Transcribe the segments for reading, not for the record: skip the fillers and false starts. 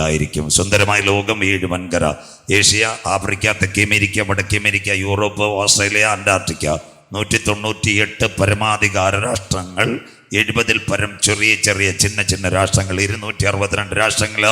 ായിരിക്കും. സുന്ദരമായ ലോകം 7 വൻകര: Asia, Africa, തെക്കേ അമേരിക്ക, വടക്കേ അമേരിക്ക, യൂറോപ്പ്, ഓസ്ട്രേലിയ, അന്റാർട്ടിക്ക. 198 പരമാധികാര രാഷ്ട്രങ്ങൾ, 70-ൽ പരം ചെറിയ ചെറിയ ചിന്ന രാഷ്ട്രങ്ങൾ, 262 രാഷ്ട്രങ്ങൾ.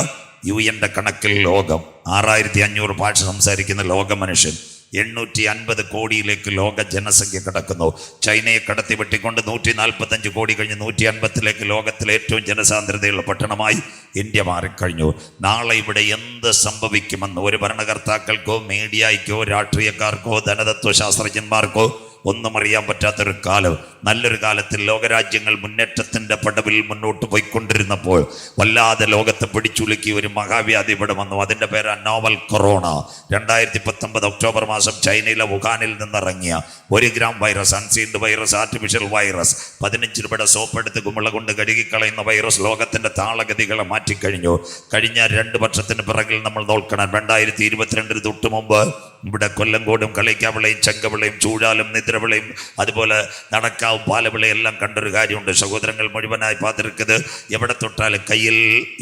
UN കണക്കിൽ ലോകം 6500 ഭാഷ സംസാരിക്കുന്ന ലോക മനുഷ്യൻ, 850 കോടിയിലേക്ക് ലോക ജനസംഖ്യ കടക്കുന്നു. ചൈനയെ കടത്തി വെട്ടിക്കൊണ്ട് 145 കോടി കഴിഞ്ഞ് 150ലേക്ക് ലോകത്തിലെ ഏറ്റവും ജനസാന്ദ്രതയുള്ള പട്ടണമായി ഇന്ത്യ മാറിക്കഴിഞ്ഞു. നാളെ ഇവിടെ എന്ത് സംഭവിക്കുമെന്ന് ഒരു ഭരണകർത്താക്കൾക്കോ മീഡിയയ്ക്കോ രാഷ്ട്രീയക്കാർക്കോ ധനതത്വശാസ്ത്രജ്ഞന്മാർക്കോ ഒന്നും അറിയാൻ പറ്റാത്തൊരു കാലം. നല്ലൊരു കാലത്തിൽ ലോകരാജ്യങ്ങൾ മുന്നേറ്റത്തിൻ്റെ പടവിൽ മുന്നോട്ട് പോയിക്കൊണ്ടിരുന്നപ്പോൾ വല്ലാതെ ലോകത്തെ പിടിച്ചുലുക്കി ഒരു മഹാവ്യാധി ഇവിടെ വന്നു. അതിൻ്റെ പേരാ നോവൽ കൊറോണ. 2019 ഒക്ടോബർ മാസം ചൈനയിലെ വുഹാനിൽ നിന്നിറങ്ങിയ 1 gram virus, unseen virus, artificial virus, 15 രൂപയുടെ സോപ്പെടുത്ത് കുമിള കൊണ്ട് കഴുകിക്കളയുന്ന വൈറസ് ലോകത്തിൻ്റെ താളഗതികളെ മാറ്റിക്കഴിഞ്ഞു. കഴിഞ്ഞ 2 വർഷത്തിന് പിറകിൽ നമ്മൾ നോക്കണം. 2022 തൊട്ട് മുമ്പ് ഇവിടെ കൊല്ലങ്കോടും കളിക്കാവിളയും ചെങ്കവിളയും ചൂഴാലും നിദ്രവിളയും അതുപോലെ നടക്കാവും പാലവിളയും എല്ലാം കണ്ടൊരു കാര്യമുണ്ട്. സഹോദരങ്ങൾ മുഴുവനായി പാതിരിക്കത്. എവിടെ തൊട്ടാലും കയ്യിൽ,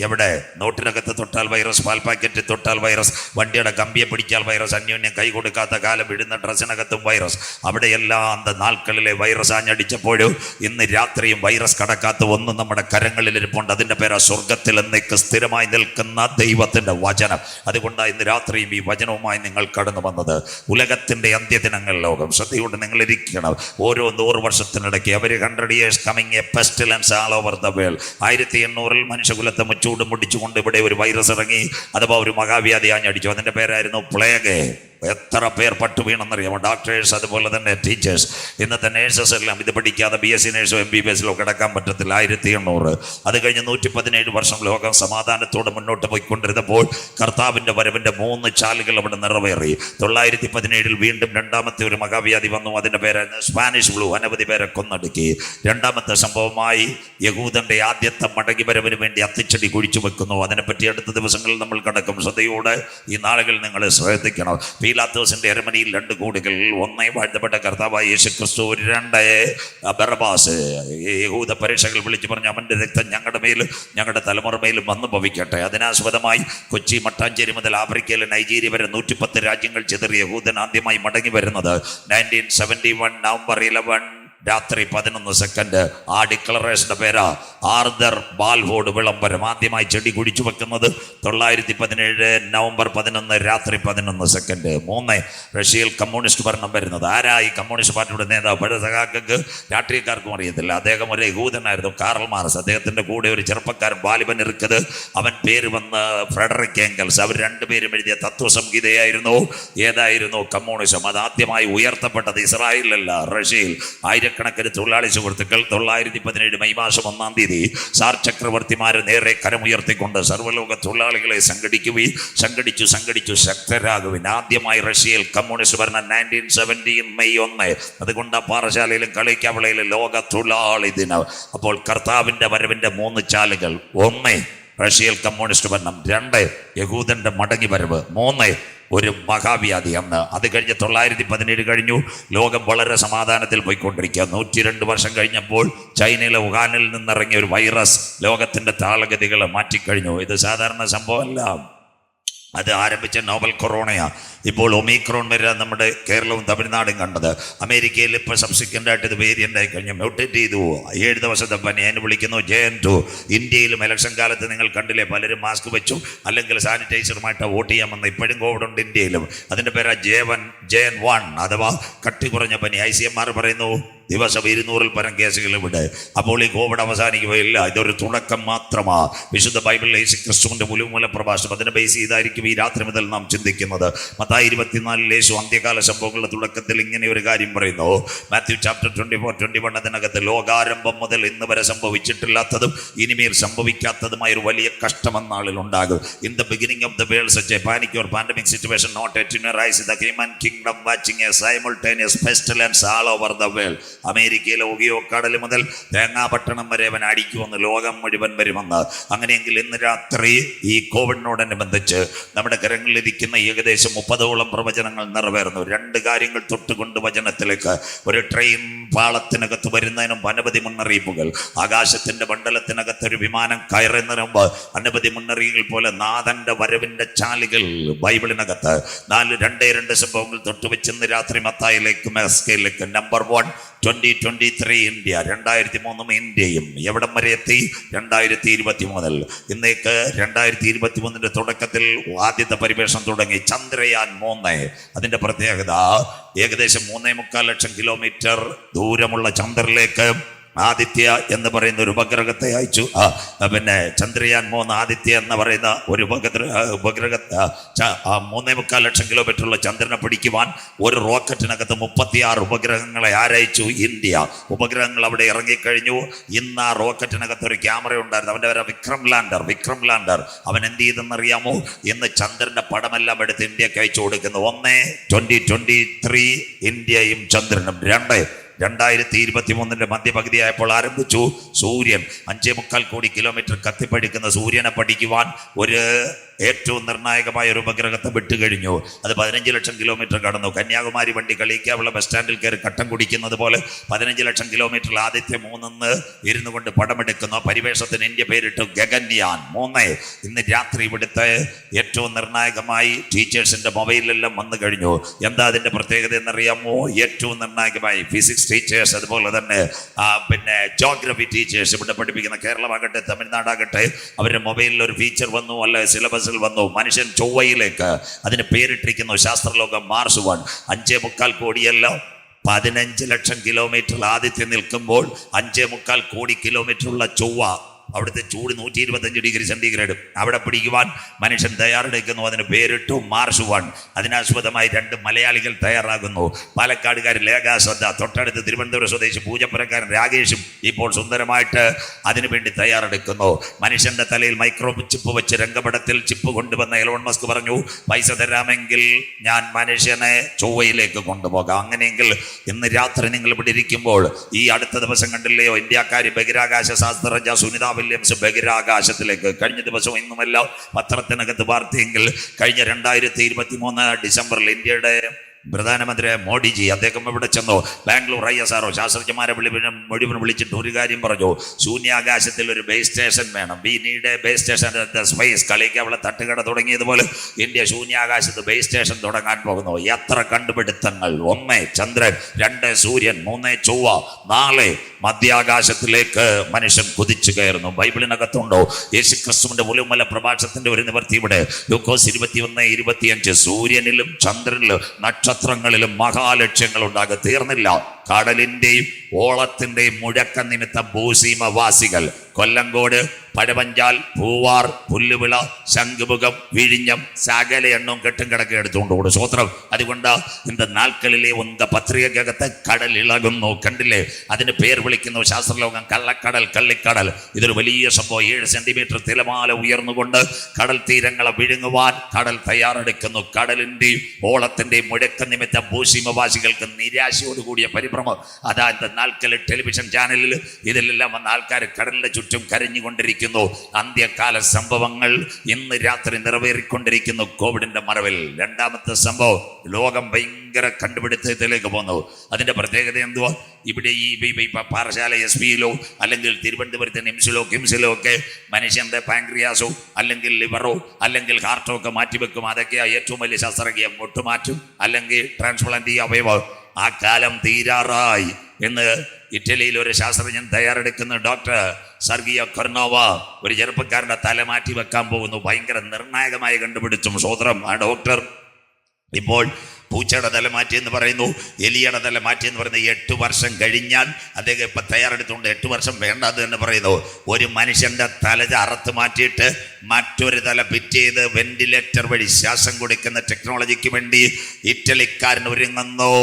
എവിടെ നോട്ടിനകത്ത് തൊട്ടാൽ വൈറസ്, പാൽ പാക്കറ്റ് തൊട്ടാൽ വൈറസ്, വണ്ടിയുടെ കമ്പിയെ പിടിച്ചാൽ വൈറസ്, അന്യോന്യം കൈ കൊടുക്കാത്ത കാലം ഇടുന്ന ഡ്രസ്സിനകത്തും വൈറസ്. അവിടെയെല്ലാം അന്ത നാൾക്കളിലെ വൈറസ് ആഞ്ഞടിച്ചപ്പോഴും ഇന്ന് രാത്രിയും വൈറസ് കടക്കാത്ത ഒന്നും നമ്മുടെ കരങ്ങളിലിരിപ്പുണ്ട്. അതിൻ്റെ പേരാ സ്വർഗത്തിൽ എന്നേക്ക് സ്ഥിരമായി നിൽക്കുന്ന ദൈവത്തിൻ്റെ വചനം. അതുകൊണ്ടാണ് ഇന്ന് രാത്രിയും ഈ വചനവുമായി നിങ്ങൾ കടന്നു വന്നത്. ഉലകത്തിൻ്റെ അന്ത്യദിനങ്ങൾ ലോകം ശ്രദ്ധയോടെ നിങ്ങൾ ഇരിക്കണം. ഓരോ 100 വർഷത്തിനിടയ്ക്ക് അവർ 100 years coming a pestilence all over the world. 1800-ൽ മനുഷ്യകുലത്തെ മുച്ചൂട് മുടിച്ചുകൊണ്ട് ഇവിടെ ഒരു വൈറസ് ഇറങ്ങി, അഥവാ ഒരു മഹാവ്യാധി ആഞ്ഞടിച്ചു. അതിൻ്റെ പേരായിരുന്നു പ്ലേഗ്. എത്ര പേർ പട്ടു വീണെന്നറിയാമോ? ഡോക്ടേഴ്സ്, അതുപോലെ തന്നെ ടീച്ചേഴ്സ്. ഇന്നത്തെ നേഴ്സസ് എല്ലാം ഇത് പഠിക്കാതെ BSc നേഴ്സോ MBBSലോ കിടക്കാൻ പറ്റത്തില്ല. 1800. അത് കഴിഞ്ഞ് 117 വർഷം ലോകം സമാധാനത്തോടെ മുന്നോട്ട് പോയിക്കൊണ്ടിരുന്നപ്പോൾ കർത്താവിൻ്റെ വരവിൻ്റെ 3 ചാലുകൾ അവിടെ നിറവേറി. 917-ൽ വീണ്ടും രണ്ടാമത്തെ ഒരു മഹാവ്യാധി വന്നു. അതിൻ്റെ പേരായിരുന്നു സ്പാനിഷ് ഫ്ലൂ. അനവധി പേരെ കൊന്നടുക്കി. രണ്ടാമത്തെ സംഭവമായി യഹൂദന്റെ ആദ്യത്തെ മടങ്ങി വരവിന് വേണ്ടി അത്തിച്ചെടി കുഴിച്ചു വെക്കുന്നു. അതിനെപ്പറ്റി അടുത്ത ദിവസങ്ങളിൽ നമ്മൾ കടക്കും. ശ്രദ്ധയോടെ ഈ നാളുകൾ നിങ്ങൾ ശ്രദ്ധിക്കണം. പീലാത്തോസിന്റെ അരമനയിൽ 2 കോടികൾ, 1 വാഴ്ത്തപ്പെട്ട കർത്താവായ യേശുക്രിസ്തു, 2 ബറബാസ്. യഹൂദ പരീക്ഷകൾ വിളിച്ചു പറഞ്ഞു, അവൻ്റെ രക്തം ഞങ്ങളുടെ മേലും ഞങ്ങളുടെ തലമുറ മേലും വന്നു ഭവിക്കട്ടെ. അതിനാസ്പദമായി കൊച്ചി, മട്ടാഞ്ചേരി മുതൽ ആഫ്രിക്കയിലെ നൈജീരിയ വരെ 110 രാജ്യങ്ങൾ ചിതറിയ യഹൂദൻ ആദ്യമായി മടങ്ങി വരുന്നത് 1971 നവംബർ 11 രാത്രി 11 സെക്കൻഡ്. ആ ഡിക്ലറേഷന്റെ പേരാ ആർതർ ബാൽഫോർഡ് വിളംബരം. ആദ്യമായി ചെടി കുഴിച്ചു വെക്കുന്നത് 917 നവംബർ 11 രാത്രി 11 സെക്കൻഡ്. 3 റഷ്യയിൽ കമ്മ്യൂണിസ്റ്റ് ഭരണം വരുന്നത്. ആരാ ഈ കമ്മ്യൂണിസ്റ്റ് പാർട്ടിയുടെ നേതാവ്? പഴയ സഖാക്കൾക്ക് രാഷ്ട്രീയക്കാർക്കും അറിയത്തില്ല. അദ്ദേഹം ഒരു യഹൂദനായിരുന്നു, കാറൽ മാർക്സ്. അദ്ദേഹത്തിന്റെ കൂടെ ഒരു ചെറുപ്പക്കാരൻ ബാലിബൻ ഇരിക്കത്, അവൻ പേര് വന്ന് ഫ്രെഡറിക് എംഗൽസ്. അവർ 2 പേരും എഴുതിയ തത്വസംഹിതയായിരുന്നു ഏതായിരുന്നു? കമ്മ്യൂണിസം. അത് ആദ്യമായി ഉയർത്തപ്പെട്ടത് ഇസ്രായേലിലല്ല, റഷ്യയിൽ. ആയിരക്കണക്കിന് തൊഴിലാളി സുഹൃത്തുക്കൾ 917 മെയ് മാസം 1-ാം തീയതി സാർ ചക്രവർത്തിമാരെ നേരെ കരമുയർത്തിക്കൊണ്ട് സർവ്വലോക തൊഴിലാളികളെ സംഘടിച്ചു ശക്തരാകുവിൻ. ആദ്യമായി റഷ്യയിൽ കമ്മ്യൂണിസ്റ്റ് ഭരണം 1917 മെയ് 1. അതുകൊണ്ട് പാറശാലയിലും കളിക്കാവിളയിലും ലോക തൊഴിലാളി ദിനം. അപ്പോൾ കർത്താവിൻ്റെ വരവിൻ്റെ 3 ചാലുകൾ: 1 റഷ്യയിൽ കമ്മ്യൂണിസ്റ്റ് ഭരണം, 2 യഹൂദന്റെ മടങ്ങി വരവ്, 3 ഒരു മഹാവ്യാധി അന്ന്. അത് കഴിഞ്ഞ് 917 കഴിഞ്ഞു. ലോകം വളരെ സമാധാനത്തിൽ പോയിക്കൊണ്ടിരിക്കുക. 102 വർഷം കഴിഞ്ഞപ്പോൾ ചൈനയിലെ വുഹാനിൽ നിന്നിറങ്ങിയ ഒരു വൈറസ് ലോകത്തിൻ്റെ താളഗതികളെ മാറ്റിക്കഴിഞ്ഞു. ഇത് സാധാരണ സംഭവമല്ല. അത് ആരംഭിച്ച നോവൽ കൊറോണയാണ്. ഇപ്പോൾ ഒമിക്രോൺ വരെ നമ്മുടെ കേരളവും തമിഴ്നാടും കണ്ടത്. അമേരിക്കയിൽ ഇപ്പോൾ സബ്സിക്വൻ്റായിട്ട് ഇത് വേരിയൻ്റ് ആയി കഴിഞ്ഞു, മ്യൂട്ടേറ്റ് ചെയ്തു. 7 ദിവസത്തെ പനി, അതിന് വിളിക്കുന്നു JN2. ഇന്ത്യയിലും ഇലക്ഷൻ കാലത്ത് നിങ്ങൾ കണ്ടില്ലേ, പലരും മാസ്ക് വെച്ചു, അല്ലെങ്കിൽ സാനിറ്റൈസറുമായിട്ട് വോട്ട് ചെയ്യാമെന്ന്. ഇപ്പോഴും കോവിഡ് ഉണ്ട് ഇന്ത്യയിലും. അതിൻ്റെ പേരാ JN1 അഥവാ കട്ടി കുറഞ്ഞ പനി. ICMR പറയുന്നു ദിവസം 200-ൽ പരം കേസുകൾ ഇവിടെ. അപ്പോൾ ഈ കോവിഡ് അവസാനിക്കുകയില്ല, ഇതൊരു തുടക്കം മാത്രമാണ്. വിശുദ്ധ ബൈബിളിൽ യേശുക്രിസ്തുവിൻ്റെ മൂല പ്രഭാഷണം അതിനെ ബേസ് ചെയ്തായിരിക്കും ഈ രാത്രി മുതൽ നാം ചിന്തിക്കുന്നത്. മത്തായി 24-ൽ യേശു അന്ത്യകാല സംഭവങ്ങളുടെ തുടക്കത്തിൽ ഇങ്ങനെ ഒരു കാര്യം പറയുന്നു. മാത്യു ചാപ്റ്റർ 24-21 അതിനകത്ത് ലോകാരംഭം മുതൽ ഇന്ന് വരെ സംഭവിച്ചിട്ടില്ലാത്തതും ഇനിമേൽ സംഭവിക്കാത്തതുമായ ഒരു വലിയ കഷ്ടം എന്നാളിൽ ഉണ്ടാകും. In the beginning of the world such a panic or pandemic situation not yet in arise, the human kingdom watching a simultaneous pestilence all over the world. അമേരിക്കയിലെ ഒഗിയോ കടൽ മുതൽ തേങ്ങാപട്ടണം വരെ അവൻ അടിക്കുമെന്ന്, ലോകം മുഴുവൻ വരുമെന്ന്. അങ്ങനെയെങ്കിൽ ഇന്ന് രാത്രി ഈ കോവിഡിനോടനുബന്ധിച്ച് നമ്മുടെ കരങ്ങളിലിരിക്കുന്ന ഏകദേശം 30 50ഓളം പ്രവചനങ്ങൾ നിറവേറുന്നു. 2 കാര്യങ്ങൾ തൊട്ടുകൊണ്ട് വചനത്തിലേക്ക്. ഒരു ട്രെയിൻ പാളത്തിനകത്ത് വരുന്നതിനും അനവധി മുന്നറിയിപ്പുകൾ. ആകാശത്തിന്റെ മണ്ഡലത്തിനകത്ത് ഒരു വിമാനം കയറുന്നതിന് മുമ്പ് അനവധി മുന്നറിയിപ്പുകൾ പോലെ നാഥന്റെ വരവിന്റെ ചാലുകൾ ബൈബിളിനകത്ത് 2 സംഭവങ്ങൾ തൊട്ടുവെച്ച് ഇന്ന് രാത്രി മത്തായിലേക്കും എസ്കേലിലേക്കും. Number 1, 2023 India. 2003 ഇന്ത്യയും എവിടം വരെ എത്തി? 2023. ഇന്നേക്ക് 2023 തുടക്കത്തിൽ ആദ്യത്തെ പരിവേഷണം തുടങ്ങി. ചന്ദ്രയാൻ 3. അതിന്റെ പ്രത്യേകത ഏകദേശം 3.25 ലക്ഷം കിലോമീറ്റർ ദൂരമുള്ള ചന്ദ്രനിലേക്ക് ആദിത്യ എന്ന് പറയുന്ന ഒരു ഉപഗ്രഹത്തെ അയച്ചു. പിന്നെ ചന്ദ്രയാൻ 3 ആദിത്യ എന്ന് പറയുന്ന ഒരു ഉപഗ്രഹത്തെ 3.25 ലക്ഷം കിലോമീറ്റർ ഉള്ള ചന്ദ്രനെ പിടിക്കുവാൻ ഒരു റോക്കറ്റിനകത്ത് 36 ഉപഗ്രഹങ്ങളെ ആരയച്ചു? ഇന്ത്യ. ഉപഗ്രഹങ്ങൾ അവിടെ ഇറങ്ങിക്കഴിഞ്ഞു. ഇന്ന് ആ റോക്കറ്റിനകത്ത് ഒരു ക്യാമറ ഉണ്ടായിരുന്നു. അവൻ്റെ പേര് വിക്രം ലാൻഡർ. അവൻ എന്ത് ചെയ്തെന്നറിയാമോ? ഇന്ന് ചന്ദ്രന്റെ പടമെല്ലാം എടുത്ത് ഇന്ത്യക്ക് അയച്ചു കൊടുക്കുന്നു. 2023 ഇന്ത്യയും ചന്ദ്രനും. 2023 മധ്യപകുതിയായപ്പോൾ ആരംഭിച്ചു. സൂര്യൻ 5.25 കോടി കിലോമീറ്റർ കത്തിപ്പടിക്കുന്ന സൂര്യനെ പഠിക്കുവാൻ ഒരു ഏറ്റവും നിർണായകമായ ഒരു ഉപഗ്രഹത്തെ വിട്ടുകഴിഞ്ഞു. അത് 15 ലക്ഷം കിലോമീറ്റർ കടന്നു. കന്യാകുമാരി വണ്ടി കളിക്കാവുള്ള ബസ് സ്റ്റാൻഡിൽ കയറി കട്ടം കുടിക്കുന്നത് പോലെ 15 ലക്ഷം കിലോമീറ്ററിൽ ആദിത്യ 3 ഇരുന്നു കൊണ്ട് പടമെടുക്കുന്നു. പരിവേഷത്തിന് ഇന്ത്യ പേരിട്ടു ഗഗൻയാൻ 3. ഇന്ന് രാത്രി ഇവിടുത്തെ ഏറ്റവും നിർണായകമായി ടീച്ചേഴ്സിന്റെ മൊബൈലിലെല്ലാം വന്നു കഴിഞ്ഞു. എന്താ അതിന്റെ പ്രത്യേകത എന്നറിയാമോ? ഏറ്റവും നിർണായകമായി ഫിസിക്സ് ടീച്ചേഴ്സ്, അതുപോലെ തന്നെ പിന്നെ ജോഗ്രഫി ടീച്ചേഴ്സ് ഇവിടെ പഠിപ്പിക്കുന്ന കേരളമാകട്ടെ തമിഴ്നാടാകട്ടെ അവരുടെ മൊബൈലിൽ ഒരു ഫീച്ചർ വന്നു, അല്ലെ സിലബസ് വന്നു. മനുഷ്യൻ ചൊവ്വയിലേക്ക്. അതിന് പേരിട്ടിരിക്കുന്നു ശാസ്ത്രലോകം മാർസ് 1. 5.25 കോടിയല്ല 15 ലക്ഷം കിലോമീറ്റർ ആദിത്യം നിൽക്കുമ്പോൾ 5.25 കോടി കിലോമീറ്റർ ഉള്ള ചൊവ്വ, അവിടുത്തെ ചൂട് 125 ഡിഗ്രി സെന്റിഗ്രേഡ്. അവിടെ പിടിക്കുവാൻ മനുഷ്യൻ തയ്യാറെടുക്കുന്നു. അതിന് പേരിട്ടു മാർസ് 1. അതിനാസ്പദമായി 2 മലയാളികൾ തയ്യാറാകുന്നു. പാലക്കാടുകാരൻ ലേഖാശ്രദ്ധ, തൊട്ടടുത്ത് തിരുവനന്തപുരം സ്വദേശി പൂജപ്പുരക്കാരൻ രാകേഷും ഇപ്പോൾ സുന്ദരമായിട്ട് അതിനുവേണ്ടി തയ്യാറെടുക്കുന്നു. മനുഷ്യന്റെ തലയിൽ മൈക്രോ ചിപ്പ് വെച്ച് രംഗപടത്തിൽ ചിപ്പ് കൊണ്ടുവന്ന എലോൺ മസ്ക് പറഞ്ഞു, പൈസ തരാമെങ്കിൽ ഞാൻ മനുഷ്യനെ ചൊവ്വയിലേക്ക് കൊണ്ടുപോകാം. അങ്ങനെയെങ്കിൽ ഇന്ന് രാത്രി നിങ്ങൾ ഇവിടെ ഇരിക്കുമ്പോൾ ഈ അടുത്ത ദിവസം കണ്ടില്ലയോ ഇന്ത്യക്കാരി ബഹിരാകാശ ശാസ്ത്രജ്ഞ സുനിത വില്യംസ് ബഹിരാകാശത്തിലേക്ക്. കഴിഞ്ഞ ദിവസം ഇന്നുമെല്ലാം പത്രത്തിനകത്ത് വാർത്തയെങ്കിൽ കഴിഞ്ഞ 2023 ഡിസംബറിൽ ഇന്ത്യയുടെ പ്രധാനമന്ത്രി മോഡിജി അദ്ദേഹം ഇവിടെ ചെന്നു. ബാംഗ്ലൂർ ISRO ശാസ്ത്രജ്ഞന്മാരെ മുഴുവൻ വിളിച്ചിട്ട് ഒരു കാര്യം പറഞ്ഞു, ശൂന്യാകാശത്തിൽ ഒരു ബേസ് സ്റ്റേഷൻ വേണം. We need base station space. കളിക്ക് അവളെ തട്ടുകട തുടങ്ങിയതുപോലെ ഇന്ത്യ ശൂന്യാകാശത്ത് ബേസ് സ്റ്റേഷൻ തുടങ്ങാൻ പോകുന്നു. എത്ര കണ്ടുപിടുത്തങ്ങൾ! 1 ചന്ദ്രൻ, 2 സൂര്യൻ, 3 ചൊവ്വ, 4 മധ്യാകാശത്തിലേക്ക് മനുഷ്യൻ കുതിച്ചു കയറുന്നു. ബൈബിളിനകത്തുണ്ടോ യേശുക്രിസ്തുവിന്റെ ഒലിവുമല പ്രഭാഷണത്തിന്റെ ഒരു നിവർത്തി ഇവിടെ. ലൂക്കോസ് 21:25. സൂര്യനിലും ചന്ദ്രനിലും നക്ഷത്രങ്ങളിലും മഹാലക്ഷ്യങ്ങൾ ഉണ്ടാകെ തീർന്നില്ല. കടലിന്റെയും ഓളത്തിന്റെയും മുഴക്ക നിമിത്തം ഭൂസീമവാസികൾ കൊല്ലങ്കോട്, പഴവഞ്ചാൽ, പൂവാർ, പുല്ലുവിള, ശംഖുമുഖം, വിഴിഞ്ഞം സകല എണ്ണവും കെട്ടും കിടക്കെ എടുത്തുകൊണ്ട് ഓടും. സ്വത്രം. അതുകൊണ്ട് ഇന്ന് നാൽക്കലിലെ ഉന്ത പത്രികകത്ത് കടൽ ഇളകുന്നു. കണ്ടില്ലേ? അതിന് പേർ വിളിക്കുന്നു ശാസ്ത്രലോകം കള്ളക്കടൽ, കള്ളിക്കടൽ. ഇതൊരു വലിയ സംഭവം. 7 സെന്റിമീറ്റർ തിരമാല ഉയർന്നുകൊണ്ട് കടൽ തീരങ്ങളെ വിഴുങ്ങുവാൻ കടൽ തയ്യാറെടുക്കുന്നു. കടലിന്റെയും ഓളത്തിന്റെയും മുഴക്ക നിമിത്തം ഭൂസീമവാസികൾക്ക് നിരാശയോടുകൂടിയ പരിഭ്രമം. അതാ നാൽക്കൽ ടെലിവിഷൻ ചാനലിൽ ഇതിലെല്ലാം വന്ന ആൾക്കാർ കടലിന്റെ ചുറ്റും കരഞ്ഞുകൊണ്ടിരിക്കുന്നു. അന്ത്യകാല സംഭവങ്ങൾ ഇന്ന് രാത്രി നിറവേറിക്കൊണ്ടിരിക്കുന്നു കോവിഡിന്റെ മറവിൽ. 2ാമത്തെ സംഭവം, ലോകം ഭയങ്കര കണ്ടുപിടുത്തത്തിലേക്ക് പോന്നു. അതിന്റെ പ്രത്യേകത എന്തുവാ? ഇവിടെ ഈ പാറശാല SPയിലോ അല്ലെങ്കിൽ തിരുവനന്തപുരത്തെ നിംസിലോ കിംസിലോ ഒക്കെ മനുഷ്യന്റെ പാൻക്രിയാസോ അല്ലെങ്കിൽ ലിവറോ അല്ലെങ്കിൽ ഹാർട്ടോ ഒക്കെ മാറ്റിവെക്കും. അതൊക്കെയാ ഏറ്റവും വലിയ ശസ്ത്രക്രിയ. മുട്ടുമാറ്റും അല്ലെങ്കിൽ ട്രാൻസ്പ്ലാന്റ് ചെയ്യുക അവയവം. ആ കാലം തീരാറായി എന്ന് ഇറ്റലിയിൽ ഒരു ശാസ്ത്രജ്ഞൻ തയ്യാറെടുക്കുന്ന ഡോക്ടർ സർഗിയോ കൊർണോവ ഒരു ചെറുപ്പക്കാരന്റെ തല മാറ്റി വെക്കാൻ പോകുന്നു. ഭയങ്കര നിർണായകമായി കണ്ടുപിടിച്ചും സ്വതന്ത്രം. ആ ഡോക്ടർ ഇപ്പോൾ പൂച്ചയുടെ തല മാറ്റിയെന്ന് പറയുന്നു, എലിയുടെ തല മാറ്റിയെന്ന് പറയുന്നത് 8 വർഷം കഴിഞ്ഞാൽ അദ്ദേഹം ഇപ്പം തയ്യാറെടുത്തുകൊണ്ട് 8 വർഷം വേണ്ടത് എന്ന് പറയുന്നു. ഒരു മനുഷ്യൻ്റെ തല അറുത്ത് മാറ്റിയിട്ട് മറ്റൊരു തല ഫിറ്റ് ചെയ്ത് വെന്റിലേറ്റർ വഴി ശ്വാസം കൊടുക്കുന്ന ടെക്നോളജിക്ക് വേണ്ടി ഇറ്റലിക്കാരൻ ഒരുങ്ങുന്നു.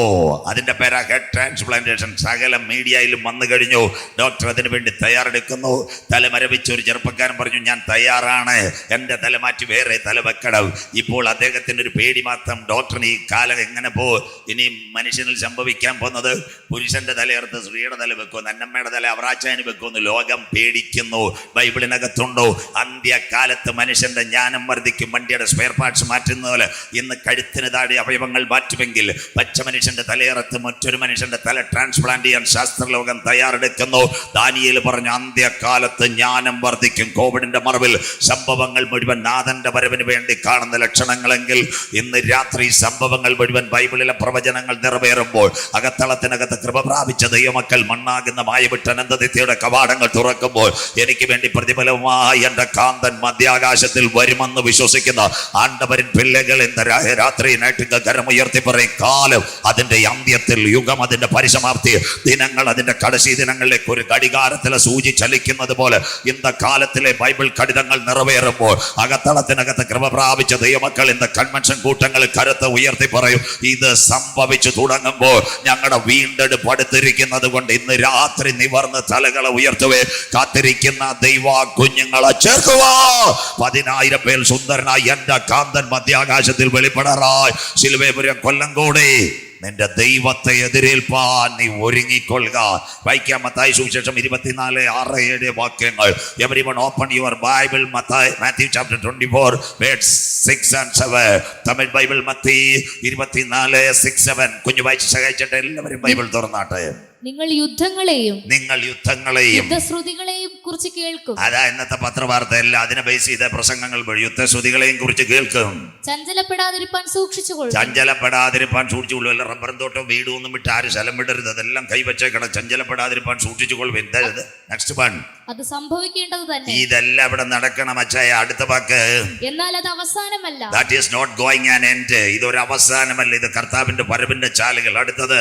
അതിൻ്റെ പേരാ ഹെഡ് ട്രാൻസ്പ്ലാന്റേഷൻ. സകല മീഡിയയിലും വന്നു കഴിഞ്ഞു. ഡോക്ടർ അതിനു വേണ്ടി തയ്യാറെടുക്കുന്നു. തല മരവിച്ച ഒരു ചെറുപ്പക്കാരൻ പറഞ്ഞു, ഞാൻ തയ്യാറാണ്, എൻ്റെ തല മാറ്റി വേറെ തല വെക്കണം. ഇപ്പോൾ അദ്ദേഹത്തിൻ്റെ ഒരു പേടി മാത്രം, ഡോക്ടറിന് ഈ കാലഘട്ടം അതെങ്ങനെ പോ. ഇനി മനുഷ്യനിൽ സംഭവിക്കാൻ പോകുന്നത് പുരുഷന്റെ തലയർത്ത് സ്ത്രീയുടെ തല വെക്കുമെന്ന്, അന്നമ്മയുടെ തല അവറാച്ചാന് വെക്കുമെന്ന് ലോകം പേടിക്കുന്നു. ബൈബിളിനകത്തുണ്ടോ? അന്ത്യകാലത്ത് മനുഷ്യന്റെ ജ്ഞാനം വർദ്ധിക്കും. വണ്ടിയുടെ സ്പെയർ പാർട്സ് മാറ്റുന്ന പോലെ ഇന്ന് കഴുത്തിന് താഴെ അവയവങ്ങൾ മാറ്റുമെങ്കിൽ പച്ച മനുഷ്യന്റെ തലയർത്ത് മറ്റൊരു മനുഷ്യന്റെ തല ട്രാൻസ്പ്ലാന്റ് ചെയ്യാൻ ശാസ്ത്രലോകം തയ്യാറെടുക്കുന്നു. ദാനിയേൽ പറഞ്ഞ അന്ത്യകാലത്ത് ജ്ഞാനം വർദ്ധിക്കും. കോവിഡിന്റെ മറവിൽ സംഭവങ്ങൾ മുഴുവൻ നാഥന്റെ വരവിന് വേണ്ടി കാണുന്ന ലക്ഷണങ്ങളെങ്കിൽ ഇന്ന് രാത്രി സംഭവങ്ങൾ മുഴുവൻ ബൈബിളിലെ പ്രവചനങ്ങൾ നിറവേറുമ്പോൾ അകത്തളത്തിനകത്ത് കൃപ പ്രാപിച്ച ദൈവമക്കൾ മണ്ണാകുന്ന മായവിട്ട് അനന്തനിത്യയുടെ കവാടങ്ങൾ തുറക്കുമ്പോൾ എനിക്ക് വേണ്ടി പ്രതിഫലമായി എന്റെ കാന്തൻ മധ്യാകാശത്തിൽ വരുമെന്ന് വിശ്വസിക്കുന്ന ആണ്ടവരിൻ പിള്ളകൾ ഇന്ന് രാത്രി നാട്ടിക കരമുയർത്തി പറയും, കാലം അതിന്റെ അന്ത്യത്തിൽ, യുഗം അതിന്റെ പരിസമാപ്തി, ദിനങ്ങൾ അതിന്റെ കടശി ദിനങ്ങളിലേക്ക് ഒരു ഘടികാരത്തിലെ സൂചി ചലിക്കുന്നത് പോലെ ഇന്ന കാലത്തിലെ ബൈബിൾ കടിതങ്ങൾ നിറവേറുമ്പോൾ അകത്തളത്തിനകത്ത് കൃപ പ്രാപിച്ച ദൈവമക്കൾ ഇന്ന് കൺവെൻഷൻ കൂട്ടങ്ങളിൽ കരുത്ത് ഉയർത്തി പറയും, ഇത് സംഭവിച്ചു തുടങ്ങുമ്പോൾ ഞങ്ങളുടെ വീണ്ടെടുപ്പ് അടുത്തിരിക്കുന്നത് കൊണ്ട് ഇന്ന് രാത്രി നിവർന്ന് തലകളെ ഉയർത്തുവേ. കാത്തിരിക്കുന്ന ദൈവ കുഞ്ഞുങ്ങളെ ചേർക്കുക. 10,000 പേർ സുന്ദരനായി എന്റെ കാന്തൻ മധ്യാകാശത്തിൽ വെളിപ്പെടാറായി. ശിലുവേപുരം കൊല്ലംകോട് നിന്റെ ദൈവത്തെ എതിരേൽപ്പാൻ നീ ഒരുങ്ങിക്കൊള്ളുക. വായിക്കാം മത്തായി സുവിശേഷം 24:6-7 വാക്യങ്ങൾ. Everyone open your Bible. Matthew chapter 24 words 6 and 7. Tamil Bible Mathai 24:6-7. കുഞ്ഞു വായിച്ച് സഹായിച്ചിട്ട് എല്ലാവരും ബൈബിൾ തുറന്നാട്ടെ. നിങ്ങൾ യുദ്ധങ്ങളെയും യുദ്ധശ്രുതികളെയും കുറിച്ച് കേൾക്കും. അതാ ഇന്നത്തെ പത്രവാർത്ത എല്ലാം അതിനെ ബേസ് ചെയ്ത പ്രസംഗങ്ങൾ വഴി യുദ്ധശ്രുതികളെയും കുറിച്ച് കേൾക്കും. ചഞ്ചലപ്പെടാതിരിപ്പാൻ സൂക്ഷിച്ചുകൊള്ളും. അല്ല റബ്ബറും തോട്ടം വീടും ഒന്നും വിട്ട് ആര് സ്ഥലം വിടരുത്, അതെല്ലാം കൈവച്ചേക്കണം. ചഞ്ചലപ്പെടാതിരിപ്പാൻ സൂക്ഷിച്ചുകൊള്ളും. എന്തായത് നെക്സ്റ്റ് വൺ? അത് സംഭവിക്കേണ്ടത് തന്നെ. ഇതെല്ലാം ഇവിടെ നടക്കണം അച്ചായ. അടുത്ത വാക്ക്, എന്നാൽ അത് അവസാനമല്ല. That is not going an end. ഇതൊരു അവസാനമല്ല, ഇത് കർത്താവിന്റെ വരവിന്റെ ചാലുകൾ. അടുത്തത്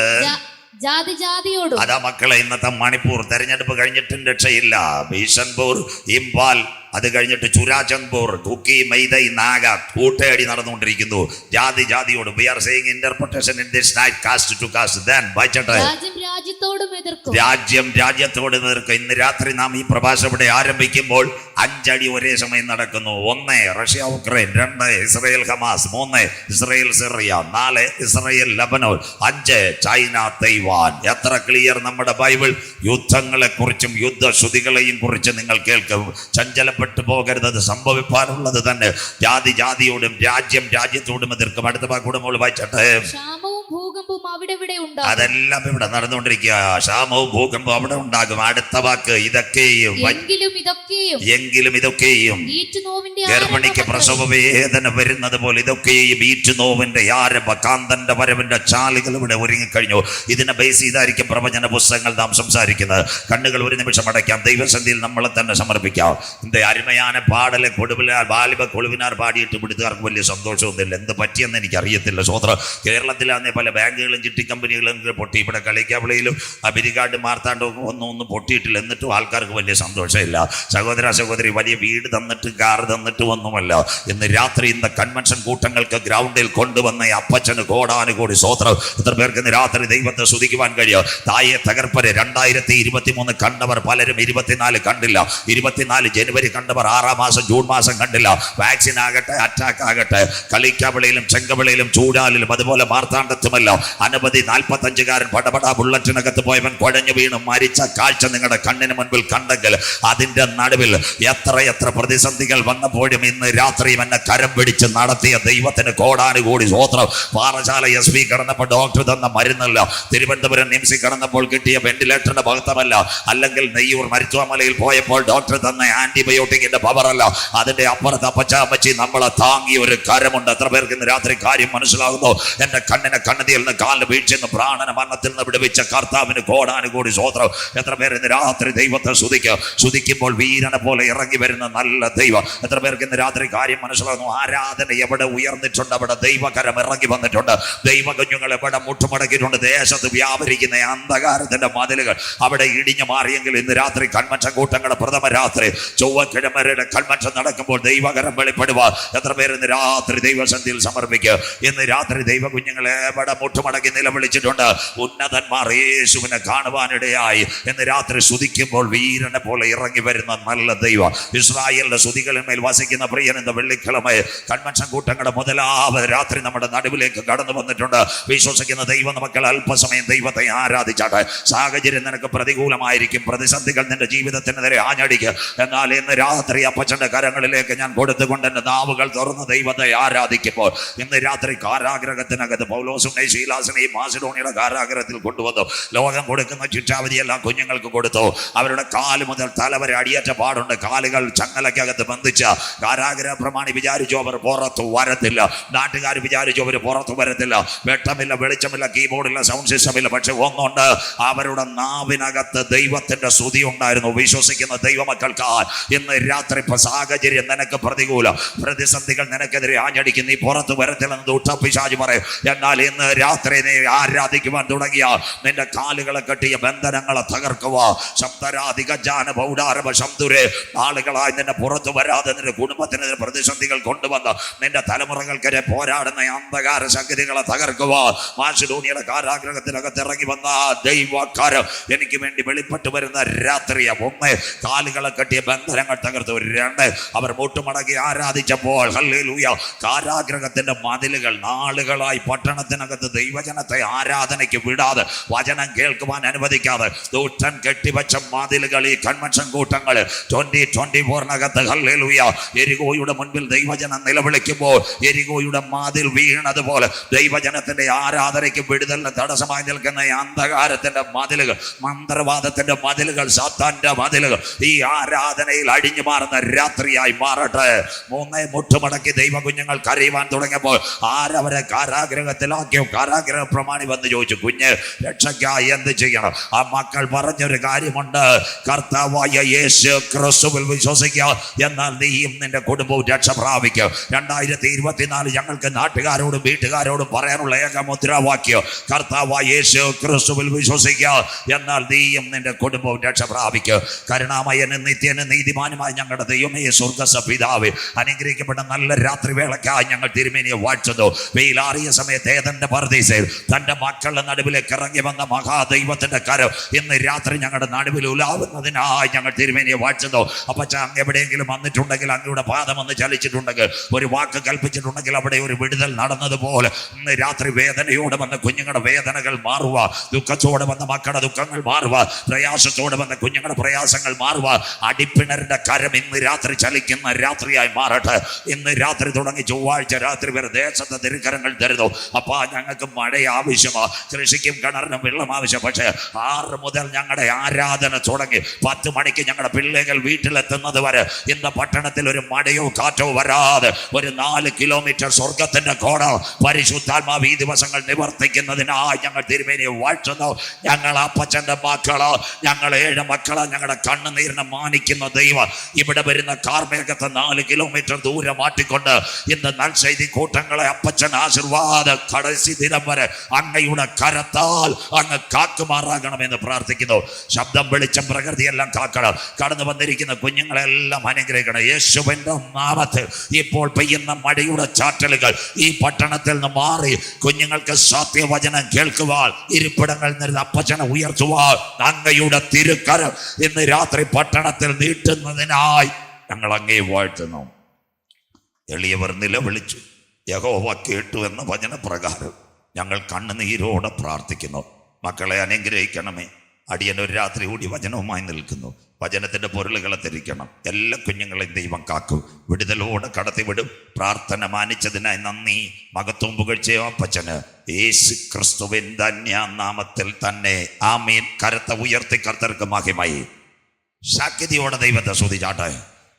ജാതിയോടും. അതാ മക്കളെ, ഇന്നത്തെ മണിപ്പൂർ തെരഞ്ഞെടുപ്പ് കഴിഞ്ഞിട്ടും രക്ഷയില്ല. ബീഷൻപൂർ, ഇംഫാൽ, അത് കഴിഞ്ഞിട്ട് ചുരാചന്ദ്പൂർ, കുക്കി, മൈദൈ, നാഗ കൂട്ടയടി നടന്നുകൊണ്ടിരിക്കുന്നു. ജാതിയോട്. We are saying interpretation in this night, caste to caste. Then വായിച്ചട്ടെ. രാജ്യം രാജ്യത്തോട് എതിർക്കും. ഇന്ന് രാത്രി നാം ഈ പ്രഭാഷണം ഇവിടെ ആരംഭിക്കുമ്പോൾ 5 അടി ഒരേ സമയം നടക്കുന്നു. 1 Russia Ukraine, 2 Israel Hamas, 3 Israel Syria, 4 Israel Lebanon, 5 China Taiwan. എത്ര ക്ലിയർ നമ്മുടെ ബൈബിൾ. യുദ്ധങ്ങളെ കുറിച്ചും യുദ്ധശ്രുതികളെയും കുറിച്ച് നിങ്ങൾ കേൾക്കും. ചഞ്ചലപ്പെട്ടു പോകരുത്, സംഭവിക്കാനുള്ളത് തന്നെ. ജാതിയോടും രാജ്യത്തോടും എതിർക്കും. അടുത്ത വാക്കൂടെ മോള് വായിച്ചട്ടെ. അതെല്ലാം ഇവിടെ നടന്നുകൊണ്ടിരിക്കുക. ക്ഷാമവും ഭൂകമ്പവും അവിടെ ഉണ്ടാകും. അടുത്ത വാക്ക്, ഇതൊക്കെയും ഗർഭിണിക്ക് പ്രസവ വേദന വരുന്നത് പോലെ ഇതൊക്കെയും ഈറ്റുനോവിന്റെ ആരംഭ കാന്തന്റെ വരവിന്റെ ചാലുകൾ ഇവിടെ ഒരുങ്ങിക്കഴിഞ്ഞു. ഇതിനെ ബേസ് ചെയ്തായിരിക്കും പ്രവചന പുസ്തകങ്ങൾ നാം സംസാരിക്കുന്നത്. കണ്ണുകൾ ഒരു നിമിഷം അടയ്ക്കാം. ദൈവസന്നിധിയിൽ നമ്മളെ തന്നെ സമർപ്പിക്കാം. എന്റെ അരുമயான പാടലെ ബാലിബ കൊളുവിനാർ പാടിയിട്ട് ഇവിടുത്തുകാർക്ക് വലിയ സന്തോഷമൊന്നുമില്ല. എന്ത് പറ്റിയെന്ന് എനിക്ക് അറിയത്തില്ല. സ്വോത്രം. കേരളത്തിലാണെങ്കിൽ പല ബാങ്കുകളും ചിട്ടി കമ്പനികളും പൊട്ടി. ഇവിടെ കളിക്കാവിളയിലും അബിരിക്കാട് മാർത്താണ്ടും ഒന്നും പൊട്ടിയിട്ടില്ല. എന്നിട്ടും ആൾക്കാർക്ക് വലിയ സന്തോഷമില്ല. സഹോദരി, വലിയ വീട് തന്നിട്ട് കാർ തന്നിട്ടും ഒന്നുമല്ല. ഇന്ന് രാത്രി ഇന്ന് കൺവെൻഷൻ കൂട്ടങ്ങൾക്ക് ഗ്രൗണ്ടിൽ കൊണ്ടുവന്ന അപ്പച്ചന് കോടാനുകോടി സ്വോത്രം. എത്ര പേർക്ക് ഇന്ന് രാത്രി ദൈവത്തെ സ്തുതിക്കുവാൻ കഴിയും? തായെ തകർപ്പര് 2023 കണ്ടവർ പലരും 24 കണ്ടില്ല. 24 ജനുവരി കണ്ടവർ 6 മാസം ജൂൺ മാസം കണ്ടില്ല. വാക്സിൻ ആകട്ടെ, അറ്റാക്ക് ആകട്ടെ, കളിക്കവിളയിലും ചെങ്കവിളയിലും ചൂടാലിലും അതുപോലെ മാർത്താണ്ഡത്തുമല്ല അനവധി 45കാരൻ പടപട ബുള്ളറ്റിനകത്ത് പോയവൻ കുഴഞ്ഞു വീണു മരിച്ച കാഴ്ച നിങ്ങളുടെ കണ്ണിന് മുൻപിൽ കണ്ടെങ്കിൽ അതിന്റെ നടുവിൽ എത്ര പ്രതിസന്ധികൾ വന്നപ്പോഴും ഇന്ന് രാത്രി എന്നെ കരം പിടിച്ച് നടത്തിയ ദൈവത്തിന് കോടാനുകൂടി സ്വോത്രം. പാറശാല SP കിടന്നപ്പോൾ ഡോക്ടർ തന്ന മരുന്നല്ല, തിരുവനന്തപുരം നിംസി കിടന്നപ്പോൾ കിട്ടിയ വെന്റിലേറ്ററിന്റെ ഭക്തമല്ല, അല്ലെങ്കിൽ നെയ്യൂർ മരിച്ചുവമലയിൽ പോയപ്പോൾ ഡോക്ടർ തന്ന ആന്റിബയോട്ടിക്കിന്റെ പവറല്ല, അതിന്റെ അപ്പുറത്ത് അപ്പച്ചാമ്മച്ചി നമ്മളെ താങ്ങിയ ഒരു കരമുണ്ട്. എത്ര പേർക്ക് ഇന്ന് രാത്രി കാര്യം മനസ്സിലാകുന്നു? എന്റെ കണ്ണിനെ കണ്ണതിയിൽ നിന്ന് കാലിന് വീഴ്ചയെന്ന് പ്രാണന മരണത്തിൽ നിന്ന് വിടുവിച്ച കർത്താവിന് കോടാനുകൂടി സ്വോത്രം. എത്ര പേർ ഇന്ന് രാത്രി ദൈവത്തെ സ്തുതിക്കുമ്പോൾ വീരനെ പോലെ ഇറങ്ങി വരുന്ന നല്ല ദൈവം. എത്ര പേർക്ക് ഇന്ന് രാത്രി കാര്യം മനസ്സിലാകുന്നു? ആരാധന എവിടെ ഉയർന്നിട്ടുണ്ട് അവിടെ ദൈവകരം ഇറങ്ങി വന്നിട്ടുണ്ട്. ദൈവ കുഞ്ഞുങ്ങൾ എവിടെ മുട്ടുമടക്കിയിട്ടുണ്ട്. ദേശത്ത് വ്യാപരിക്കുന്ന അന്ധകാരത്തിന്റെ മതിലുകൾ അവിടെ ഇടിഞ്ഞു മാറിയെങ്കിൽ ഇന്ന് രാത്രി കൺവെൻഷൻ കൂട്ടങ്ങളുടെ പ്രഥമ രാത്രി ചൊവ്വക്കിഴമരുടെ കൺവെൻഷൻ നടക്കുമ്പോൾ ദൈവകരം വെളിപ്പെടുക. എത്ര പേർ ഇന്ന് രാത്രി ദൈവസന്നിധിയിൽ സമർപ്പിക്കുക? ഇന്ന് രാത്രി ദൈവ കുഞ്ഞുങ്ങളെ എവിടെ മുട്ടുമടക്കി നിലവിളിച്ചിട്ടുണ്ട്. ഉന്നതന്മാർ യേശുവിനെ കാണുവാനിടയായി എന്ന് രാത്രി സ്തുതിക്കുമ്പോൾ വീരനെ പോലെ ഇറങ്ങി വരുന്ന നല്ല ദൈവം, ഇസ്രായേലിന്റെ സ്തുതികളിന്മേൽ വസിക്കുന്ന പ്രിയൻ എന്ന വെള്ളിക്കിഴമ കൺവെൻഷൻ കൂട്ടങ്ങളുടെ മുതലാவது രാത്രി നമ്മുടെ നടുവിലേക്ക് കടന്നു വന്നിട്ടുണ്ട്. വിശ്വസിക്കുന്ന ദൈവ മക്കൾ അല്പസമയം ദൈവത്തെ ആരാധിച്ചാട്ടെ. സാഹചര്യം നിനക്ക് പ്രതികൂലമായിരിക്കും, പ്രതിസന്ധികൾ നിന്റെ ജീവിതത്തിനെതിരെ ആഞ്ഞടിക്കുക. എന്നാൽ ഇന്ന് രാത്രി അപ്പച്ചന്റെ കരങ്ങളിലേക്ക് ഞാൻ കൊടുത്തുകൊണ്ട് എന്റെ നാവുകൾ തുറന്ന് ദൈവത്തെ ആരാധിക്കുമ്പോൾ ഇന്ന് രാത്രി കാരാഗ്രഹത്തിനകത്ത് പൗലോസിനെയും ശീലാസിനെയും മാസിഡോണിയുടെ കാരാഗ്രഹത്തിൽ കൊണ്ടുവന്നു. ലോകം കൊടുക്കുന്ന ശിക്ഷാവിധിയെല്ലാം കുഞ്ഞുങ്ങൾക്ക് കൊടുത്തു. അവരുടെ കാല് മുതൽ തലവരെ അടിയേറ്റ പാടുണ്ട്. കാലുകൾ ചങ്ങലക്കകത്ത് ബന്ധിച്ച കാരാഗ്രഹ പ്രമാണി വിചാരിച്ചു അവർ പുറത്തു വരത്തില്ല. നാട്ടുകാർ വിചാരിച്ചു അവർ പുറത്തു വരത്തില്ല. വെട്ടമില്ല, വെളിച്ചമില്ല, കീബോർഡില്ല, സൗണ്ട് സിസ്റ്റം ഇല്ല. പക്ഷെ ഒന്നുണ്ട്, അവരുടെ നാവിനകത്ത് ദൈവത്തിന്റെ സ്തുതി ഉണ്ടായിരുന്നു. വിശ്വസിക്കുന്ന ദൈവമക്കൾക്ക് ഇന്ന് രാത്രി സാഹചര്യം നിനക്ക് പ്രതികൂല, പ്രതിസന്ധികൾ നിനക്കെതിരെ ആഞ്ഞടിക്കും, നീ പുറത്തു വരത്തില്ലെന്ന് ദുഷ്ടപിശാച് പറയും. എന്നാൽ ഇന്ന് രാത്രി നീ ആരാധിക്കുവാൻ തുടങ്ങിയ നിന്റെ കാലുകളെ കെട്ടിയ ബന്ധനങ്ങളെ തകർക്കുക. ആളുകളായി നിന്നെ പുറത്തു വരാതെ നിന്റെ കുടുംബത്തിനെതിരെ പ്രതിസന്ധികൾ കൊണ്ടുവന്ന് നിന്റെ തലമുറകൾക്കെതിരെ പോരാടുന്ന അന്ധകാര ശക്തികളെ തകർക്കുക. മാസിഡോണിയയുടെ കാരാഗ്രഹത്തിനകത്ത് ഇറങ്ങി വന്ന ദൈവക്കാര് എനിക്ക് വേണ്ടി വെളിപ്പെട്ടു വരുന്ന രാത്രിയ ഒന്ന്, കാലുകളെ കെട്ടിയ ബന്ധനങ്ങൾ തകർത്തു. രണ്ട്, അവർ മുട്ടുമടക്കി ആരാധിച്ചപ്പോൾ ഹല്ലേലൂയ, കാരാഗ്രഹത്തിന്റെ മതിലുകൾ നാളുകളായി പട്ടണത്തിനകത്ത് ദൈവജനത്തെ ആരാധനയ്ക്ക് വിടാതെ, വചനം കേൾക്കുവാൻ അനുവദിക്കാതെ ദുഷ്ടൻ കെട്ടിവച്ച മതിലുകൾ ഈ കൺവെൻഷൻ കൂട്ടങ്ങൾ 2024 ഹല്ലേലൂയ, എരികോയുടെ മുൻപിൽ ദൈവജനം നിലവിളിക്കുമ്പോൾ എരികോയുടെ മതിൽ വീണതുപോലെ ദൈവജനത്തിന്റെ ആരാധനയ്ക്ക് വിടുതലിന് തടസ്സമായി നിൽക്കുന്ന അന്ധകാരത്തിന്റെ മതിലുകൾ, മന്ത്രവാദത്തിന്റെ മതിലുകൾ, സാത്താന്റെ മതിലുകൾ ഈ ആരാധനയിൽ അടിഞ്ഞു മാറുന്ന രാത്രിയായി മാറട്ടെ. മൂന്നേ, മുട്ടുമടക്കി ദൈവ കുഞ്ഞുങ്ങൾ കരയുവാൻ തുടങ്ങിയപ്പോൾ ആരവരെ കാരാഗ്രഹത്തിലാക്കിയോ? കാരാഗ്രഹ പ്രമാണി വന്ന് ചോദിച്ചു, കുഞ്ഞ് രക്ഷയ്ക്കായി എന്ത് ചെയ്യണം? ആ മക്കൾ പറഞ്ഞൊരു കാര്യമുണ്ട്, കർത്താവായ യേശു ക്രിസ്തുവിൽ വിശ്വസിക്കുക, എന്നാൽ നീയും നിന്റെ കുടുംബവും രക്ഷ പ്രാപിക്കും. 2024 ഞങ്ങൾക്ക് നാട്ടുകാരോടും വീട്ടുകാരോടും പറയാനുള്ള ഏക മുദ്രാവാക്യം കർത്താവായ യേശു ക്രിസ്തുവിൽ വിശ്വസിക്കുക, എന്നാൽ നീയും നിന്റെ കുടുംബവും രക്ഷ പ്രാപിക്കും. കരുണാമയനും നിത്യനും നീതിമാനുമായ ഞങ്ങളുടെ ദൈവമേ, സ്വർഗ്ഗസ്ഥ പിതാവേ, അനുഗ്രഹിക്കപ്പെട്ട നല്ല രാത്രി വേളയ്ക്കായി ഞങ്ങൾ തിരുമേനിയെ വാഴ്ത്തുന്നു. വെയിലാറിയ സമയത്ത് ഏതന്റെ പർദീസയിൽ തന്റെ മക്കളുടെ നടുവിലേക്ക് ഇറങ്ങി വന്ന മഹാദൈവത്തിന്റെ കരം ഇന്ന് രാത്രി ഞങ്ങളുടെ നടുവിൽ ഉലാവുന്നതിനായി ഞങ്ങൾ തിരുമേനിയെ വാഴ്ത്തുന്നു. അപ്പച്ച, അങ്ങ് എവിടെയെങ്കിലും വന്നിട്ടുണ്ടെങ്കിൽ, അങ്ങയുടെ പാദം ഒന്ന് ചലിച്ചിട്ടുണ്ടെങ്കിൽ, ഒരു വാക്ക് കൽപ്പിച്ചിട്ടുണ്ടെങ്കിൽ അവിടെ ഒരു വിടുതൽ നടന്നതുപോലെ ഇന്ന് രാത്രി വേദനയോടെ വന്ന കുഞ്ഞുങ്ങളുടെ വേദനകൾ മാറുക, ദുഃഖത്തോടെ വന്ന മക്കളുടെ ദുഃഖങ്ങൾ മാറുക, പ്രയാസത്തോടെ വന്ന കുഞ്ഞുങ്ങളുടെ പ്രയാസങ്ങൾ മാറുക. അടിപ്പിണറിന്റെ കരം ഇന്ന് രാത്രി ചലിക്കുന്ന രാത്രിയായി മാറട്ടെ. ഇന്ന് രാത്രി തുടങ്ങി ചൊവ്വാഴ്ച രാത്രി വരെ ദേശത്തെ തിരുക്കരങ്ങൾ തരുന്നു. അപ്പാ, ഞങ്ങൾക്ക് മഴ ആവശ്യമാണ്, കൃഷിക്കും കിണറിനും വെള്ളം ആവശ്യം. പക്ഷേ 6 മുതൽ ഞങ്ങളുടെ ആരാധന തുടങ്ങി 10 മണിക്ക് ഞങ്ങളുടെ പിള്ളേകൾ വീട്ടിലെത്തുന്നത് വരെ ഇന്ന് പട്ടണത്തിൽ ഒരു മഴയോ കാറ്റോ വരാതെ ഒരു 4 കിലോമീറ്റർ സ്വർഗത്തിന്റെ കോണം പരിശുദ്ധാത്മാവ് ഈ ദിവസങ്ങൾ നിവർത്തിക്കുന്നതിനായി ഞങ്ങൾ തിരുമേനിയെ വാഴ്ത്തുന്നു. ഞങ്ങൾ അപ്പച്ചന്റെ മക്കളോ, ഞങ്ങൾ 7 മക്കളോ, ഞങ്ങളുടെ കണ്ണുനീരിനെ മാനിക്കുന്ന ദൈവം ഇവിടെ വരുന്ന കാർമേഘത്തെ 4 കിലോമീറ്റർ ദൂരെ മാറ്റിക്കൊണ്ട് ഇന്ന് നൽസെയ്തി കൂട്ടങ്ങളെ അപ്പച്ചൻ ആശീർവാദ കടസി ദിനം വരെ അങ്ങയുടെ കരത്താൽ അങ്ങ് കാക്കുമാറാകണമെന്ന് പ്രാർത്ഥിക്കുന്നു. ശബ്ദം, വെളിച്ചം, പ്രകൃതിയെല്ലാം കാക്കണം. കടന്നു വന്നിരിക്കുന്ന കുഞ്ഞുങ്ങളെല്ലാം അനുഗ്രഹിക്കണം. യേശുവിന്റെ നാമത്തിൽ ഇപ്പോൾ പെയ്യുന്ന മഴയുടെ ചാറ്റലുകൾ ഈ പട്ടണത്തിൽ നിന്ന് മാറി കുഞ്ഞുങ്ങൾക്ക് സത്യവചനം കേൾക്കുവാൻ, ഇരിപ്പിടങ്ങളിൽ നിന്ന് അപ്പച്ചനെ ഉയർത്തുവാൻ അങ്ങയുടെ തിരുക്കരം ഇന്ന് രാത്രി പട്ടണത്തിൽ നീട്ടുന്നതിനായി ഞങ്ങൾ അങ്ങേ വാഴ്ത്തുന്നു. എളിയവർ നിലവിളിച്ചു, യഹോവ കേട്ടു എന്ന വചനപ്രകാരം ഞങ്ങൾ കണ്ണുനീരോടെ പ്രാർത്ഥിക്കുന്നു. മക്കളെ അനുഗ്രഹിക്കണമേ. അടിയൻ ഒരു രാത്രി കൂടി വചനവുമായി നിൽക്കുന്നു. വചനത്തിന്റെ പൊരുളുകളെ തിരിക്കണം. എല്ലാ കുഞ്ഞുങ്ങളെയും ദൈവം കാക്കും, വിടുതലോടെ കടത്തിവിടും. പ്രാർത്ഥന മാനിച്ചതിനായി നന്ദി. മഹത്വം പുകഴ്ചയോ അപ്പച്ചന് യേശു ക്രിസ്തുവിന്റെ ധന്യനാമത്തിൽ തന്നെ ആമീൻ. കരത്തെ ഉയർത്തി കർത്തർക്ക് മഹിമയി. ശക്തിയോടെ ദൈവത്തെ സ്തുതിച്ചാട്ടെ,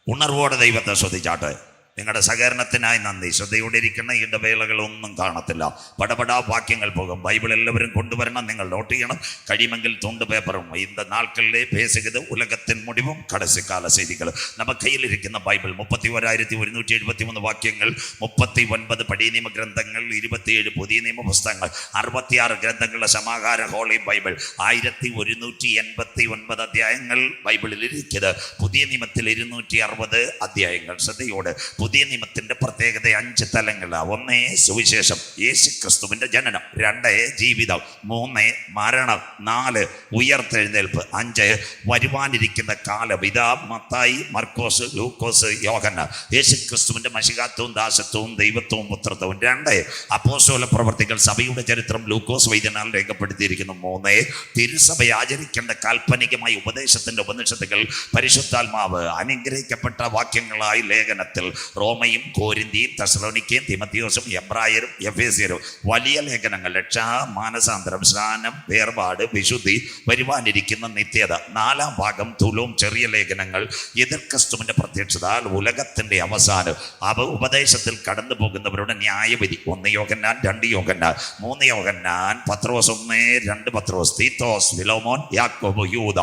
ഉണർവോടെ ദൈവത്തെ സ്തുതിച്ചാട്ടെ. നിങ്ങളുടെ സഹകരണത്തിനായി നന്ദി. ശ്രദ്ധയോടിരിക്കുന്ന ഇടവേളകളൊന്നും കാണത്തില്ല, പടപടാ വാക്യങ്ങൾ പോകും. ബൈബിൾ എല്ലാവരും കൊണ്ടുവരണം. നിങ്ങൾ നോട്ട് ചെയ്യണം. കഴിയുമെങ്കിൽ തുണ്ട് പേപ്പറും. இந்த நாட்களிலே பேசுகிறது உலகத்தின் முடிவும் கடைசி கால செய்திகள். நம்ம கையில் இருக்கின்ற பைபிள் 31,173 വാക്യങ്ങൾ, 39 പഴയ നിയമ ഗ്രന്ഥങ്ങൾ, 27 പുതിയ നിയമ പുസ്തകങ്ങൾ, 66 ഗ്രന്ഥങ്ങളുടെ സമാഹാര ഹോളി ബൈബിൾ, 1189 അധ്യായങ്ങൾ ബൈബിളിൽ ഇരിക്കുന്നത്. പുതിയ നിയമത്തിൽ 260 അധ്യായങ്ങൾ. ശ്രദ്ധയോടെ പുതിയ നിയമത്തിന്റെ പ്രത്യേകത 5 തലങ്ങളാണ്. 1 സുവിശേഷം, യേശു ക്രിസ്തുവിന്റെ ജനനം. 2 ജീവിതം. 3 മരണം. 4 ഉയർത്തെഴുന്നേൽപ്പ്. 5 വരുവാനിരിക്കുന്ന കാലം. ഇതാ മത്തായി, മർക്കോസ്, ലൂക്കോസ്, യോഹന്നാൻ. യേശു ക്രിസ്തുവിന്റെ മശിഹാത്വവും ദാസത്വവും ദൈവത്വവും പുത്രത്വവും. 2 അപ്പോസ്തല പ്രവർത്തികൾ, സഭയുടെ ചരിത്രം ലൂക്കോസ് വൈദ്യനാൽ രേഖപ്പെടുത്തിയിരിക്കുന്നു. 3 തിരുസഭ ആചരിക്കേണ്ട കാൽപ്പനികമായ ഉപദേശത്തിന്റെ ഉപനിഷത്തുകൾ, പരിശുദ്ധാത്മാവ് അനുഗ്രഹിക്കപ്പെട്ട വാക്യങ്ങളായി ലേഖനത്തിൽ റോമയും കോരിന്തിയും തെസ്സലോനിക്കയും തിമത്തിയോസും എബ്രായരും എഫേസ്യരും. വലിയ ലേഖനങ്ങൾ, രക്ഷ, മാനസാന്തരം, സ്നാനം, വേർപാട്, വിശുദ്ധി, വരുവാനിരിക്കുന്ന നിത്യത. 4-ാം ഭാഗം തുലോം ചെറിയ ലേഖനങ്ങൾ, എതിർ ക്രിസ്തുവിന്റെ പ്രത്യക്ഷത, ഉലകത്തിന്റെ അവസാനം, അവ ഉപദേശത്തിൽ കടന്നു പോകുന്നവരുടെ ന്യായവിധി. 1 യോഹന്നാൻ, 2 യോഹന്നാൻ, 3 യോഹന്നാൻ, പത്രോസ് 1, 2 പത്രോസ്, തീത്തോസ്, ഫിലോമോൻ, യാക്കോബ്, യൂദ.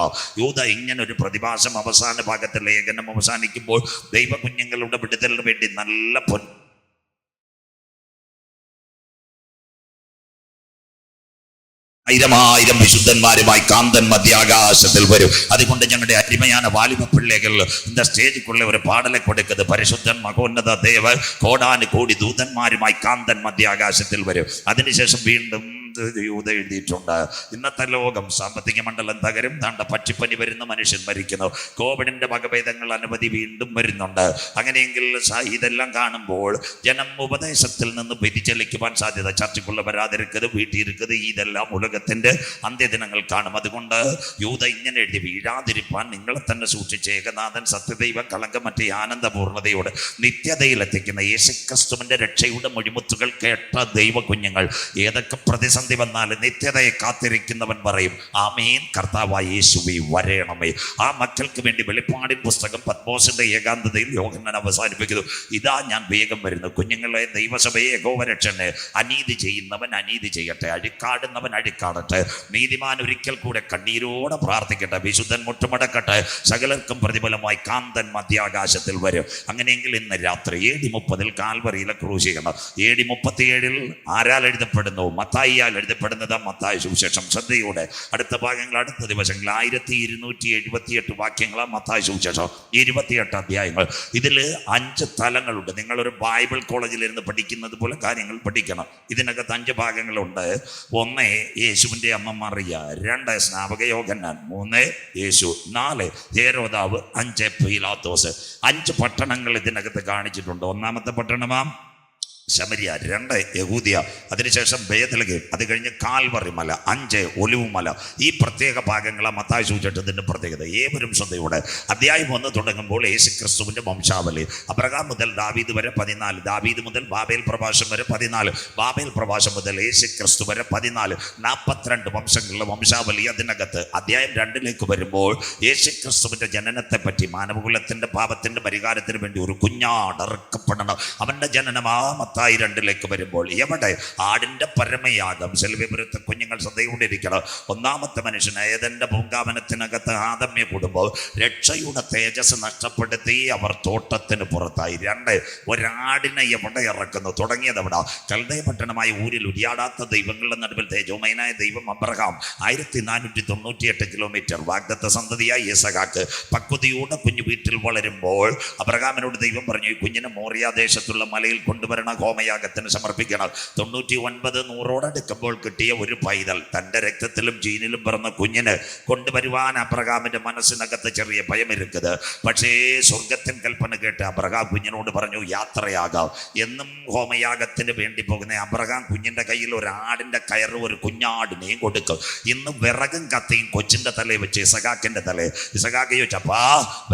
ഇങ്ങനെ ഒരു പ്രതിഭാസം അവസാന ഭാഗത്തെ ലേഖനം അവസാനിക്കുമ്പോൾ ദൈവ കുഞ്ഞുങ്ങളുടെ വിടുതലിന് വേണ്ടി നല്ല ആയിരം വിശുദ്ധന്മാരുമായി കാന്തൻ മധ്യാകാശത്തിൽ വരും. അതുകൊണ്ട് ഞങ്ങളുടെ അരിമയാണ് വാലിബ പിള്ളേകൾ இந்த സ്റ്റേജിക്കുള്ള ഒരു പാടലെ കൊടുക്കുന്നത്. പരിശുദ്ധൻ മഹോന്നത ദേവ കോടാന് കോടി ദൂതന്മാരുമായി കാന്തൻ മധ്യാകാശത്തിൽ വരും. അതിനുശേഷം വീണ്ടും യൂത എഴുതിയിട്ടുണ്ട്. ഇന്നത്തെ ലോകം, സാമ്പത്തിക മണ്ഡലം തകരും, താണ്ട പക്ഷിപ്പനി വരുന്ന, മനുഷ്യൻ മരിക്കുന്നു, കോവിഡിന്റെ വകഭേദങ്ങൾ അനവധി വീണ്ടും വരുന്നുണ്ട്. അങ്ങനെയെങ്കിൽ ഇതെല്ലാം കാണുമ്പോൾ ജനം ഉപദേശത്തിൽ നിന്ന് വ്യതിചലിക്കുവാൻ സാധ്യത. ചർച്ചയ്ക്കുള്ള വരാതിരിക്കത്, വീട്ടിയിരിക്കത്, ഇതെല്ലാം ഉലകത്തിന്റെ അന്ത്യദിനങ്ങൾ കാണും. അതുകൊണ്ട് യൂത ഇങ്ങനെ എഴുതി, വീഴാതിരിപ്പാൻ നിങ്ങളെ തന്നെ സൂക്ഷിച്ച് ഏകനാഥൻ സത്യദൈവ കളങ്കമറ്റ ആനന്ദപൂർണതയോട് നിത്യതയിലെത്തിക്കുന്ന യേശുക്രിസ്തുവിന്റെ രക്ഷയുടെ മൊഴിമുത്തുകൾ കേട്ട ദൈവ കുഞ്ഞുങ്ങൾ, ഏതൊക്കെ പ്രതിസന്ധി വന്നാൽ നിത്യതയെ കാത്തിരിക്കുന്നവൻ പറയും, ആമേൻ, കർത്താവായ യേശുവേ വരേണമേ. ആ മക്കൾക്ക് വേണ്ടി വെളിപ്പാടിൻ പുസ്തകം പത്മോസിന്റെ ഏകാന്തതയിൽ യോഹന്നാൻ അവസാനിപ്പിക്കുന്നു. ഇതാ ഞാൻ വേഗം വരുന്നു. കുഞ്ഞുങ്ങളെ, ദൈവസഭയെ, യഹോവരക്ഷനെ, അനീതി ചെയ്യുന്നവൻ അനീതി ചെയ്യട്ടെ, അഴിക്കാടുന്നവൻ അഴിക്കാടട്ടെ, നീതിമാൻ ഒരിക്കൽ കൂടെ കണ്ണീരോടെ പ്രാർത്ഥിക്കട്ടെ, വിശുദ്ധൻ മുട്ടുമടക്കട്ടെ, സകലർക്കും പ്രതിഫലമായി കാന്തൻ മധ്യാകാശത്തിൽ വരും. അങ്ങനെയെങ്കിൽ ഇന്ന് രാത്രി 7:30 കാൽവറിയിലെ ക്രൂശീകരണം. 7:37 ആരാൽ എഴുതപ്പെടുന്നു? മത്തായിയാൽ എഴുതപ്പെടുന്നത് മത്തായി സുവിശേഷം. ശ്രദ്ധയോടെ അടുത്ത ഭാഗങ്ങൾ, അടുത്ത ദിവസങ്ങൾ 1278 വാക്യങ്ങളാണ് മത്തായി സുവിശേഷം, 28 അധ്യായങ്ങൾ. ഇതിൽ 5 തലങ്ങളുണ്ട്. നിങ്ങളൊരു ബൈബിൾ കോളേജിൽ ഇരുന്ന് പഠിക്കുന്നത് പോലെ കാര്യങ്ങൾ പഠിക്കണം. ഇതിനകത്ത് 5 ഭാഗങ്ങളുണ്ട്. 1 യേശുവിൻ്റെ അമ്മ മറിയ, 2 സ്നാപക യോഹന്നാൻ, 3 യേശു, 4 ഹേരോദാവ്, 5 പീലാത്തോസ്. 5 പട്ടണങ്ങൾ ഇതിനകത്ത് കാണിച്ചിട്ടുണ്ട്. ഒന്നാമത്തെ പട്ടണമാം ശമരിയ, 2 യഹൂദിയ, അതിനുശേഷം ബേത്ലഹേം, അത് കഴിഞ്ഞ് കാൽവറി മല, 5 ഒലിവുമല. ഈ പ്രത്യേക ഭാഗങ്ങളാണ് മത്തായി സുവിശേഷത്തിന്റെ പ്രത്യേകത. ഏവരും ശ്രദ്ധയോടെ അധ്യായം 1 തുടങ്ങുമ്പോൾ യേശു ക്രിസ്തുവിന്റെ വംശാവലി, അബ്രഹാം മുതൽ ദാവീദ് വരെ 14, ദാവീദ് മുതൽ ബാബേൽ പ്രവാസം വരെ 14, ബാബേൽ പ്രവാസം മുതൽ യേശു ക്രിസ്തു വരെ 14, 42 വംശങ്ങളുടെ വംശാവലി അതിനകത്ത്. അധ്യായം 2 വരുമ്പോൾ യേശു ക്രിസ്തുവിന്റെ ജനനത്തെ പറ്റി, മാനവകുലത്തിന്റെ പാപത്തിന്റെ പരിഹാരത്തിന് വേണ്ടി ഒരു കുഞ്ഞാടർക്കപ്പെടണം, അവന്റെ ജനനമാ മത്തായി 2 വരുമ്പോൾ. എവിടെ? ആടിന്റെ പരമയാഗം. സെൽവ്യപുരത്തെ കുഞ്ഞുങ്ങൾ ശ്രദ്ധയോടിരിക്കണം. ഒന്നാമത്തെ മനുഷ്യൻ ഏദന്റെ പൂങ്കാവനത്തിനകത്ത് ആദമ്യ കുടുംബം രക്ഷയുടെ തേജസ് നഷ്ടപ്പെടുത്തി അവർ തോട്ടത്തിന് പുറത്തായി. 2 ഒരാടിനെ എവിടെ ഇറക്കുന്നു? തുടങ്ങിയത് എവിടെ? കൽദയ പട്ടണമായ ഊരിൽ ഉരിയാടാത്ത ദൈവങ്ങളുടെ നടുവിൽ തേജോമയനായ ദൈവം അബ്രഹാം 1498 കിലോമീറ്റർ വാഗ്ദത്ത സന്തതിയായ യിസ്ഹാക്ക് പക്വതയോടെ കുഞ്ഞു വീട്ടിൽ വളരുമ്പോൾ അബ്രഹാമിനോട് ദൈവം പറഞ്ഞു, ഈ കുഞ്ഞിനെ മോറിയ ദേശത്തുള്ള മലയിൽ കൊണ്ടുവരണം, ഹോമയാഗത്തിന് സമർപ്പിക്കണം. 99-100 കിട്ടിയ ഒരു പൈതൽ, തൻ്റെ രക്തത്തിലും ജീനിലും പിറന്ന കുഞ്ഞിന് കൊണ്ടുവരുവാൻ അബ്രഹാമിന്റെ മനസ്സിനകത്ത് ചെറിയ ഭയമിരിക്കുന്നത്. പക്ഷേ സ്വർഗത്തിൻ കൽപ്പന കേട്ട് അബ്രഹാം കുഞ്ഞിനോട് പറഞ്ഞു, യാത്രയാകാം. എന്നും ഹോമയാഗത്തിന് വേണ്ടി പോകുന്ന അബ്രഹാം കുഞ്ഞിന്റെ കയ്യിൽ ഒരു ആടിന്റെ കയറ്, ഒരു കുഞ്ഞാടിനെയും കൊടുക്കും. ഇന്ന് വിറകും കത്തിയും കൊച്ചിന്റെ തലയിൽ വെച്ച് ഇസഹാക്കിന്റെ തലയിൽ. ഇസഹാക്ക് ചോദിച്ചപ്പാ,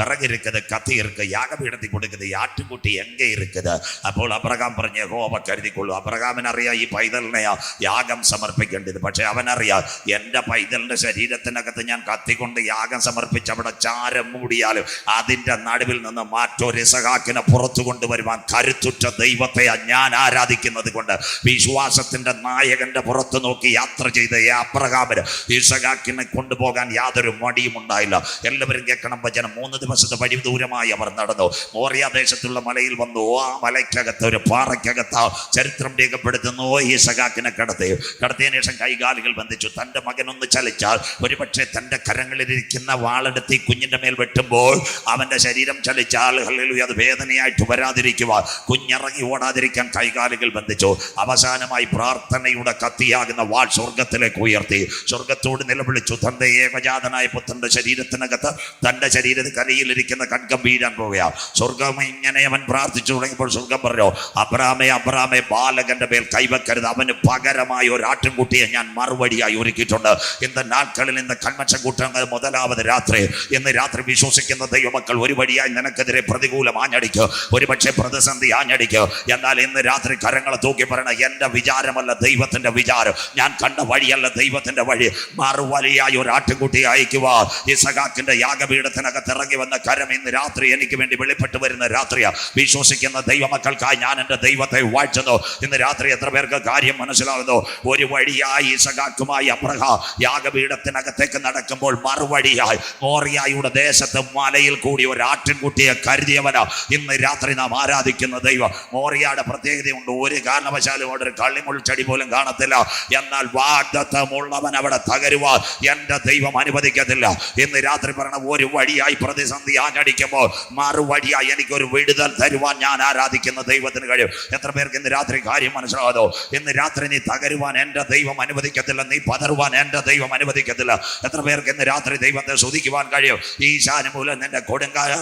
വിറകിരിക്കത്, കത്തി ഇருக்கு, യാഗപീഠത്തിൽ കൊടുക്കുന്നത്, ആട്ടുകുട്ടി എങ്ക ഇരിക്കുന്നത്. അപ്പോൾ അബ്രഹാം പറഞ്ഞു, യഹോവ കരുതിക്കൊള്ളൂ. അബ്രഹാമിനറിയാം ഈ പൈതലിനെയാ യാഗം സമർപ്പിക്കേണ്ടത്. പക്ഷെ അവനറിയാം, എൻ്റെ പൈതലിന്റെ ശരീരത്തിനകത്ത് ഞാൻ കത്തിക്കൊണ്ട് യാഗം സമർപ്പിച്ച് അവിടെ ചാരം മൂടിയാലും അതിൻ്റെ നടുവിൽ നിന്ന് മാറ്റൊരു ഇസഹാക്കിനെ പുറത്തു കൊണ്ടുവരുവാൻ കരുത്തുറ്റ ദൈവത്തെ ഞാൻ ആരാധിക്കുന്നത് കൊണ്ട് വിശ്വാസത്തിന്റെ നായകന്റെ പുറത്ത് നോക്കി യാത്ര ചെയ്ത അബ്രഹാമിന് ഇസഹാക്കിനെ കൊണ്ടുപോകാൻ യാതൊരു മടിയും ഉണ്ടായില്ല. എല്ലാവരും കേൾക്കണം വചനം. 3 ദിവസത്തെ വഴി ദൂരമായി അവർ നടന്നു. മോറിയ ദേശത്തുള്ള മലയിൽ വന്നു. ആ മലയ്ക്കകത്ത് ഒരു പാറയ്ക്ക് പാറയ്ക്കകത്ത് ചരിത്രം രേഖപ്പെടുത്തുന്നു. ഈ സഖാക്കിനെ കടത്തിയതിനു ശേഷം കൈകാലുകൾ ബന്ധിച്ചു. തൻ്റെ മകനൊന്ന് ചലിച്ചാൽ ഒരുപക്ഷെ തൻ്റെ കരങ്ങളിലിരിക്കുന്ന വാളെടുത്ത് ഈ കുഞ്ഞിൻ്റെ മേൽ വെട്ടുമ്പോൾ അവൻ്റെ ശരീരം ചലിച്ചാൽ ഹല്ലേലൂയ അത് വേദനയായിട്ട് വരാതിരിക്കുവാൻ, കുഞ്ഞിറങ്ങി ഓടാതിരിക്കാൻ കൈകാലുകൾ ബന്ധിച്ചു. അവസാനമായി പ്രാർത്ഥനയുടെ കത്തിയാകുന്ന വാൾ സ്വർഗത്തിലേക്ക് ഉയർത്തി സ്വർഗത്തോട് നിലവിളിച്ചു. തൻ്റെ ഏകജാതനായ പുത്രന്റെ ശരീരത്തിനകത്ത് തൻ്റെ ശരീരത്തിൽ കരയിലിരിക്കുന്ന കൺകം വീഴാൻ പോവുകയാണ്. സ്വർഗം ഇങ്ങനെ അവൻ പ്രാർത്ഥിച്ചു തുടങ്ങിയപ്പോൾ സ്വർഗം പറഞ്ഞു, അബ്രാമേ അബ്രാമേ, ബാലകന്റെ മേൽ കൈവെക്കരുത്, അവന് പകരമായി ഒരു ആട്ടിൻകുട്ടിയെ ഞാൻ മറുപടിയായി ഒരുക്കിയിട്ടുണ്ട്. ഇന്ന് നാட்களில் இந்த കൺവെൻഷൻ കൂട്ടങ്ങൾ മുതലാവത് രാത്രി, ഇന്ന് രാത്രി വിശ്വസിക്കുന്ന ദൈവമക്കൾ ഒരു വഴിയായി നിനക്കെതിരെ പ്രതികൂലം ആഞ്ഞടിക്കുക, ഒരുപക്ഷെ പ്രതിസന്ധി ആഞ്ഞടിക്കുക. എന്നാൽ ഇന്ന് രാത്രി കരങ്ങളെ തൂക്കി പറയണ, എൻ്റെ വിചാരമല്ല ദൈവത്തിൻ്റെ വിചാരം, ഞാൻ കണ്ട വഴിയല്ല ദൈവത്തിൻ്റെ വഴി, മറുവഴിയായി ഒരു ആട്ടിൻകുട്ടിയെ അയക്കുക. ഇസഹാക്കിന്റെ യാഗപീഠത്തിനകത്ത് ഇറങ്ങി വന്ന കരം ഇന്ന് രാത്രി എനിക്ക് വേണ്ടി വെളിപ്പെട്ട് വരുന്ന രാത്രിയാ. വിശ്വസിക്കുന്ന ദൈവമക്കൾക്കായി ഞാൻ എൻ്റെ ദൈവത്തെ വാഴ്ത്തുന്നു. ഇന്ന് രാത്രി എത്ര പേർക്ക് കാര്യം മനസ്സിലാകുന്നു? ഒരു വഴിയായി ഇസഹാക്കുമായി അബ്രഹാം യാഗപീഠത്തിനകത്തേക്ക് നടക്കുമ്പോൾ മറുവഴിയായി മോറിയായുടെ ദേശത്ത് മലയിൽ കൂടി ഒരു ആട്ടിൻകുട്ടിയെ കരുതിയവനാ ഇന്ന് രാത്രി നാം ആരാധിക്കുന്ന ദൈവം. മോറിയയുടെ പ്രത്യേകതയുണ്ട്, ഒരു കാരണവശാലും അവിടെ ഒരു കള്ളിമുൾച്ചെടി പോലും കാണത്തില്ല. എന്നാൽ വാഗ്ദത്തമുള്ളവൻ അവിടെ തകരുവാൻ എൻ്റെ ദൈവം അനുവദിക്കത്തില്ല. ഇന്ന് രാത്രി പറഞ്ഞ ഒരു വഴിയായി പ്രതിസന്ധി ആഞ്ഞടിക്കുമ്പോൾ മറുവഴിയായി എനിക്കൊരു വിടുതൽ തരുവാൻ ഞാൻ ആരാധിക്കുന്ന ദൈവത്തിന് കഴിയും. എത്ര പേർക്ക് ഇന്ന് രാത്രി കാര്യം മനസ്സിലാകാതോ? ഇന്ന് രാത്രി നീ തകരുവാൻ എൻ്റെ ദൈവം അനുവദിക്കത്തില്ല, നീ പതറുവാൻ എൻ്റെ ദൈവം അനുവദിക്കത്തില്ല. എത്ര പേർക്ക് ഇന്ന് രാത്രി ദൈവത്തെ സ്തുതിക്കുവാൻ കഴിയും? ഈശാനുമൂലം നിന്റെ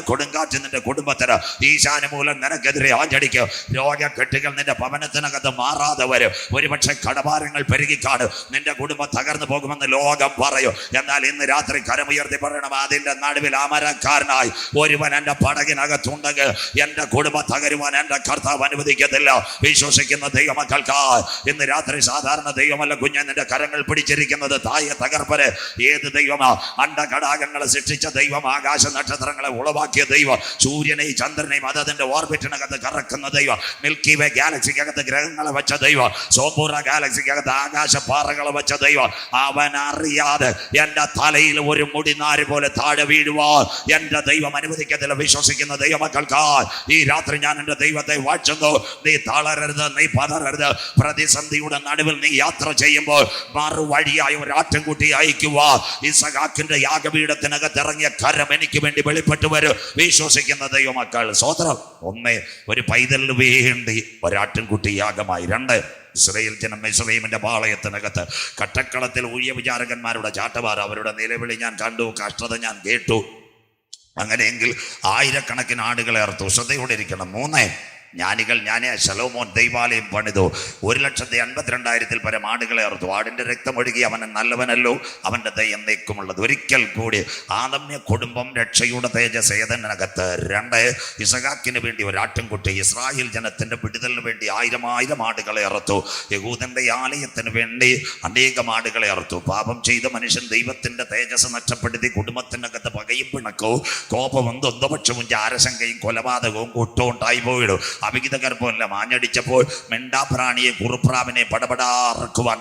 കൊടുങ്കാറ്റ് നിന്റെ കുടുംബത്തിന്, ഈശാനുമൂലം നിനക്കെതിരെ ആഞ്ഞടിക്കും. രോഗക്കെട്ടുകൾ നിന്റെ ഭവനത്തിനകത്ത് മാറാതെ വരും. ഒരുപക്ഷെ കടഭാരങ്ങൾ പെരുകിക്കാണ്, നിന്റെ കുടുംബം തകർന്നു പോകുമെന്ന് ലോകം പറയും. എന്നാൽ ഇന്ന് രാത്രി കരമുയർത്തി പറയണം, അതിന്റെ നടുവിൽ അമരക്കാരനായി ഒരുവൻ എൻ്റെ പടകിനകത്തുണ്ടെങ്കിൽ എൻ്റെ കുടുംബം തകരുവാൻ എൻ്റെ കർത്താവ് അനുവദിക്കത്തില്ല. വിശ്വസിക്കുന്ന ദൈവമക്കൾക്ക് ഇന്ന് രാത്രി സാധാരണ ദൈവമല്ല കുഞ്ഞ് നിന്റെ കരങ്ങൾ പിടിച്ചിരിക്കുന്നത്, തായെ തകർപ്പര് ഏത് ദൈവമാ? അണ്ടകടാകങ്ങളെ സൃഷ്ടിച്ച ദൈവം, ആകാശ നക്ഷത്രങ്ങളെ ഉളവാക്കിയ ദൈവം, സൂര്യനെയും ചന്ദ്രനെയും അതതിന്റെ ഓർബിറ്റിനകത്ത് കറക്കുന്ന ദൈവം, മിൽക്കി വേ ഗാലക്സിക്കകത്ത് ഗ്രഹങ്ങളെ വെച്ച ദൈവം, സോംപൂർണ ഗാലക്സിക്കകത്ത് ആകാശ പാറകളെ വെച്ച ദൈവം, അവൻ അറിയാതെ എൻ്റെ തലയിൽ ഒരു മുടിനാര് പോലെ താഴെ വീഴുവാൻ എൻ്റെ ദൈവം അനുവദിക്കത്തില്ല. വിശ്വസിക്കുന്ന ദൈവമക്കൾക്ക് ഈ രാത്രി ഞാൻ എൻ്റെ ദൈവത്തെ വാഴ്ത്തുന്നു. നീ തളരരുത്, നീ പതറരുത്. പ്രതിസന്ധിയുടെ നടുവിൽ നീ യാത്ര ചെയ്യുമ്പോൾ മറുവഴിയായി ഒരു ആട്ടിൻകുട്ടി അയക്കുക. ഇസഹാക്കിന്റെ യാഗപീഠത്തിനകത്ത് ഇറങ്ങിയ കരം എനിക്ക് വേണ്ടി വെളിപ്പെട്ടു വരും. വിശ്വസിക്കുന്ന ദൈവമക്കൾ സ്വതന്ത്രം. ഒന്ന്, ഒരു പൈതലിന് വേണ്ടി ഒരാട്ടിൻകുട്ടി യാഗമായി. രണ്ട്, ഇസ്രായേൽ ജനം ഇസ്രായേലിന്റെ പാളയത്തിനകത്ത് കട്ടക്കളത്തിൽ ഊഴിയ വിചാരകന്മാരുടെ ചാട്ടവാർ, അവരുടെ നിലവിളി ഞാൻ കണ്ടു, കഷ്ടത ഞാൻ കേട്ടു. അങ്ങനെയെങ്കിൽ ആയിരക്കണക്കിന് ആടുകളെ അറുത്തു. ശ്രദ്ധയോടെ ഇരിക്കണം. മൂന്ന്, ജ്ഞാനികൾ ശലോമോൻ ദൈവാലയം പണിതു. 1,52,000 പരം ആടുകളെ അറുത്തു. ആടിന്റെ രക്തം ഒഴുകി അവൻ നല്ലവനല്ലോ, അവന്റെ ദയ എന്നേക്കുമുള്ളത്. ഒരിക്കൽ കൂടി ആദമ്യ കുടുംബം രക്ഷയുടെ തേജസ് ഏദനകത്ത്. രണ്ട്, ഇസഹാക്കിന് വേണ്ടി ഒരു ആട്ടിൻകുട്ടി. ഇസ്രായേൽ ജനത്തിന്റെ വിടുതലിന് വേണ്ടി 1000 ആടുകളെ അറുത്തു. യഹൂദന്റെ ആലയത്തിന് വേണ്ടി അനേകം ആടുകളെ അറുത്തു. പാപം ചെയ്ത മനുഷ്യൻ ദൈവത്തിന്റെ തേജസ് നഷ്ടപ്പെടുത്തി കുടുംബത്തിനകത്ത് പകയും പിണക്കവും കോപവും ദ്വന്ദ്വപക്ഷവും ജാരശങ്കയും കൊലപാതകവും കുറ്റവും ഉണ്ടായി പോയിടും. അഭിഗിതഗർഭമെല്ലാം ആഞ്ഞടിച്ചപ്പോൾ മിണ്ടാപ്രാണിയെ കുറുപ്രാവിനെ പടപടാറക്കുവാൻ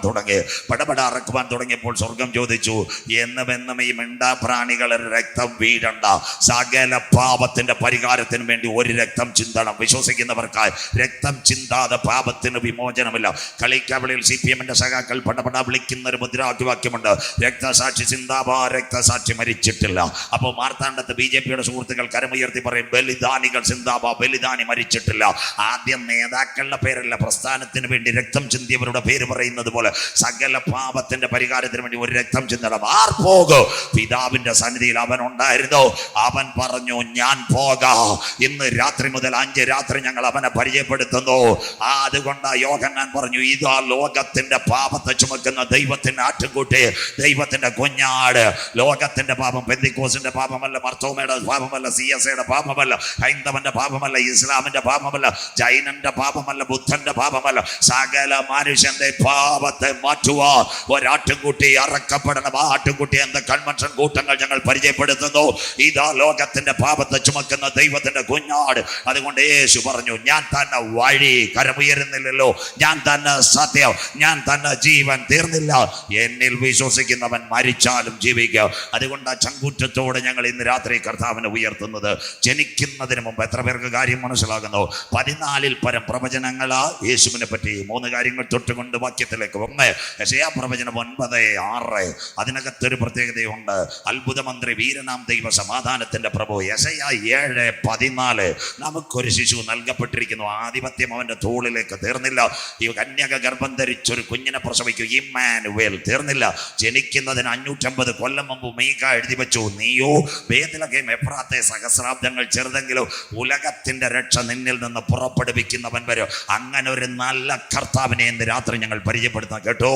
തുടങ്ങിയപ്പോൾ സ്വർഗം ചോദിച്ചു, എന്നുമെന്നും ഈ മിണ്ടാപ്രാണികളുടെ രക്തം വീഴണ്ട, സകല പാപത്തിന്റെ പരിഹാരത്തിന് വേണ്ടി ഒരു രക്തം ചിന്തണം. വിശ്വസിക്കുന്നവർക്കായി രക്തം ചിന്താതെ പാപത്തിന് വിമോചനമില്ല. കളിക്കവളിയിൽ CPM സഖാക്കൾ പടപട വിളിക്കുന്ന ഒരു മുദ്രാവാക്യമുണ്ട്, രക്തസാക്ഷി ചിന്താബാ, രക്തസാക്ഷി മരിച്ചിട്ടില്ല. അപ്പോൾ മാർത്താണ്ഡത്ത് BJPയുടെ സുഹൃത്തുക്കൾ കരമുയർത്തി പറയും, ബലിദാനികൾ ചിന്താബാ, ബലിദാനി മരിച്ചിട്ടില്ല. ആദ്യം നേതാക്കളുടെ പേരല്ല, പ്രസ്ഥാനത്തിന് വേണ്ടി രക്തം ചിന്തിയവരുടെ പേര് പറയുന്നത് പോലെ സകല പാപത്തിന്റെ പരിഹാരത്തിന് വേണ്ടി ഒരു രക്തം ചിന്തണം. ആർ പോകും? പിതാവിന്റെ സന്നിധിയിൽ അവൻ ഉണ്ടായിരുന്നു. അവൻ പറഞ്ഞു, ഞാൻ പോകാം. ഇന്ന് രാത്രി മുതൽ 5 രാത്രി ഞങ്ങൾ അവനെ പരിചയപ്പെടുത്തുന്നു. അതുകൊണ്ട് യോഹന്നാൻ പറഞ്ഞു, ഇതാ ലോകത്തിന്റെ പാപത്തെ ചുമക്കുന്ന ദൈവത്തിന്റെ ആട്ടിൻകുട്ടി, ദൈവത്തിന്റെ കുഞ്ഞാട്. ലോകത്തിന്റെ പാപം പെന്തിക്കോസിന്റെ പാപമല്ല, മർത്തോമയുടെ പാപമല്ല, CSAയുടെ പാപമല്ല, ഹൈന്ദവന്റെ പാപമല്ല, ഇസ്ലാമിന്റെ പാപമല്ല, ജൈനന്റെ പാപമല്ല, ബുദ്ധന്റെ പാപമല്ല, സകല മനുഷ്യന്റെ പാപത്തെ മാറ്റുവാൻ ഒരാട്ടിൻകുട്ടി അറക്കപ്പെടണം. ആ ആട്ടിൻകുട്ടി എന്ന കൺവെൻഷൻ കൂട്ടങ്ങൾ ഞങ്ങൾ പരിചയപ്പെടുത്തുന്നു. ഇതാ ലോകത്തിന്റെ പാപത്തെ ചുമക്കുന്ന ദൈവത്തിന്റെ കുഞ്ഞാട്. അതുകൊണ്ട് യേശു പറഞ്ഞു, ഞാൻ തന്നെ വഴി. കരമുയരുന്നില്ലല്ലോ, ഞാൻ തന്നെ സത്യം, ഞാൻ തന്നെ ജീവൻ. തീർന്നില്ല, എന്നിൽ വിശ്വസിക്കുന്നവൻ മരിച്ചാലും ജീവിക്കുക. അതുകൊണ്ട് ആ ചങ്കൂറ്റത്തോടെ ഞങ്ങൾ ഇന്ന് രാത്രി കർത്താവിനെ ഉയർത്തുന്നത്. ജനിക്കുന്നതിന് മുമ്പ് എത്ര പേർക്ക് കാര്യം മനസ്സിലാകുന്നു? 14 പരം പ്രവചനങ്ങളാ യേശുവിനെ പറ്റി. 3 കാര്യങ്ങൾ തൊട്ടുകൊണ്ട് വാക്യത്തിലേക്ക്. 1 യെശയ്യാ പ്രവചനം 9:6. അതിനകത്തൊരു പ്രത്യേകതയുണ്ട്. അത്ഭുത മന്ത്രി, വീരനാം ദൈവ, സമാധാനത്തിന്റെ പ്രഭു. യെശയ്യാ 7:14. നമുക്കൊരു ശിശു നൽകപ്പെട്ടിരിക്കുന്നു, ആധിപത്യം അവന്റെ തോളിലേക്ക്. തീർന്നില്ല. ഈ കന്യക ഗർഭം ധരിച്ചൊരു കുഞ്ഞിനെ പ്രസവിക്കും, ഇമ്മാനുവേൽ. തീർന്നില്ല. ജനിക്കുന്നതിന് 550 കൊല്ലം മുമ്പ് മീക എഴുതി വെച്ചു, നീയോ ബേത്ലഹേം എഫ്രാത്തെ സഹസ്രാബ്ദങ്ങൾ ചെറുതെങ്കിലും ഉലകത്തിന്റെ രക്ഷ നിന്നിൽ നിന്ന് പുറപ്പെടുവിക്കുന്നവൻ വരും. അങ്ങനെ ഒരു നല്ല കർത്താവിനെ ഇന്ന് രാത്രി ഞങ്ങൾ പരിചയപ്പെടുത്താം കേട്ടോ.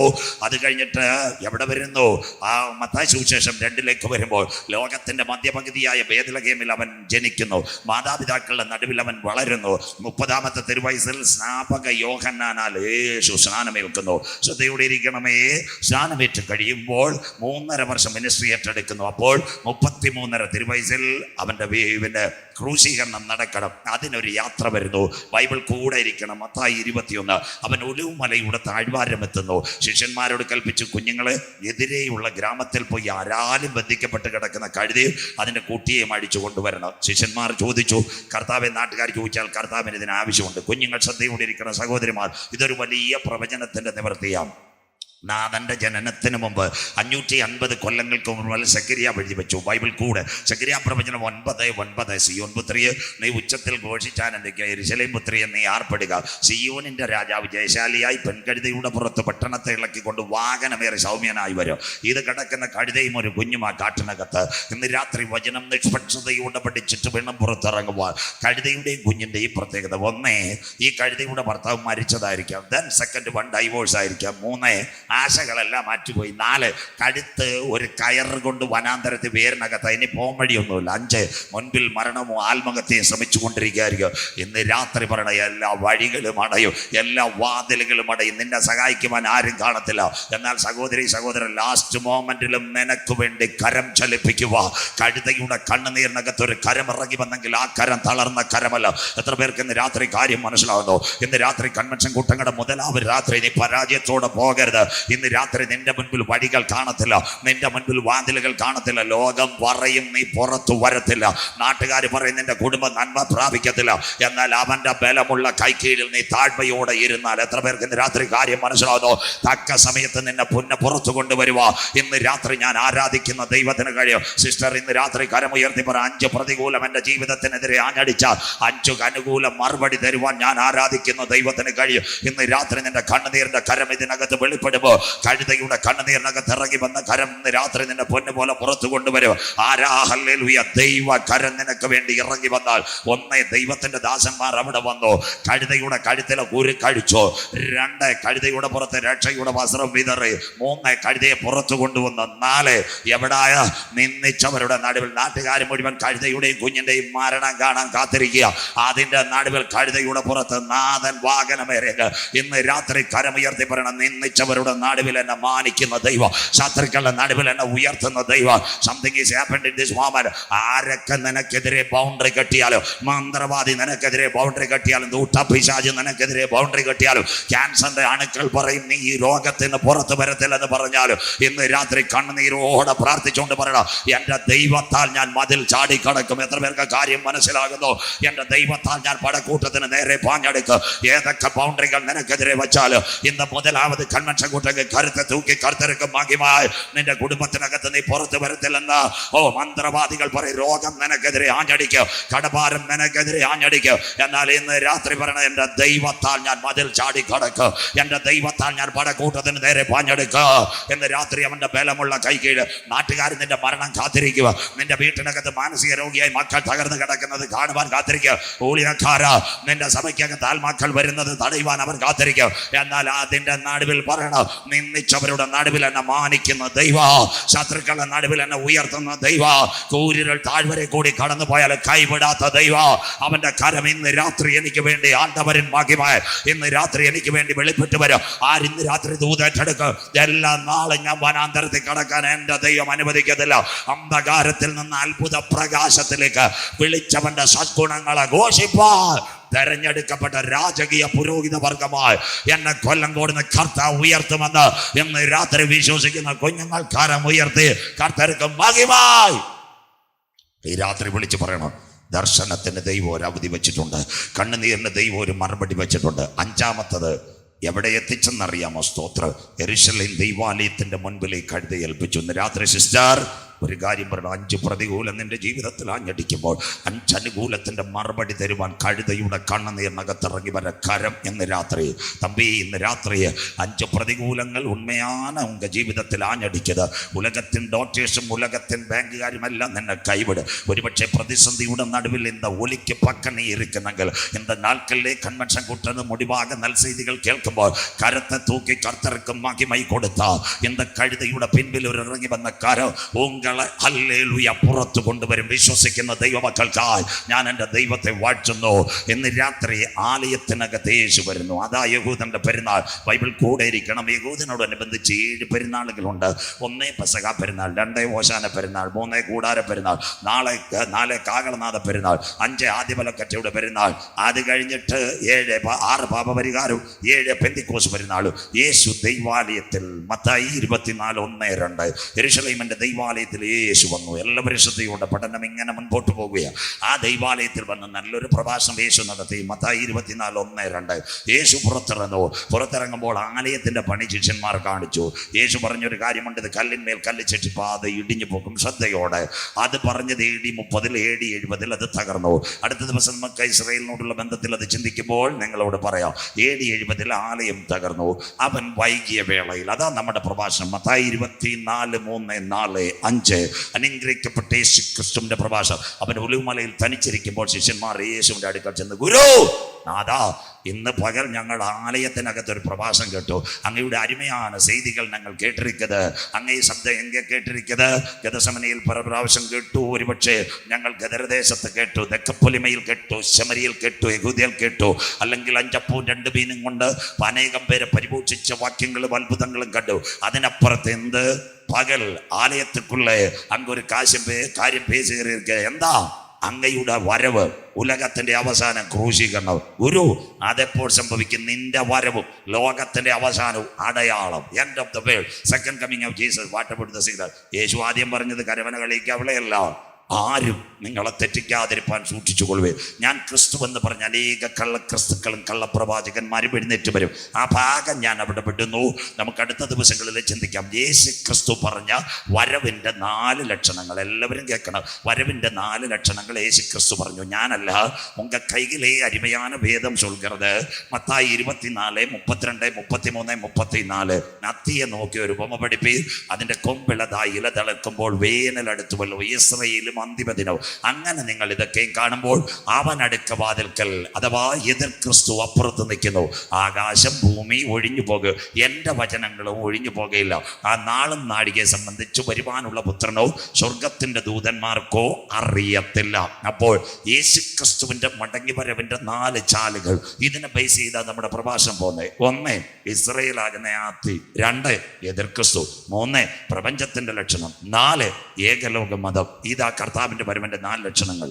അത് കഴിഞ്ഞിട്ട് എവിടെ വരുന്നു? ആ മത്തായി സുവിശേഷം 2 വരുമ്പോൾ ലോകത്തിന്റെ മധ്യപകുതിയായ ബേത്ലഹേമിൽ അവൻ ജനിക്കുന്നു. മാതാപിതാക്കളുടെ നടുവിൽ അവൻ വളരുന്നു. 30ാമത്തെ തിരുവയസ്സിൽ സ്നാപക യോഹന്നാനാൽ യേശു സ്നാനമേൽക്കുന്നു. ശ്രദ്ധയോടെ ഇരിക്കണമേ. സ്നാനമേറ്റ് കഴിയുമ്പോൾ 3.5 വർഷം മിനിസ്ട്രി ഏറ്റെടുക്കുന്നു. അപ്പോൾ 33.5 തിരുവയസ്സിൽ അവന്റെ ക്രൂശീകരണം നടക്കണം. അതിനൊരു യാത്ര വരുന്നു. ബൈബിൾ കൂടെ ഇരിക്കണം. മത്തായി 21. അവൻ ഒലിവുമലയുടെ താഴ്വാരം എത്തുന്നു. ശിഷ്യന്മാരോട് കൽപ്പിച്ചു, കുഞ്ഞുങ്ങളെ എതിരെയുള്ള ഗ്രാമത്തിൽ പോയി ആരാലും ബന്ധിക്കപ്പെട്ട് കിടക്കുന്ന കഴുതയും അതിന്റെ കുട്ടിയെയും അടിച്ചു കൊണ്ടുവരണം. ശിഷ്യന്മാർ ചോദിച്ചു, കർത്താവെ, നാട്ടുകാർ ചോദിച്ചാൽ കർത്താവിന് ഇതിന് ആവശ്യമുണ്ട്. കുഞ്ഞുങ്ങൾ ശ്രദ്ധയോടെ ഇരിക്കണം സഹോദരിമാർ. ഇതൊരു വലിയ പ്രവചനത്തിന്റെ നിവൃത്തിയാണ്. നാഥന്റെ ജനനത്തിന് മുമ്പ് 550 കൊല്ലങ്ങൾക്ക് മുമ്പ് സെക്കരിയ എഴുതി വെച്ചു. ബൈബിൾ കൂടെ സെക്കരിയ പ്രവചനം 9:9. സിയോൻ പുത്രിയെ നീ ഉച്ചത്തിൽ ഘോഷിച്ചാൻ എന്തൊക്കെയാ, യെരൂശലേം പുത്രിയെ നീ ആർപ്പെടുക. സിയോനിന്റെ രാജാവ് ജയശാലിയായി പെൺകഴുതയുടെ പുറത്ത് പട്ടണത്തെ ഇളക്കിക്കൊണ്ട് വാഹനമേറെ സൗമ്യനായി വരും. ഇത് കിടക്കുന്ന കഴുതയും ഒരു കുഞ്ഞും ആ കാട്ടിനകത്ത്. ഇന്ന് രാത്രി വചനം നിഷ്പക്ഷതയോടെ പഠിച്ചിട്ട് വേണം പുറത്തിറങ്ങുവാൻ. കഴുതയുടെയും കുഞ്ഞിന്റെയും പ്രത്യേകത. 1, ഈ കഴുതയുടെ ഭർത്താവ് മരിച്ചതായിരിക്കാം. ദെൻ സെക്കൻഡ് 1 ഡൈവോഴ്സ് ആയിരിക്കാം. 3, ആശകളെല്ലാം മാറ്റിപ്പോയി. 4, കഴുത്ത് ഒരു കയറ് കൊണ്ട് വനാന്തരത്തിൽ വേരിനകത്ത്. ഇനി പോകാൻ വഴിയൊന്നുമില്ല. 5, മുൻപിൽ മരണമോ ആത്മഹത്യയും ശ്രമിച്ചു കൊണ്ടിരിക്കുകയായിരിക്കും. ഇന്ന് രാത്രി പറയണ എല്ലാ വഴികളും അടയും, എല്ലാ വാതിലുകളും അടയും. നിന്നെ സഹായിക്കുവാൻ ആരും കാണത്തില്ല. എന്നാൽ സഹോദരി സഹോദരൻ, ലാസ്റ്റ് മോമെന്റിലും നിനക്ക് വേണ്ടി കരം ചലിപ്പിക്കുക. കഴുതയുടെ കണ്ണുനീരിനകത്ത് ഒരു കരം ഇറങ്ങി വന്നെങ്കിൽ ആ കരം തളർന്ന കരമല്ല. എത്ര പേർക്ക് ഇന്ന് രാത്രി കാര്യം മനസ്സിലാകുന്നു? ഇന്ന് രാത്രി കൺവെൻഷൻ കൂട്ടങ്ങളുടെ മുതലാവ് രാത്രി നീ പരാജയത്തോടെ പോകരുത്. ഇന്ന് രാത്രി നിന്റെ മുൻപിൽ വഴികൾ കാണത്തില്ല, നിന്റെ മുൻപിൽ വാതിലുകൾ കാണത്തില്ല. ലോകം പറയും നീ പുറത്തു വരത്തില്ല, നാട്ടുകാർ പറയും നിന്റെ കുടുംബം നന്മ പ്രാപിക്കത്തില്ല. എന്നാൽ അവന്റെ ബലമുള്ള കൈക്കീഴിൽ നീ താഴ്മയോടെ ഇരുന്നാൽ, എത്ര പേർക്ക് ഇന്ന് രാത്രി കാര്യം മനസ്സിലാകുന്നു? തക്ക സമയത്ത് നിന്നെ പുറത്തു കൊണ്ടുവരുക. ഇന്ന് രാത്രി ഞാൻ ആരാധിക്കുന്ന ദൈവത്തിന് കഴിയും. സിസ്റ്റർ, ഇന്ന് രാത്രി കരമുയർത്തി പറ, 5 പ്രതികൂലം എന്റെ ജീവിതത്തിനെതിരെ ആഞ്ഞടിച്ച 5 അനുകൂലം മറുപടി തരുവാൻ ഞാൻ ആരാധിക്കുന്ന ദൈവത്തിന് കഴിയും. ഇന്ന് രാത്രി നിന്റെ കണ്ണുനീരിന്റെ കരം ഇതിനകത്ത് വെളിപ്പെടുമ്പോൾ, കഴുതയുടെ കണ്ണുനീരിനകത്ത് ഇറങ്ങി വന്ന കരം ഇന്ന് രാത്രി നിന്റെ പൊന്നു പോലെ പുറത്തു കൊണ്ടുവരും. ആരാ ഹല്ലേലൂയ! ദൈവ കരം നിനക്ക് വേണ്ടി ഇറങ്ങി വന്നാൽ, 1, ദൈവത്തിന്റെ ദാസന്മാർ അവിടെ വന്നു, കഴുതയുടെ കഴുത്തിലെ കുരു കഴിച്ചു. 2, കഴുതയുടെ പുറത്ത് രക്ഷയുടെ വസ്ത്രം വിതറി. 3, കഴുതയെ പുറത്തു കൊണ്ടുവന്നു. 4, എവിടായ നിന്ദിച്ചവരുടെ നടുവിൽ നാട്ടുകാർ മുഴുവൻ കഴുതയുടെയും കുഞ്ഞിന്റെയും മരണം കാണാൻ കാത്തിരിക്കുക. അതിന്റെ നടുവിൽ കഴുതയുടെ പുറത്ത് നാഥൻ വാഹനമേറിയത്. ഇന്ന് രാത്രി കരമുയർത്തി പറയണം, നിന്ദിച്ചവരുടെ നടുവിൽ എന്നെ മാനിക്കുന്ന ദൈവം, ശത്രുക്കളുടെ നടുവിൽ എന്നെ ഉയർത്തുന്ന ദൈവം. Something is happened in this moment. ആരൊക്കെ നിനക്കെതിരെ ബൗണ്ടറി കെട്ടിയാലും, മന്ത്രവാദി നിനക്കെതിരെ ബൗണ്ടറി കെട്ടിയാലും, ദൂതപിശാച് നിനക്കെതിരെ ബൗണ്ടറി കെട്ടിയാലും, ക്യാൻസറിന്റെ അണുക്കൾ പറയും നീ ഈ രോഗത്തിന് പുറത്തു വരത്തില്ലെന്ന് പറഞ്ഞാലും, ഇന്ന് രാത്രി കണ്ണുനീരോടെ പ്രാർത്ഥിച്ചുകൊണ്ട് പറയണം, എന്റെ ദൈവത്താൽ ഞാൻ മതിൽ ചാടിക്കടക്കും. എത്ര പേർക്ക് കാര്യം മനസ്സിലാകുന്നു? എന്റെ ദൈവത്താൽ ഞാൻ പടക്കൂട്ടത്തിന് നേരെ പാഞ്ഞെടുക്കും. ഏതൊക്കെ ബൗണ്ടറികൾ നിനക്കെതിരെ വെച്ചാലും, ഇന്ന് മുതലാമത് കൺവെൻഷൻ കൂട്ടങ്ങൾ കരുത്ത് തൂക്കി കറുത്തിറക്കും. ഭാഗ്യമായി നിന്റെ കുടുംബത്തിനകത്ത് നീ പുറത്തു വരത്തില്ലെന്ന് മന്ത്രവാദികൾ പറയും. രോഗം നിനക്കെതിരെ ആഞ്ഞടിക്കും, കടഭാരം നിനക്കെതിരെ ആഞ്ഞടിക്കും. എന്നാൽ ഇന്ന് രാത്രി പറയണ, എന്റെ ദൈവത്താൽ ഞാൻ മതിൽ ചാടിക്കടക്കും, എന്റെ ദൈവത്താൽ ഞാൻ പടക്കൂട്ടത്തിന് നേരെ പാഞ്ഞെടുക്കുക. ഇന്ന് രാത്രി അവന്റെ ബലമുള്ള കൈകീഴ്. നാട്ടുകാർ നിന്റെ മരണം കാത്തിരിക്കുക. നിന്റെ വീട്ടിനകത്ത് മാനസിക രോഗിയായി മക്കൾ തകർന്നു കിടക്കുന്നത് കാണുവാൻ കാത്തിരിക്കുക. ഊഴിയക്കാര, നിന്റെ സഭയ്ക്കകത്ത് ആത്മാക്കൾ വരുന്നത് തടയുവാൻ അവർ കാത്തിരിക്കും. എന്നാൽ അതിന്റെ നടുവിൽ പറയണം, നിന്ദിച്ചവരുടെ നടുവിൽ എന്നെ മാനിക്കുന്ന ദൈവ, ശത്രുക്കളുടെ നടുവിൽ എന്നെ ഉയർത്തുന്ന ദൈവ, കൂരിരുൾ താഴ്വരെ കൂടി കടന്നു പോയാൽ കൈവിടാത്ത ദൈവ. അവന്റെ കരം ഇന്ന് രാത്രി എനിക്ക് വേണ്ടി ആണ്ടവരൻ ഭാഗ്യമായ ഇന്ന് രാത്രി എനിക്ക് വേണ്ടി വെളിപ്പെട്ട് വരും. ആരിന്ന് രാത്രി ദൂതേറ്റെടുക്കും. എല്ലാ നാളും ഞാൻ വനാന്തരത്തിൽ കടക്കാൻ എന്റെ ദൈവം അനുവദിക്കത്തില്ല. അന്ധകാരത്തിൽ നിന്ന് അത്ഭുത പ്രകാശത്തിലേക്ക് വിളിച്ചവന്റെ സദ്ഗുണങ്ങളെ ഘോഷിപ്പാൻ തെരഞ്ഞെടുക്കപ്പെട്ട രാജകീയ പുരോഹിത വർഗമായി എന്നെ കൊല്ലം കൂടുന്ന കർത്താവ് ഉയർത്തുമെന്ന് ഇന്ന് രാത്രി വിശ്വസിക്കുന്ന കുഞ്ഞുങ്ങൾ കരം ഉയർത്തി കർത്താവിന് മഹിമായി ഈ രാത്രി വിളിച്ചു പറയണം, ദർശനത്തിന് ദൈവം ഒരു അവധി വെച്ചിട്ടുണ്ട്. കണ്ണുനീരിന് ദൈവം ഒരു മറുപടി വെച്ചിട്ടുണ്ട്. അഞ്ചാമത്തത് എവിടെ എത്തിച്ചെന്നറിയാമോ? സ്തോത്രം. യെരൂശലേം ദൈവാലയത്തിന്റെ മുൻപിലേക്ക് കഴുത ഏൽപ്പിച്ചു. ഇന്ന് രാത്രി സിസ്റ്റർ ഒരു കാര്യം പറഞ്ഞു. 5 പ്രതികൂലം നിന്റെ ജീവിതത്തിൽ ആഞ്ഞടിക്കുമ്പോൾ 5 അനുകൂലത്തിന്റെ മറുപടി തരുവാൻ കഴുതയുടെ കണ്ണുനീരിനകത്തിറങ്ങി വര കരം. ഇന്ന് രാത്രി തമ്പി, ഇന്ന് രാത്രി 5 പ്രതികൂലങ്ങൾ ഉണ്മയാണ് ഉങ്ക ജീവിതത്തിൽ ആഞ്ഞടിക്കത്. ഉലകത്തിൻ ഡോക്ടേഴ്സും ഉലകത്തിൻ ബാങ്കുകാരുമെല്ലാം നിന്നെ കൈവിട്. ഒരുപക്ഷെ പ്രതിസന്ധിയുടെ നടുവിൽ இந்த ஒலிக்கு பக்கம் நீ இருக்கிறீர்கள். இந்த நாட்களிலே கன்வென்ஷன் கூட்டது முடிவாக நல் செய்திகள் கேட்கும்போது கரத்தை தூக்கி கர்த்தருக்கு மகிமை கொடுத்தா இந்த கழுதைയുടെ പിൻപിൽ ഒരു ഇറങ്ങി വന്ന കരം ഉങ്ങളെ ഹല്ലേലൂയ പുറത്തു കൊണ്ടുവരും. വിശ്വസിക്കുന്ന ദൈവമക്കൾക്കായി ഞാൻ എൻ്റെ ദൈവത്തെ വാഴ്ത്തുന്നു. ഇന്ന് രാത്രി ആലയത്തിനകത്ത് യേശു വരുന്നു. അതാ യഹൂദന്റെ പെരുന്നാൾ. ബൈബിൾ കൂടെ ഇരിക്കണം. യഹൂദനോടനുബന്ധിച്ച് 7 പെരുന്നാളുകളുണ്ട്. 1 പെസഹ പെരുന്നാൾ, 2 ഓശാന പെരുന്നാൾ, 3 കൂടാര പെരുന്നാൾ, 4 കാകളനാഥ പെരുന്നാൾ, 5 ആദിപലക്കറ്റയുടെ പെരുന്നാൾ. അത് കഴിഞ്ഞിട്ട് 6 പാപപരിഹാരവും 7 പെന്തിക്കോസ് പെരുന്നാളും. യേശു ദൈവാലയത്തിൽ മത്തായി 24:1-2 യെരൂശലേമിന്റെ ദൈവാലയത്തിൽ യേശു വന്നു. എല്ലാവരും ശ്രദ്ധയോടെ പഠനം ഇങ്ങനെ മുൻപോട്ട് പോകുകയാണ്. ആ ദൈവാലയത്തിൽ വന്ന് നല്ലൊരു പ്രഭാഷണം യേശു നടത്തി. മത്തായി 24:1-2 യേശു പുറത്തിറങ്ങുമ്പോൾ ആലയത്തിന്റെ പണി ശിഷ്യന്മാർ കാണിച്ചു. യേശു പറഞ്ഞൊരു കാര്യമുണ്ട്, ഇത് കല്ലിന്മേൽ കല്ല് ചെട്ടിപ്പാതെ ഇടിഞ്ഞു പോകും. ശ്രദ്ധയോടെ അത് പറഞ്ഞത് AD 30 AD 70 അത് തകർന്നു. അടുത്ത ദിവസം നമുക്ക് ഇസ്രായേലിനോടുള്ള ബന്ധത്തിൽ അത് ചിന്തിക്കുമ്പോൾ നിങ്ങളോട് പറയാം, AD 70 ആലയം തകർന്നു. അവൻ വൈകിയ വേളയിൽ. അതാ നമ്മുടെ പ്രഭാഷണം. മത്തായി 24:3-4-5 അനുഗ്രഹിക്കപ്പെട്ട യേശു ക്രിസ്തുവിന്റെ പ്രഭാഷണം. അവൻ ഒലിവുമലയിൽ തനിച്ചിരിക്കുമ്പോൾ ശിഷ്യന്മാർ യേശുവിന്റെ അടുക്കൽ ചെന്ന്, ഗുരു നാഥാ, ഇന്ന് പകൽ ഞങ്ങൾ ആലയത്തിനകത്തൊരു പ്രഭാഷണം കേട്ടു. അങ്ങയുടെ അരുമയാണ് ചെയ്തികൾ ഞങ്ങൾ കേട്ടിരിക്കുന്നത്. അങ്ങേ ശബ്ദം എங்கே കേട്ടിരിക്കുന്നത്? ഗദസമനയിൽ പ്രാവശ്യം കേട്ടു. ഒരുപക്ഷെ ഞങ്ങൾ ഗദരദേശത്ത് കേട്ടു, ദക്കപ്പൊലിമയിൽ കേട്ടു, ശമരിയിൽ കേട്ടു, യഹൂദയിൽ കേട്ടു. അല്ലെങ്കിൽ 5 അപ്പവും 2 മീനും കൊണ്ട് അനേകം പേരെ പരിപോഷിച്ച വാക്യങ്ങളും അത്ഭുതങ്ങളും കണ്ടു. അതിനപ്പുറത്ത് എന്ത്? പകൽ ആലയത്തിക്കുള്ള അങ്ങൊരു കാര്യം പേശുക. എന്താ? അങ്ങയുടെ വരവ്, ഉലകത്തിന്റെ അവസാനം ക്രൂശീകരണം. ഗുരു, അതെപ്പോൾ സംഭവിക്കും? നിന്റെ വരവും ലോകത്തിന്റെ അവസാനവും അടയാളം. End of the world, second coming of Jesus. What about the signal? യേശു ആദ്യം പറഞ്ഞത് കരവന കളിക്ക് അവളെയല്ല, ആരും നിങ്ങളെ തെറ്റിക്കാതിരിപ്പാൻ സൂക്ഷിച്ചുകൊള്ളുവേ. ഞാൻ ക്രിസ്തു എന്ന് പറഞ്ഞ അനേക കള്ളക്രിസ്തുക്കളും കള്ളപ്രവാചകന്മാരും എഴുന്നേറ്റ് വരും. ആ ഭാഗം ഞാൻ അവിടെ വിടുന്നു. നമുക്ക് അടുത്ത ദിവസങ്ങളിൽ ചിന്തിക്കാം. യേശു ക്രിസ്തു പറഞ്ഞ വരവിൻ്റെ 4 ലക്ഷണങ്ങൾ എല്ലാവരും കേൾക്കണം. വരവിൻ്റെ 4 ലക്ഷണങ്ങൾ യേശു ക്രിസ്തു പറഞ്ഞു. ഞാനല്ല, ഉങ്ക കൈകിലേ അരുമயான വേദം ചൊല്ലുന്നത്. മത്തായി 24:32-33-34 നത്തിയെ നോക്കി ഒരു ഉപമ പഠിപ്പി. അതിൻ്റെ കൊമ്പിളതായി ഇല തിളക്കുമ്പോൾ വേനലടുത്തുവല്ലോ, ഇസ്രായേലും അന്തിമദിനവും. അങ്ങനെ നിങ്ങൾ ഇതൊക്കെയും കാണുമ്പോൾ അവൻ അടുക്ക വാതിൽക്കൽ, അഥവാ എതിർ ക്രിസ്തു അപ്പുറത്ത് നിൽക്കുന്നു. ആകാശം ഭൂമി ഒഴിഞ്ഞു പോകും, എൻ്റെ വചനങ്ങളും ഒഴിഞ്ഞു പോകുകയില്ല. ആ നാളും നാഴികയെ സംബന്ധിച്ച് വരുവാനുള്ള പുത്രനോ സ്വർഗത്തിൻ്റെ ദൂതന്മാർക്കോ അറിയത്തില്ല. അപ്പോൾ യേശു ക്രിസ്തുവിൻ്റെ മടങ്ങി വരവിൻ്റെ 4 ചാലുകൾ ഇതിനെ ബേസ് ചെയ്താൽ നമ്മുടെ പ്രഭാഷണം പോകുന്നത്. 1 ഇസ്രായേലാകുന്ന ആത്തി, 2 എതിർ ക്രിസ്തു, 3 പ്രപഞ്ചത്തിൻ്റെ ലക്ഷണം, 4 ഏകലോക മതം. ഇതാ കർത്താവിൻ്റെ വരവിൻ്റെ 4 ലക്ഷണങ്ങൾ.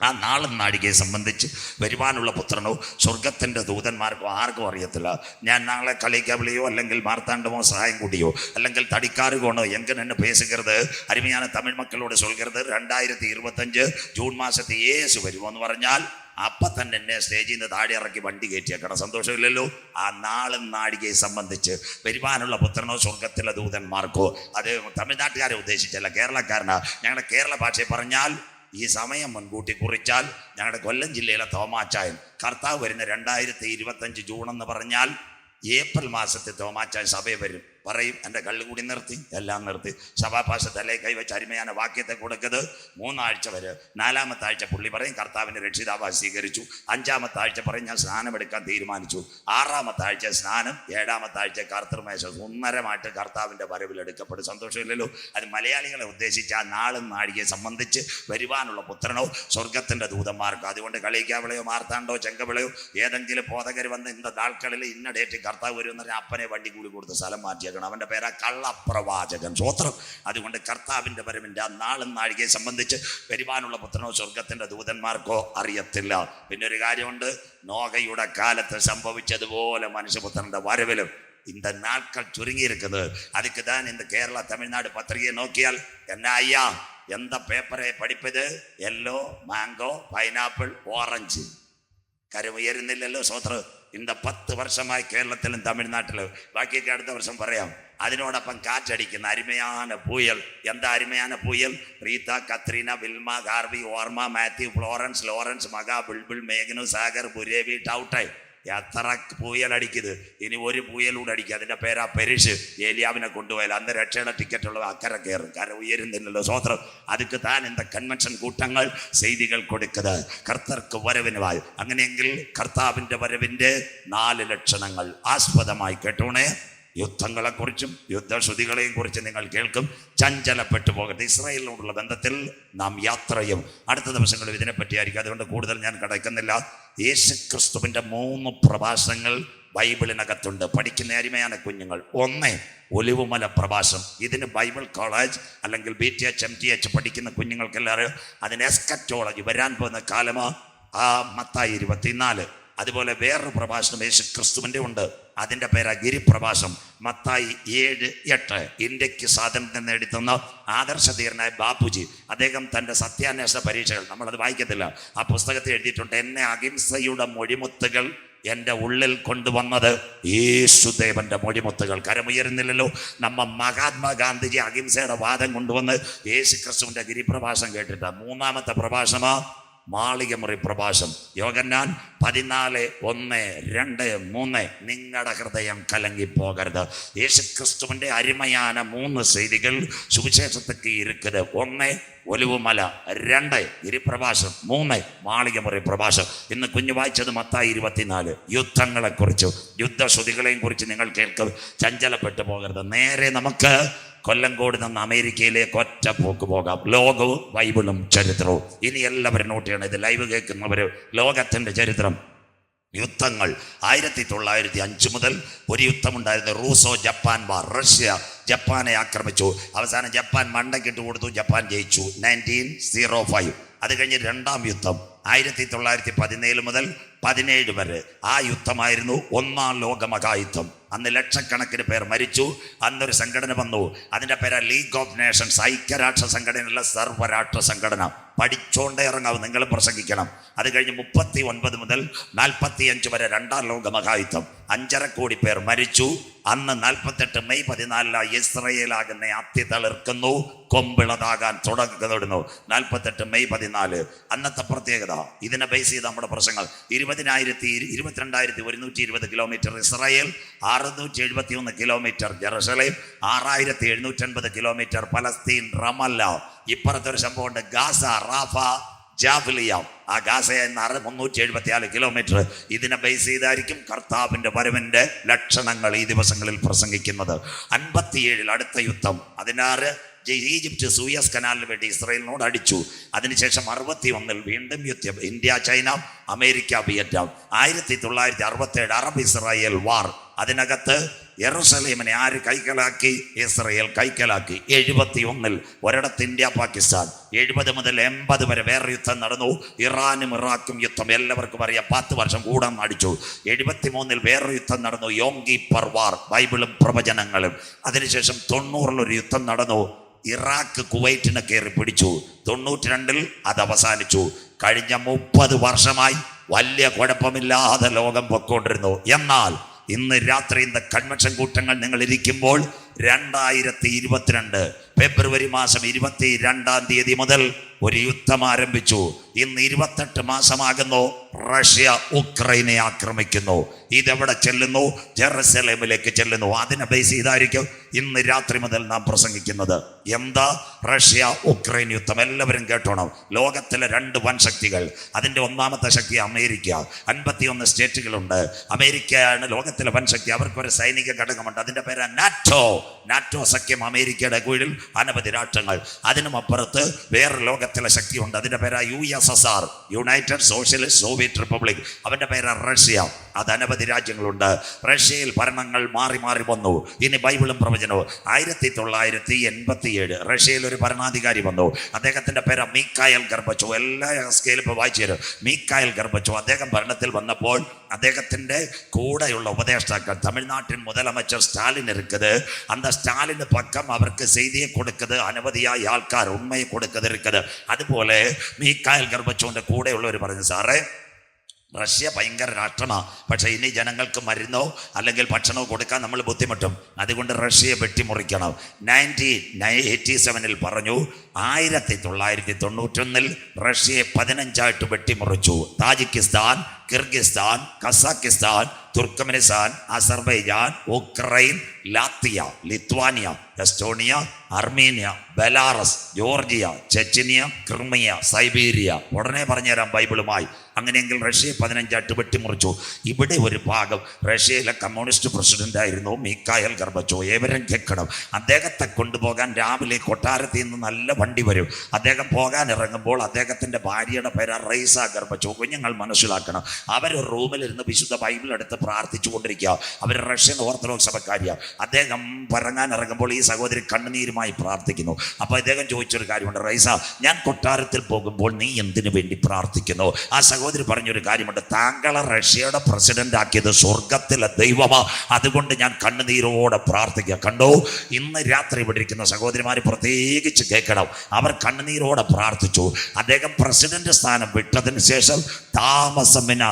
ആ നാളും നാഴികയെ സംബന്ധിച്ച് വരുവാനുള്ള പുത്രനോ സ്വർഗത്തിൻ്റെ ദൂതന്മാർക്കോ ആർക്കും അറിയത്തില്ല. ഞാൻ നാളെ കളിക്കവിളിയോ അല്ലെങ്കിൽ മാർത്താണ്ഡമോ സഹായം കൂടിയോ അല്ലെങ്കിൽ തടിക്കാറുകോണോ എങ്ങനെ പേസുകരുത്. അരുമയാണ് തമിഴ് മക്കളോട് ചൊല്ലുകരുത്. 2025 ജൂൺ മാസത്തിൽ യേശു വരുമോ എന്ന് പറഞ്ഞാൽ അപ്പം തന്നെ എന്നെ സ്റ്റേജിൽ നിന്ന് താഴെ ഇറക്കി വണ്ടി കയറ്റിയേക്കണം. സന്തോഷമില്ലല്ലോ. ആ നാളും നാഴികയെ സംബന്ധിച്ച് വരുവാനുള്ള പുത്രനോ സ്വർഗത്തിലെ ദൂതന്മാർക്കോ, അത് തമിഴ്നാട്ടുകാരെ ഉദ്ദേശിച്ചല്ല, കേരളക്കാരനാ. ഞങ്ങളുടെ കേരള ഭാഷയിൽ പറഞ്ഞാൽ ഈ സമയം മുൻകൂട്ടി കുറിച്ചാൽ ഞങ്ങളുടെ കൊല്ലം ജില്ലയിലെ തോമാച്ചായൻ കർത്താവ് വരുന്ന 2025 ജൂൺ എന്ന് പറഞ്ഞാൽ ഏപ്രിൽ മാസത്തെ തോമാച്ചായൻ സഭയിൽ വരും. പറയും, എൻ്റെ കള്ളുകൂടി നിർത്തി, എല്ലാം നിർത്തി. സഭാഭാഷ തലേ കൈവച്ച് അരുമயான വാക്യത്തെ കൊടുക്കുന്നത് 3 ആഴ്ച വരെ. 4-ാമത്തെ ആഴ്ച പുള്ളി പറയും കർത്താവിൻ്റെ രക്ഷിതാവായി സ്വീകരിച്ചു. 5-ാമത്തെ ആഴ്ച പറയും ഞാൻ സ്നാനമെടുക്കാൻ തീരുമാനിച്ചു. 6-ാമത്തെ ആഴ്ച സ്നാനം, 7-ാമത്തെ ആഴ്ച കർത്തൃമേശ. സുന്ദരമായിട്ട് കർത്താവിൻ്റെ വരവിൽ എടുക്കപ്പെടും. സന്തോഷമില്ലല്ലോ. അത് മലയാളികളെ ഉദ്ദേശിച്ച് ആ നാളും നാഴികയെ സംബന്ധിച്ച് വരുവാനുള്ള പുത്രനോ സ്വർഗത്തിൻ്റെ ദൂതന്മാർക്കോ. അതുകൊണ്ട് കളിക്കാവിളയോ മാർത്താണ്ടോ ചെങ്കവിളയോ ഏതെങ്കിലും പോതകർ വന്ന് ഇന്ന നാൾക്കളിൽ ഇന്ന ഡേറ്റ് കർത്താവ് വരും എന്ന് പറഞ്ഞാൽ അപ്പനെ വണ്ടി കൂടി കൊടുത്ത് സ്ഥലം മാറ്റി. അവന്റെ പേരാ കള്ളപ്രവാചകൻ. സ്വത്രം. അതുകൊണ്ട് കർത്താവിന്റെ വരവിന്റെ ആ നാളും നാഴികയെ സംബന്ധിച്ച് വരുവാനുള്ള പുത്രനോ സ്വർഗത്തിന്റെ ദൂതന്മാർക്കോ അറിയത്തില്ല. പിന്നെ ഒരു കാര്യമുണ്ട്, നോഹയുടെ കാലത്ത് സംഭവിച്ചതുപോലെ മനുഷ്യപുത്രന്റെ വരവിലും இந்த நாட்கள் சுருங்கி இருக்குது. அதுக்கு தான் இந்த கேரளா தமிழ்நாடு பத்திரிகையை நோக்கியால் என்ன ஐயா എന്താ പേപ്പറെ പഠിപ്പത്? Yellow, mango, pineapple, orange. കാര്യം ഉയരുന്നില്ലല്ലോ സ്വത്ര. இந்த 10 വർഷമായി കേരളത്തിലും തമിഴ്നാട്ടിലും, ബാക്കിയൊക്കെ അടുത്ത വർഷം പറയാം. അതിനോടൊപ്പം കാറ്റടിക്കുന്ന അരുമயான പുയൽ. എന്താ അരുമயான പുയൽ? റീത്ത, കത്രീന, വിൽമ, ഗാർവി, ഓർമ്മ, മാത്യു, ഫ്ലോറൻസ്, ലോറൻസ്, മക, ബുൾബുൾ, മേഘനു, സാഗർ, ബുരേവി, ടൗട്ടായി. എത്ര പുയലടിക്കുന്നത്. ഇനി ഒരു പുയലൂടെ അടിക്കുക. അതിൻ്റെ പേരാ പെരിഷ്. ഏലിയാവിനെ കൊണ്ടുപോയാൽ അന്ന് രക്ഷയുടെ ടിക്കറ്റ് ഉള്ളത് അക്കരെ കയറും. കാരണം ഉയരുന്നില്ലല്ലോ സ്വോത്രം. അതുക്ക് താൻ இந்த കൺവെൻഷൻ കൂട്ടങ്ങൾ ചെയ്തികൾ കൊടുക്കുന്നത് കർത്തർക്ക് വരവിനുമായി. അങ്ങനെയെങ്കിൽ കർത്താവിൻ്റെ വരവിൻ്റെ 4 ലക്ഷണങ്ങൾ ആസ്പദമായി കേട്ടോണേ. യുദ്ധങ്ങളെക്കുറിച്ചും യുദ്ധശ്രുതികളെയും കുറിച്ച് നിങ്ങൾ കേൾക്കും. ചഞ്ചലപ്പെട്ടു പോകട്ടെ. ഇസ്രായേലിനോടുള്ള ബന്ധത്തിൽ നാം യാത്രയും അടുത്ത ദിവസങ്ങളിൽ ഇതിനെപ്പറ്റിയായിരിക്കും. അതുകൊണ്ട് കൂടുതൽ ഞാൻ കടക്കുന്നില്ല. യേശുക്രിസ്തുവിൻ്റെ 3 പ്രഭാഷണങ്ങൾ ബൈബിളിനകത്തുണ്ട്. പഠിക്കുന്ന അരുമயான കുഞ്ഞുങ്ങൾ. 1 ഒലിവുമല പ്രഭാഷണം. ഇതിന് ബൈബിൾ കോളേജ് അല്ലെങ്കിൽ BTH MTH പഠിക്കുന്ന കുഞ്ഞുങ്ങൾക്കെല്ലാവരും അതിന് എസ്കറ്റോളജി, വരാൻ പോകുന്ന കാലമോ മത്തായി 24. അതുപോലെ വേറൊരു പ്രഭാഷണം യേശു ക്രിസ്തുവിൻ്റെ ഉണ്ട്. അതിൻ്റെ പേരാ ഗിരിപ്രഭാഷണം. മത്തായി 7-8. ഇന്ത്യക്ക് സ്വാതന്ത്ര്യം നേടിത്തന്ന ആദർശധീരനായ ബാപ്പുജി, അദ്ദേഹം തൻ്റെ സത്യാന്വേഷണ പരീക്ഷകൾ, നമ്മളത് വായിക്കത്തില്ല, ആ പുസ്തകത്തിൽ എഴുതിയിട്ടുണ്ട്. എന്നെ അഹിംസയുടെ മൊഴിമുത്തുകൾ എൻ്റെ ഉള്ളിൽ കൊണ്ടുവന്നത് യേശുദേവന്റെ മൊഴിമുത്തുകൾ. കരമുയരുന്നില്ലല്ലോ. നമ്മ മഹാത്മാഗാന്ധിജി അഹിംസയുടെ വാദം കൊണ്ടുവന്ന് യേശു ക്രിസ്തുവിൻ്റെ ഗിരിപ്രഭാഷണം കേട്ടിട്ട് 3ാമത്തെ പ്രഭാഷണമാ മാളികമുറി പ്രഭാഷണം. യോഹന്നാൻ 14:1-2-3. നിങ്ങളുടെ ഹൃദയം കലങ്ങിപ്പോകരുത്. യേശുക്രിസ്തുവിൻ്റെ അരുമயான 3 ചെയ്തികൾ സുവിശേഷத்துக்கு இருக்குது. 1 ഒലിവുമല, 2 ഗിരിപ്രഭാഷണം, 3 മാളികമുറി പ്രഭാഷണം. ഇന്ന് കുഞ്ഞു വായിച്ചത് മത്തായി 24. യുദ്ധങ്ങളെക്കുറിച്ചും യുദ്ധശ്രുതികളെയും കുറിച്ച് നിങ്ങൾ കേൾക്കും. ചഞ്ചലപ്പെട്ടു പോകരുത്. നേരെ നമുക്ക് കൊല്ലങ്കോട് നിന്ന് അമേരിക്കയിലേക്ക് ഒറ്റ പോക്ക് പോകാം. ലോകവും ബൈബിളും ചരിത്രവും. ഇനി എല്ലാവരും നോട്ട് ചെയ്യണം. ഇത് ലൈവ് കേൾക്കുന്നവർ. ലോകത്തിൻ്റെ ചരിത്രം. യുദ്ധങ്ങൾ 1905 മുതൽ ഒരു യുദ്ധമുണ്ടായിരുന്നു. റൂസോ ജപ്പാൻ വാർ. റഷ്യ ജപ്പാനെ ആക്രമിച്ചു. അവസാനം ജപ്പാൻ മണ്ടക്കിട്ട് കൊടുത്തു. ജപ്പാൻ ജയിച്ചു 1905. അത് കഴിഞ്ഞ് 2ാം യുദ്ധം 1917 മുതൽ 17 വരെ. ആ യുദ്ധമായിരുന്നു 1ാം ലോക മഹായുദ്ധം. അന്ന് ലക്ഷക്കണക്കിന് പേർ മരിച്ചു. അന്നൊരു സംഘടന വന്നു. അതിൻ്റെ പേരാ ലീഗ് ഓഫ് നേഷൻസ്. ഐക്യരാഷ്ട്ര സംഘടനയുള്ള സർവ്വരാഷ്ട്ര സംഘടന. പഠിച്ചോണ്ടേ ഇറങ്ങാവും. നിങ്ങൾ പ്രസംഗിക്കണം. അത് കഴിഞ്ഞ് 39 മുതൽ 45 വരെ 2ാം ലോക മഹായുദ്ധം. 5.5 കോടി പേർ മരിച്ചു. അന്ന് 48 മെയ് 14 ഇസ്രയേലാകുന്ന അത്തി തളിർക്കുന്നു, കൊമ്പിളതാകാൻ തുടങ്ങുന്നു. 48 മെയ് 14 അന്നത്തെ പ്രത്യേകത. ഇതിനെ ബേസ് ചെയ്ത് നമ്മുടെ പ്രശ്നങ്ങൾ. 22,120 kilometre Israel, 671 kilometre Jerusalem, 6,750 kilometre Palestine Ramallah. ഇപ്പുറത്തൊരു സംഭവമുണ്ട്, ഗാസ, റാഫ, ജാഫ്ലിയ. ആ ഗാസയിൽ നിന്ന് 374 കിലോമീറ്റർ. ഇതിനെ ബേസ് ചെയ്തായിരിക്കും കർത്താവിൻ്റെ വരവിൻ്റെ ലക്ഷണങ്ങൾ ഈ ദിവസങ്ങളിൽ പ്രസംഗിക്കുന്നത്. 57 അടുത്ത യുദ്ധം. 16 ഈജിപ്റ്റ് സൂയസ് കനാലിന് വേണ്ടി ഇസ്രായേലിനോട് അടിച്ചു. അതിനുശേഷം 61 വീണ്ടും യുദ്ധം. India, China, America, Vietnam. 1967 Arab Israel war. അതിനകത്ത് യെറുസലേമിനെ ആര് കൈക്കലാക്കി? ഇസ്രായേൽ കൈക്കലാക്കി. 71 ഒരിടത്ത് ഇന്ത്യ, പാകിസ്ഥാൻ. 70 മുതൽ 80 വരെ വേറെ യുദ്ധം നടന്നു. ഇറാനും ഇറാഖും യുദ്ധം എല്ലാവർക്കും അറിയാം. 10 വർഷം കൂടെ അടിച്ചു. 73 വേറൊരു യുദ്ധം നടന്നു, യോം കിപ്പർ വാർ. ബൈബിളും പ്രവചനങ്ങളും. അതിനുശേഷം 90 ഒരു യുദ്ധം നടന്നു. ഇറാഖ് കുവൈറ്റിനെ കയറി പിടിച്ചു. 92 അത് അവസാനിച്ചു. കഴിഞ്ഞ 30 വർഷമായി വലിയ കുഴപ്പമില്ലാതെ ലോകം പൊക്കോണ്ടിരുന്നു. എന്നാൽ ഇന്ന് രാത്രി ഇന്ന് കൺവെൻഷൻ കൂട്ടങ്ങൾ നിങ്ങൾ ഇരിക്കുമ്പോൾ 2022 ഫെബ്രുവരി മാസം 22-ാം തീയതി മുതൽ ഒരു യുദ്ധം ആരംഭിച്ചു. ഇന്ന് 28 മാസമാകുന്നു. റഷ്യ ഉക്രൈനെ ആക്രമിക്കുന്നു. ഇതെവിടെ ചെല്ലുന്നു? ജെറുസലേമിലേക്ക് ചെല്ലുന്നു. അതിനെ ബേസ് ചെയ്തായിരിക്കും ഇന്ന് രാത്രി മുതൽ നാം പ്രസംഗിക്കുന്നത്. എന്താ? റഷ്യ ഉക്രൈൻ യുദ്ധം. എല്ലാവരും കേട്ടോണം. ലോകത്തിലെ 2 വൻ ശക്തികൾ. അതിൻ്റെ 1ാമത്തെ ശക്തി അമേരിക്ക. 51 സ്റ്റേറ്റുകളുണ്ട്. അമേരിക്കയാണ് ലോകത്തിലെ വൻ ശക്തി. അവർക്കൊരു സൈനിക ഘടകമുണ്ട്. അതിൻ്റെ പേര് നാറ്റോ. നാറ്റോ സഖ്യം. അമേരിക്കയുടെ കീഴിൽ അനവധി രാഷ്ട്രങ്ങൾ. അതിനും അപ്പുറത്ത് വേറെ ലോകത്തിലെ ശക്തിയുണ്ട്. അതിൻ്റെ പേരാ USSR, United socialist Soviet republic. അവൻ്റെ പേരാ റഷ്യ. അത് അനവധി രാജ്യങ്ങളുണ്ട്. റഷ്യയിൽ ഭരണങ്ങൾ മാറി മാറി വന്നു. ഇനി ബൈബിളും പ്രവചനവും. 1987 റഷ്യയിൽ ഒരു ഭരണാധികാരി വന്നു. അദ്ദേഹത്തിൻ്റെ പേര് മിഖായിൽ ഗർബച്ചോവ്. എല്ലാ സ്കെയിലും ഇപ്പോൾ വായിച്ചു തരും. മിഖായിൽ ഗർബച്ചോവ്. അദ്ദേഹം ഭരണത്തിൽ വന്നപ്പോൾ അദ്ദേഹത്തിൻ്റെ കൂടെയുള്ള ഉപദേഷ്ടാക്കൾ, തമിഴ്നാട്ടിൻ മുതലമച്ചർ സ്റ്റാലിൻ இருக்குது. அந்த ஸ்டாலின் பக்கம் அவருக்கு செய்தியை கொடுக்குது അനവധിയായ ആൾക്കാർ ഉണ്മയെ കൊടുക്കതിരിക്കത്. അതുപോലെ മീക്കായൽ ഗർബച്ചോന്റെ കൂടെയുള്ളവർ പറഞ്ഞു, സാറേ റഷ്യ ഭയങ്കര രാഷ്ട്രമാണ്, പക്ഷേ ഇനി ജനങ്ങൾക്ക് മരുന്നോ അല്ലെങ്കിൽ ഭക്ഷണമോ കൊടുക്കാൻ നമ്മൾ ബുദ്ധിമുട്ടും, അതുകൊണ്ട് റഷ്യയെ വെട്ടിമുറിക്കണം. 1987 പറഞ്ഞു 1991 റഷ്യയെ 15 വെട്ടിമുറിച്ചു. Tajikistan, Kyrgyzstan, Kazakhstan, Turkmenistan, Azerbaijan, Ukraine, Latvia, Lithuania, Estonia, Armenia, Belarus, Georgia, Chechnya, Crimea, Siberia. ഉടനെ പറഞ്ഞുതരാം ബൈബിളുമായി. അങ്ങനെയെങ്കിൽ റഷ്യയെ 15 വെട്ടിമുറിച്ചു. ഇവിടെ ഒരു ഭാഗം റഷ്യയിലെ കമ്മ്യൂണിസ്റ്റ് പ്രസിഡന്റായിരുന്നു മീക്കായൽ ഗർബച്ചോവ്. ഏവരും കേൾക്കണം, അദ്ദേഹത്തെ കൊണ്ടുപോകാൻ രാവിലെ കൊട്ടാരത്തിൽ നിന്ന് നല്ല വണ്ടി വരും. അദ്ദേഹം പോകാൻ ഇറങ്ങുമ്പോൾ അദ്ദേഹത്തിൻ്റെ ഭാര്യയുടെ പേര് റൈസ ഗർബച്ചോവ്. കുഞ്ഞുങ്ങൾ മനസ്സിലാക്കണം, അവർ റൂമിലിരുന്ന് വിശുദ്ധ ബൈബിൾ എടുത്ത് പ്രാർത്ഥിച്ചു കൊണ്ടിരിക്കുക. അവർ റഷ്യൻ ഓർത്തഡോക്സ് സഭക്കാരിയാണ്. അദ്ദേഹം ഇറങ്ങാൻ ഇറങ്ങുമ്പോൾ ഈ സഹോദരി കണ്ണുനീരുമായി പ്രാർത്ഥിക്കുന്നു. അപ്പോൾ അദ്ദേഹം ചോദിച്ചൊരു കാര്യമുണ്ട്, റൈസ, ഞാൻ കൊട്ടാരത്തിൽ പോകുമ്പോൾ നീ എന്തിനു വേണ്ടി പ്രാർത്ഥിക്കുന്നു? ആ സഹോദരി പറഞ്ഞൊരു കാര്യമുണ്ട്, താങ്കളെ റഷ്യയുടെ പ്രസിഡന്റ് ആക്കിയത് സ്വർഗത്തിലെ ദൈവമാ, അതുകൊണ്ട് ഞാൻ കണ്ണുനീരോടെ പ്രാർത്ഥിക്കുക. കണ്ടോ, ഇന്ന് രാത്രി ഇവിടെ ഇരിക്കുന്ന സഹോദരിമാർ പ്രത്യേകിച്ച് കേൾക്കണം, അവർ കണ്ണുനീരോടെ പ്രാർത്ഥിച്ചു. അദ്ദേഹം പ്രസിഡന്റ് സ്ഥാനം വിട്ടതിന് ശേഷം താമസമിന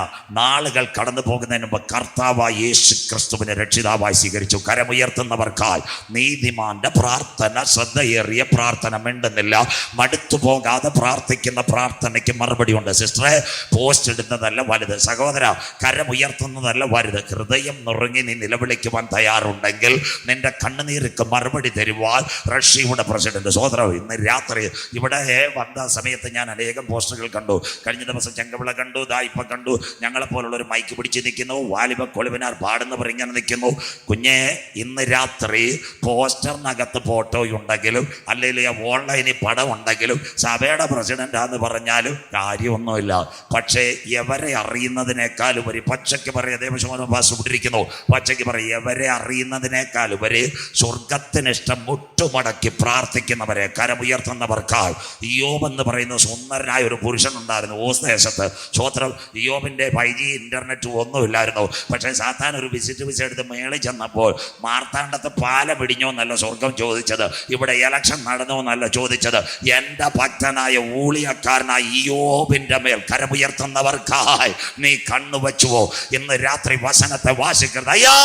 നാളുകൾ കടന്നു പോകുന്നതിന് മുമ്പ് കർത്താവായ യേശു ക്രിസ്തുവിനെ രക്ഷിതാവായി സ്വീകരിച്ചു. കരമുയർത്തുന്നവർക്കായി നീതിമാന്റെ പ്രാർത്ഥന, ശ്രദ്ധയേറിയ പ്രാർത്ഥന, മിണ്ടുന്നില്ല, മടുത്തു പോകാതെ പ്രാർത്ഥിക്കുന്ന പ്രാർത്ഥനയ്ക്ക് മറുപടി ഉണ്ട്. സിസ്റ്ററെ, പോസ്റ്റ് ഇടുന്നതല്ല വലുത്, സഹോദര കരമുയർത്തുന്നതല്ല വലുത്. ഹൃദയം നുറുങ്ങി നീ നിലവിളിക്കുവാൻ തയ്യാറുണ്ടെങ്കിൽ നിന്റെ കണ്ണുനീർക്ക് മറുപടി തരുവാൻ റഷ്യയുടെ പ്രസിഡന്റ്. സഹോദര, ഇന്ന് രാത്രി ഇവിടെ വന്ന സമയത്ത് ഞാൻ അനേകം പോസ്റ്ററുകൾ കണ്ടു. കഴിഞ്ഞ ദിവസം ചെങ്കവിള കണ്ടു, ഇപ്പം കണ്ടു. ഞങ്ങളെപ്പോലുള്ളൊരു മൈക്ക് പിടിച്ച് നിൽക്കുന്നു, വാലിബ കൊളുവിനാർ പാടുന്നവർ ഇങ്ങനെ നിൽക്കുന്നു. കുഞ്ഞെ, ഇന്ന് രാത്രി പോസ്റ്ററിനകത്ത് ഫോട്ടോ ഉണ്ടെങ്കിലും അല്ലെങ്കിൽ ഓൺലൈനിൽ പടം ഉണ്ടെങ്കിലും സഭയുടെ പ്രസിഡന്റാന്ന് പറഞ്ഞാലും കാര്യമൊന്നുമില്ല. പക്ഷേ എവരെ അറിയുന്നതിനേക്കാൾ ഉപരി, പച്ചയ്ക്ക് പറയുക, ദേവശോഭാസ് ഇട്ടിരിക്കുന്നു, പച്ചയ്ക്ക് പറയുക, എവരെ അറിയുന്നതിനേക്കാൾ ഉപരി സ്വർഗത്തിനിഷ്ടം മുട്ടുമടക്കി പ്രാർത്ഥിക്കുന്നവരെ, കരമുയർത്തുന്നവർക്കായി. ഇയ്യോബ് എന്ന് പറയുന്ന സുന്ദരനായ ഒരു പുരുഷനുണ്ടായിരുന്നു ഓസ് ദേശത്ത്. സ്വോത്രം. ഇയ്യോബിൻ്റെ 5G ഇന്റർനെറ്റ് ഒന്നുമില്ലായിരുന്നു. പക്ഷേ സാത്താൻ ഒരു വിസിറ്റ് വിസ എടുത്ത് മേളിൽ ചെന്നപ്പോൾ മാർത്താണ്ഡത്ത് പാലം പിടിഞ്ഞോ എന്നല്ല സ്വർഗം ചോദിച്ചത്, ഇവിടെ ഇലക്ഷൻ നടന്നോ എന്നല്ല ചോദിച്ചത്, എൻ്റെ ഭക്തനായ ഊളിയക്കാരനായ ഇയ്യോബിൻ്റെ മേൽ കരമുയർത്തുന്നവർക്കായി നീ കണ്ണുവച്ചുവോ? ഇന്ന് രാത്രി വചനത്തെ വാസിക്കരുത്. അയ്യോ,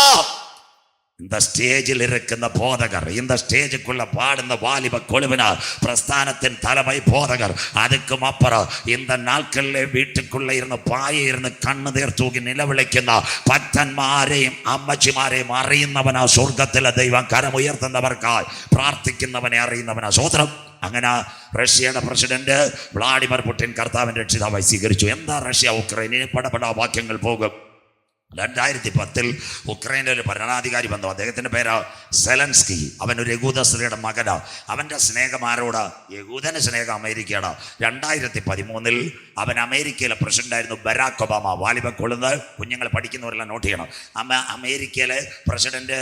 இந்த ஸ்டேஜில் இருக்கிற போதகர், இந்த ஸ்டேஜுக்குள்ள பாடுന്ന வாலிப கொழுவினார், பிரஸ்தானத்தின் தலைமை போதகர். அதுக்கும் அப்புறம் இந்த நாட்களிலே വീട്ടുക്കുള്ള ഇരുന്ന് പായ ഇരുന്ന് കണ്ണുനീർ തൂകി നിലവിളിക്കുന്ന ഭക്തന്മാരെയും അമ്മച്ചിമാരെയും അറിയുന്നവനാ സ്വർഗത്തിലെ ദൈവം. കരമുയർത്തുന്നവർക്കായി പ്രാർത്ഥിക്കുന്നവനെ അറിയുന്നവനാ. സ്വോത്രം. അങ്ങനെ റഷ്യയുടെ പ്രസിഡന്റ് വ്ളാഡിമിർ പുടിൻ കർത്താവിന്റെ രക്ഷിതാവായി സ്വീകരിച്ചു. എന്താ റഷ്യ ഉക്രൈനിൽ പടപടാ വാക്യങ്ങൾ പോകും. 2010 ഉക്രൈനിൽ ഒരു ഭരണാധികാരി വന്നു. അദ്ദേഹത്തിൻ്റെ പേര് സെലൻസ്കി. അവൻ ഒരു യഹൂദ സ്ത്രീയുടെ മകനാണ്. അവൻ്റെ സ്നേഹം ആരോടാ? യഹൂദന് സ്നേഹം അമേരിക്കയാണ്. 2013 അവൻ അമേരിക്കയിലെ പ്രസിഡന്റായിരുന്നു ബരാക് ഒബാമ. വാലിബ കൊള്ളുന്ന കുഞ്ഞുങ്ങൾ പഠിക്കുന്നവരെല്ലാം നോട്ട് ചെയ്യണം. അമേരിക്കയിലെ പ്രസിഡന്റ്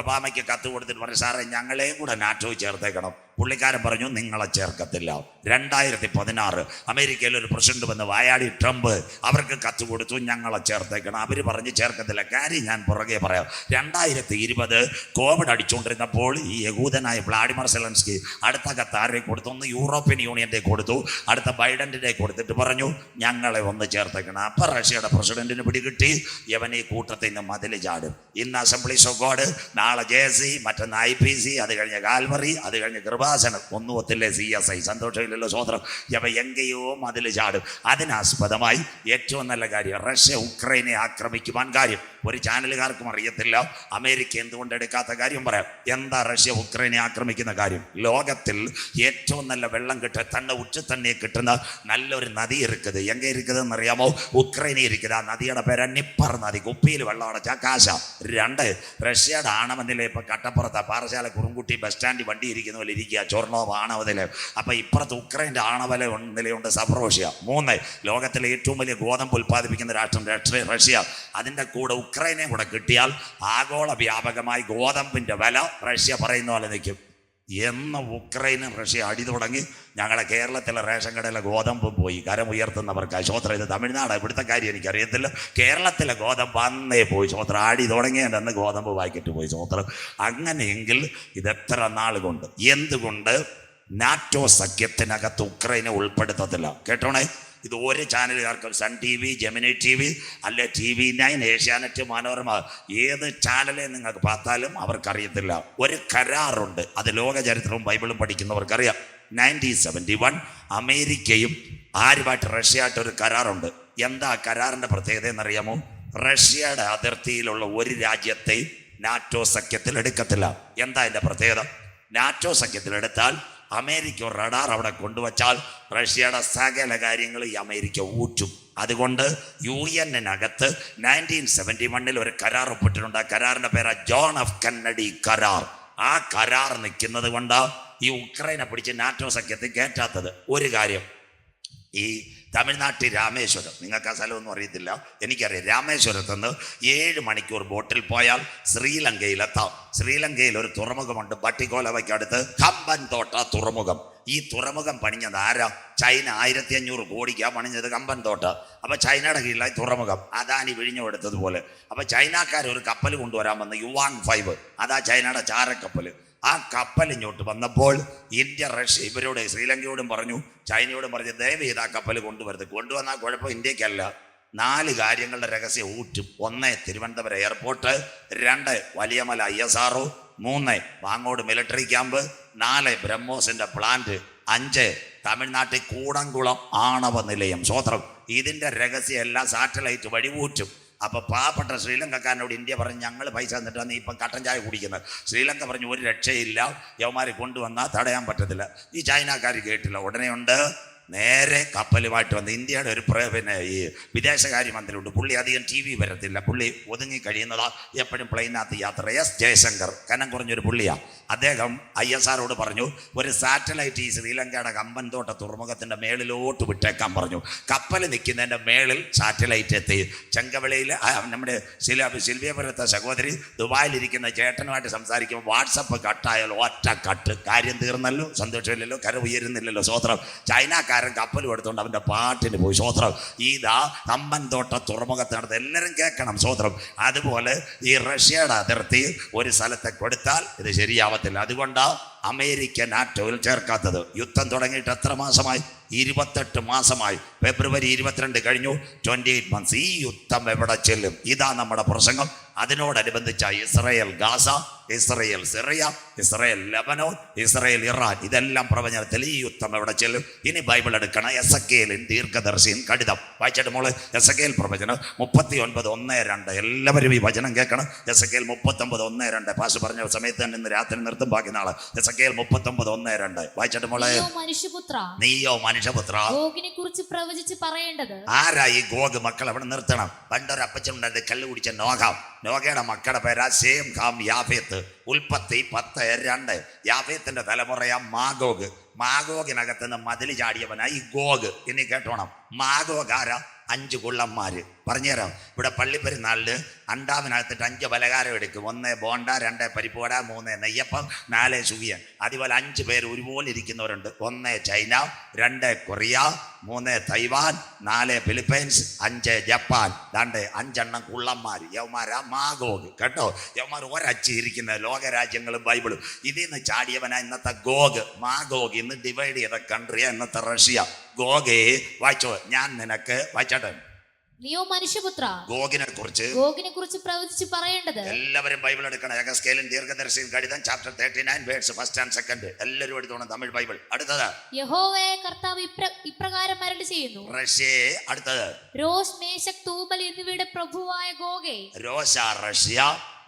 ഒബാമയ്ക്ക് കത്ത് കൊടുത്തിട്ട് പറഞ്ഞു, സാറേ ഞങ്ങളെയും കൂടെ നാറ്റോ ചേർത്തേക്കണം. പുള്ളിക്കാരൻ പറഞ്ഞു, നിങ്ങളെ ചേർക്കത്തില്ല. 2016 അമേരിക്കയിൽ ഒരു പ്രസിഡന്റ് വന്ന് വായാടി ട്രംപ്, അവർക്ക് കത്ത് കൊടുത്തു, ഞങ്ങളെ ചേർത്തേക്കണം. അവർ പറഞ്ഞ് ചേർക്കത്തില്ല. കാര്യം ഞാൻ പുറകെ പറയാം. 2020 കോവിഡ് അടിച്ചുകൊണ്ടിരുന്നപ്പോൾ ഈ യഹൂദനായ വ്ളാഡിമിർ സെലൻസ്കി അടുത്ത കത്ത് ആരെ കൊടുത്തു? ഒന്ന് യൂറോപ്യൻ യൂണിയൻ്റെ കൊടുത്തു, അടുത്ത ബൈഡൻ്റെ കൊടുത്തിട്ട് പറഞ്ഞു, ഞങ്ങളെ ഒന്ന് ചേർത്തേക്കണം. അപ്പം റഷ്യയുടെ പ്രസിഡന്റിന് പിടികിട്ടി, യവൻ ഈ കൂട്ടത്തിൽ നിന്ന് മതിൽ ചാടും. ഇന്ന് അസംബ്ലീസ് ഓഫ് ഗോഡ്, നാളെ JC, മറ്റൊന്ന് IPC, അത് കഴിഞ്ഞ് കാൽവറി, അത് കഴിഞ്ഞ് കൃപാസനം. ഒന്നും ഒത്തില്ലേ CSI. സന്തോഷമില്ലല്ലോ സ്വോത്രം. യവ എങ്കയോ മതിൽ ചാടും. അതിനാസ്പദമായി ഏറ്റവും നല്ല കാര്യം, റഷ്യ ഉക്രൈനെ ആക്രമിക്കുവാൻ കാര്യം ഒരു ചാനലുകാർക്കും അറിയത്തില്ല. അമേരിക്ക എന്തുകൊണ്ട് എടുക്കാത്ത കാര്യം പറയാം. എന്താ റഷ്യ ഉക്രൈനെ ആക്രമിക്കുന്ന കാര്യം? ലോകത്തിൽ ഏറ്റവും നല്ല വെള്ളം കിട്ടുക, തന്നെ ഉച്ചത്തണ്ണി കിട്ടുന്ന നല്ലൊരു നദി ഇരിക്കുന്നത്. എങ്ക ഇരിക്കുന്നതെന്ന് അറിയാമോ? ഉക്രൈനിൽ ഇരിക്കുന്നത്. ആ നദിയുടെ പേര് നിപ്പർ നദി. കുപ്പിയിൽ വെള്ളം അടച്ച കാശ. 2, റഷ്യയുടെ ആണവനില ഇപ്പം കട്ടപ്പുറത്ത് പാറശാല കുറുങ്കുട്ടി ബസ് സ്റ്റാൻഡിൽ വണ്ടി ഇരിക്കുന്ന പോലെ ഇരിക്കുക, ചൊർണോവ് ആണവനില. അപ്പം ഇപ്പുറത്ത് ഉക്രൈൻ്റെ ആണവല നിലയുണ്ട്, സപ്രോഷ്യ. 3, ലോകത്തിലെ ഏറ്റവും വലിയ ഗോതമ്പ് ഉൽപ്പാദിപ്പിക്കുന്ന രാഷ്ട്രം റഷ്യ. അതിൻ്റെ കൂടെ ഉക്രൈനെ കൂടെ കിട്ടിയാൽ ആഗോള വ്യാപകമായി ഗോതമ്പിൻ്റെ വില റഷ്യ പറയുന്ന പോലെ നിൽക്കും. എന്ന് ഉക്രൈനും റഷ്യ അടി തുടങ്ങി ഞങ്ങളുടെ കേരളത്തിലെ റേഷൻ കടയിലെ ഗോതമ്പും പോയി. കരം ഉയർത്തുന്നവർക്ക് ശ്രോത്രം. ഇത് തമിഴ്നാട്, ഇവിടുത്തെ കാര്യം എനിക്കറിയത്തില്ല. കേരളത്തിലെ ഗോതമ്പ് അന്നേ പോയി ശ്രോത്രം. അടി തുടങ്ങിയതെന്ന് ഗോതമ്പ് പാക്കറ്റ് പോയി ശ്രോത്രം. അങ്ങനെയെങ്കിൽ ഇതെത്ര നാൾ കൊണ്ട്? എന്തുകൊണ്ട് നാറ്റോ സഖ്യത്തിനകത്ത് ഉക്രൈനെ ഉൾപ്പെടുത്തത്തില്ല? കേട്ടോണേ, ഇത് ഒരു ചാനലുകാർക്കും, Sun T V, Gemini T V, അല്ലെ TV9, ഏഷ്യാനെറ്റ്, മനോരമ, ഏത് ചാനലെ നിങ്ങൾക്ക് பார்த்தாലും അവർക്കറിയത്തില്ല. ഒരു കരാറുണ്ട്, അത് ലോക ചരിത്രവും ബൈബിളും പഠിക്കുന്നവർക്കറിയാം. 1971 അമേരിക്കയും ആരുമായിട്ട്, റഷ്യയായിട്ട് ഒരു കരാറുണ്ട്. എന്താ കരാറിൻ്റെ പ്രത്യേകത എന്നറിയാമോ? റഷ്യയുടെ അതിർത്തിയിലുള്ള ഒരു രാജ്യത്തെയും നാറ്റോ സഖ്യത്തിൽ എടുക്കത്തില്ല. എന്താ അതിൻ്റെ പ്രത്യേകത? നാറ്റോ സഖ്യത്തിലെടുത്താൽ അമേരിക്ക റഡാർ അവിടെ കൊണ്ടുവച്ചാൽ റഷ്യയുടെ സകല കാര്യങ്ങൾ ഈ അമേരിക്ക ഊറ്റും. അതുകൊണ്ട് UN-നകത്ത് 1971 ഒരു കരാർ ഒപ്പിട്ടിട്ടുണ്ട്. ആ കരാറിൻ്റെ പേരാ ജോൺ എഫ് കെന്നഡി കരാർ. ആ കരാർ നിൽക്കുന്നത് കൊണ്ട് ഈ ഉക്രൈനെ പിടിച്ച് നാറ്റോ സഖ്യത്തിൽ കയറ്റാത്തത്. ഒരു കാര്യം, ഈ തമിഴ്നാട്ടിൽ രാമേശ്വരം, നിങ്ങൾക്ക് ആ സ്ഥലമൊന്നും അറിയത്തില്ല, എനിക്കറിയാം. രാമേശ്വരത്ത് നിന്ന് 7 മണിക്കൂർ ബോട്ടിൽ പോയാൽ ശ്രീലങ്കയിലെത്താം. ശ്രീലങ്കയിൽ ഒരു തുറമുഖമുണ്ട്, ബട്ടിക്കോലവയ്ക്കടുത്ത് കമ്പൻതോട്ട തുറമുഖം. ഈ തുറമുഖം പണിഞ്ഞത് ആരാ? ചൈന. 1500 കോടിക്കാണ് പണിഞ്ഞത് കമ്പൻതോട്ട. അപ്പോൾ ചൈനയുടെ കീഴിലായി തുറമുഖം. അദാനി വിഴിഞ്ഞു എടുത്തതുപോലെ. അപ്പോൾ ചൈനക്കാർ ഒരു കപ്പൽ കൊണ്ടുവരാൻ വന്ന് യുവാങ് 5, അതാ ചൈനയുടെ ചാരക്കപ്പൽ. ആ കപ്പൽ ഇങ്ങോട്ട് വന്നപ്പോൾ ഇന്ത്യ, റഷ്യ ഇവരോട്, ശ്രീലങ്കയോടും പറഞ്ഞു, ചൈനയോടും പറഞ്ഞു, ദയവ് ചെയ്ത് ആ കപ്പൽ കൊണ്ടുവരുത്. കൊണ്ടുവന്നാൽ കുഴപ്പം ഇന്ത്യക്കല്ല. 4 കാര്യങ്ങളുടെ രഹസ്യം ഊറ്റും. 1 Thiruvananthapuram airport, 2 Valiamala ISRO, 3 Vangode military camp, 4 ബ്രഹ്മോസിന്റെ പ്ലാന്റ്, 5 തമിഴ്നാട്ടിൽ കൂടംകുളം ആണവ നിലയം. സ്വോത്രം. ഇതിന്റെ രഹസ്യം എല്ലാം സാറ്റലൈറ്റ് വഴി ഊറ്റും. അപ്പോൾ പാവപ്പെട്ട ശ്രീലങ്കക്കാരനോട് ഇന്ത്യ പറഞ്ഞു, ഞങ്ങൾ പൈസ തന്നിട്ടാണ് നീ ഇപ്പം കട്ടൻ ചായ കുടിക്കുന്നത്. ശ്രീലങ്ക പറഞ്ഞു, ഒരു രക്ഷയില്ല, യവന്മാരെ കൊണ്ടുവന്നാൽ തടയാൻ പറ്റത്തില്ല. ഈ ചൈനക്കാർ കേട്ടില്ല. ഉടനെ ഉണ്ട്, നേരെ കപ്പലുമായിട്ട് വന്ന് ഇന്ത്യയുടെ ഒരു പിന്നെ ഈ വിദേശകാര്യമന്ത്രിയുണ്ട്. പുള്ളി അധികം TV വരത്തില്ല, പുള്ളി ഒതുങ്ങി കഴിയുന്നതാ, എപ്പോഴും പ്ലെയിനകത്ത് യാത്ര. S ജയശങ്കർ, കനം കുറഞ്ഞൊരു പുള്ളിയാണ്. അദ്ദേഹം ISROട് പറഞ്ഞു, ഒരു സാറ്റലൈറ്റ് ഈ ശ്രീലങ്കയുടെ കമ്പൻതോട്ട തുറമുഖത്തിൻ്റെ മേളിലോട്ട് വിട്ടേക്കാൻ പറഞ്ഞു. കപ്പൽ നിൽക്കുന്നതിൻ്റെ മേളിൽ സാറ്റലൈറ്റ് എത്തി. ചെങ്കവിളയിൽ നമ്മുടെ സിൽവിയപുരത്തെ സഹോദരി ദുബായിലിരിക്കുന്ന ചേട്ടനുമായിട്ട് സംസാരിക്കുമ്പോൾ വാട്സപ്പ് കട്ടായാൽ ഒറ്റ കട്ട്. കാര്യം തീർന്നല്ലോ, സന്തോഷമില്ലല്ലോ, കര ഉയരുന്നില്ലല്ലോ. സ്വോത്രം. ചൈനക്കാരൻ കപ്പലും എടുത്തുകൊണ്ട് അവൻ്റെ പാട്ടിന് പോയി. സ്വോത്രം. ഇതാ കമ്പൻതോട്ട തുറമുഖത്തിനടുത്ത് എല്ലാവരും കേൾക്കണം. സ്വോത്രം. അതുപോലെ ഈ റഷ്യയുടെ അതിർത്തി ഒരു സ്ഥലത്തെ കൊടുത്താൽ ഇത് ശരിയാവത്തില്ല. അതുകൊണ്ടാണ് അമേരിക്ക നാറ്റോയിൽ ചേർക്കാത്തത്. യുദ്ധം തുടങ്ങിയിട്ട് എത്ര മാസമായി? 28 മാസമായി. ഫെബ്രുവരി 22 കഴിഞ്ഞു, 28 months. ഈ യുദ്ധം എവിടെ ചെല്ലും? ഇതാ നമ്മുടെ പ്രസംഗം. അതിനോടനുബന്ധിച്ച Israel Gaza, Israel Syria, Israel Lebanon, Israel Iran, ഇതെല്ലാം പ്രവചനത്തിൽ. ഈ യുദ്ധം എവിടെ ചെല്ലും? ഇനി ബൈബിൾ എടുക്കണം. എസെക്കിയേലിൻ ദീർഘദർശിൻ കടിതം വായിച്ചിട്ട് മോള്. എസെക്കിയേൽ പ്രവചനം 39:1-2. എല്ലാവരും ഈ വചനം കേൾക്കണം. എസെക്കിയേൽ 39:1-2. പാസ് പറഞ്ഞ സമയത്ത് തന്നെ ഇന്ന് രാത്രി നിർത്തും, ബാക്കി നാളെ. എസെക്കിയേൽ 39:1-2 വായിച്ചിട്ട് മോളെ. നീയോ മനുഷ്യപുത്ര, ഗോഗിനെ കുറിച്ച് പ്രവചിച്ച് പറയേണ്ടത്. ആരാ ഈ ഗോഗ്? മക്കൾ അവിടെ നിർത്തണം. പണ്ടൊരു അപ്പച്ചനുണ്ടായത്, കല്ല് കുടിച്ച നോഹാം. നോഹയുടെ മക്കളുടെ പേരാ ശേം, ഹാം, യാഫേത്ത്. ഉൽപ്പത്തി 10:2. യാഫേത്തിന്റെ തലമുറയാ മാഗോഗ്. മാഗോഗിനകത്ത് നിന്ന് മതിൽ ചാടിയവനായി ഗോഗ്. ഇനി കേട്ടോണം, മാഗോഗ് ആരാ? 5 കുള്ളന്മാര്. പറഞ്ഞുതരാം. ഇവിടെ പള്ളിപ്പെരുന്നാളിന് അണ്ടാവിനകത്തിട്ട് 5 പലഹാരം എടുക്കും. 1 ബോണ്ട, 2 പരിപ്പുവട, 3 നെയ്യപ്പം, 4 സുഖിയൻ. അതുപോലെ 5 പേര് ഒരുപോലെ ഇരിക്കുന്നവരുണ്ട്. 1 China, 2 Korea, 3 Taiwan, 4 Philippines, 5 Japan. 5 എണ്ണം കുള്ളന്മാർ. യവന്മാരാ മാഗോഗ്. കേട്ടോ, യവന്മാർ ഒരച്ച് ഇരിക്കുന്ന ലോകരാജ്യങ്ങളും ബൈബിളും. ഇതിൽ നിന്ന് ചാടിയവനാ ഇന്നത്തെ ഗോഗ്. മാഗോഗ് ഇന്ന് ഡിവൈഡ് ചെയ്ത കൺട്രിയാ ഇന്നത്തെ റഷ്യ. ഗോഗേ വായിച്ചോ, ഞാൻ നിനക്ക് വായിച്ചോട്ടെ. നീയോ മനുഷ്യപുത്ര, ഗോഗിനെ കുറിച്ച് പ്രവചിച്ച് പറയേണ്ടത്. എല്ലാവരും ബൈബിൾ എടുക്കണം. യഹസ്കേലിൻ ദീർഘദർശിൻ ഗണിതം ചാപ്റ്റർ 39 വേഴ്സ് 1 and 2. എല്ലാവരും എടുത്തോണം തമിഴ് ബൈബിൾ. അടുത്തത്, യഹോവയെ കർത്താവ് ഇപ്രകാരം അരുളി ചെയ്യുന്നു. റഷ്യയെ. അടുത്തത്, രോഷ്, മേശക്, തൂബൽ എന്നിവയുടെ പ്രഭുവായ ഗോഗേ. രോഷ റഷ്യ,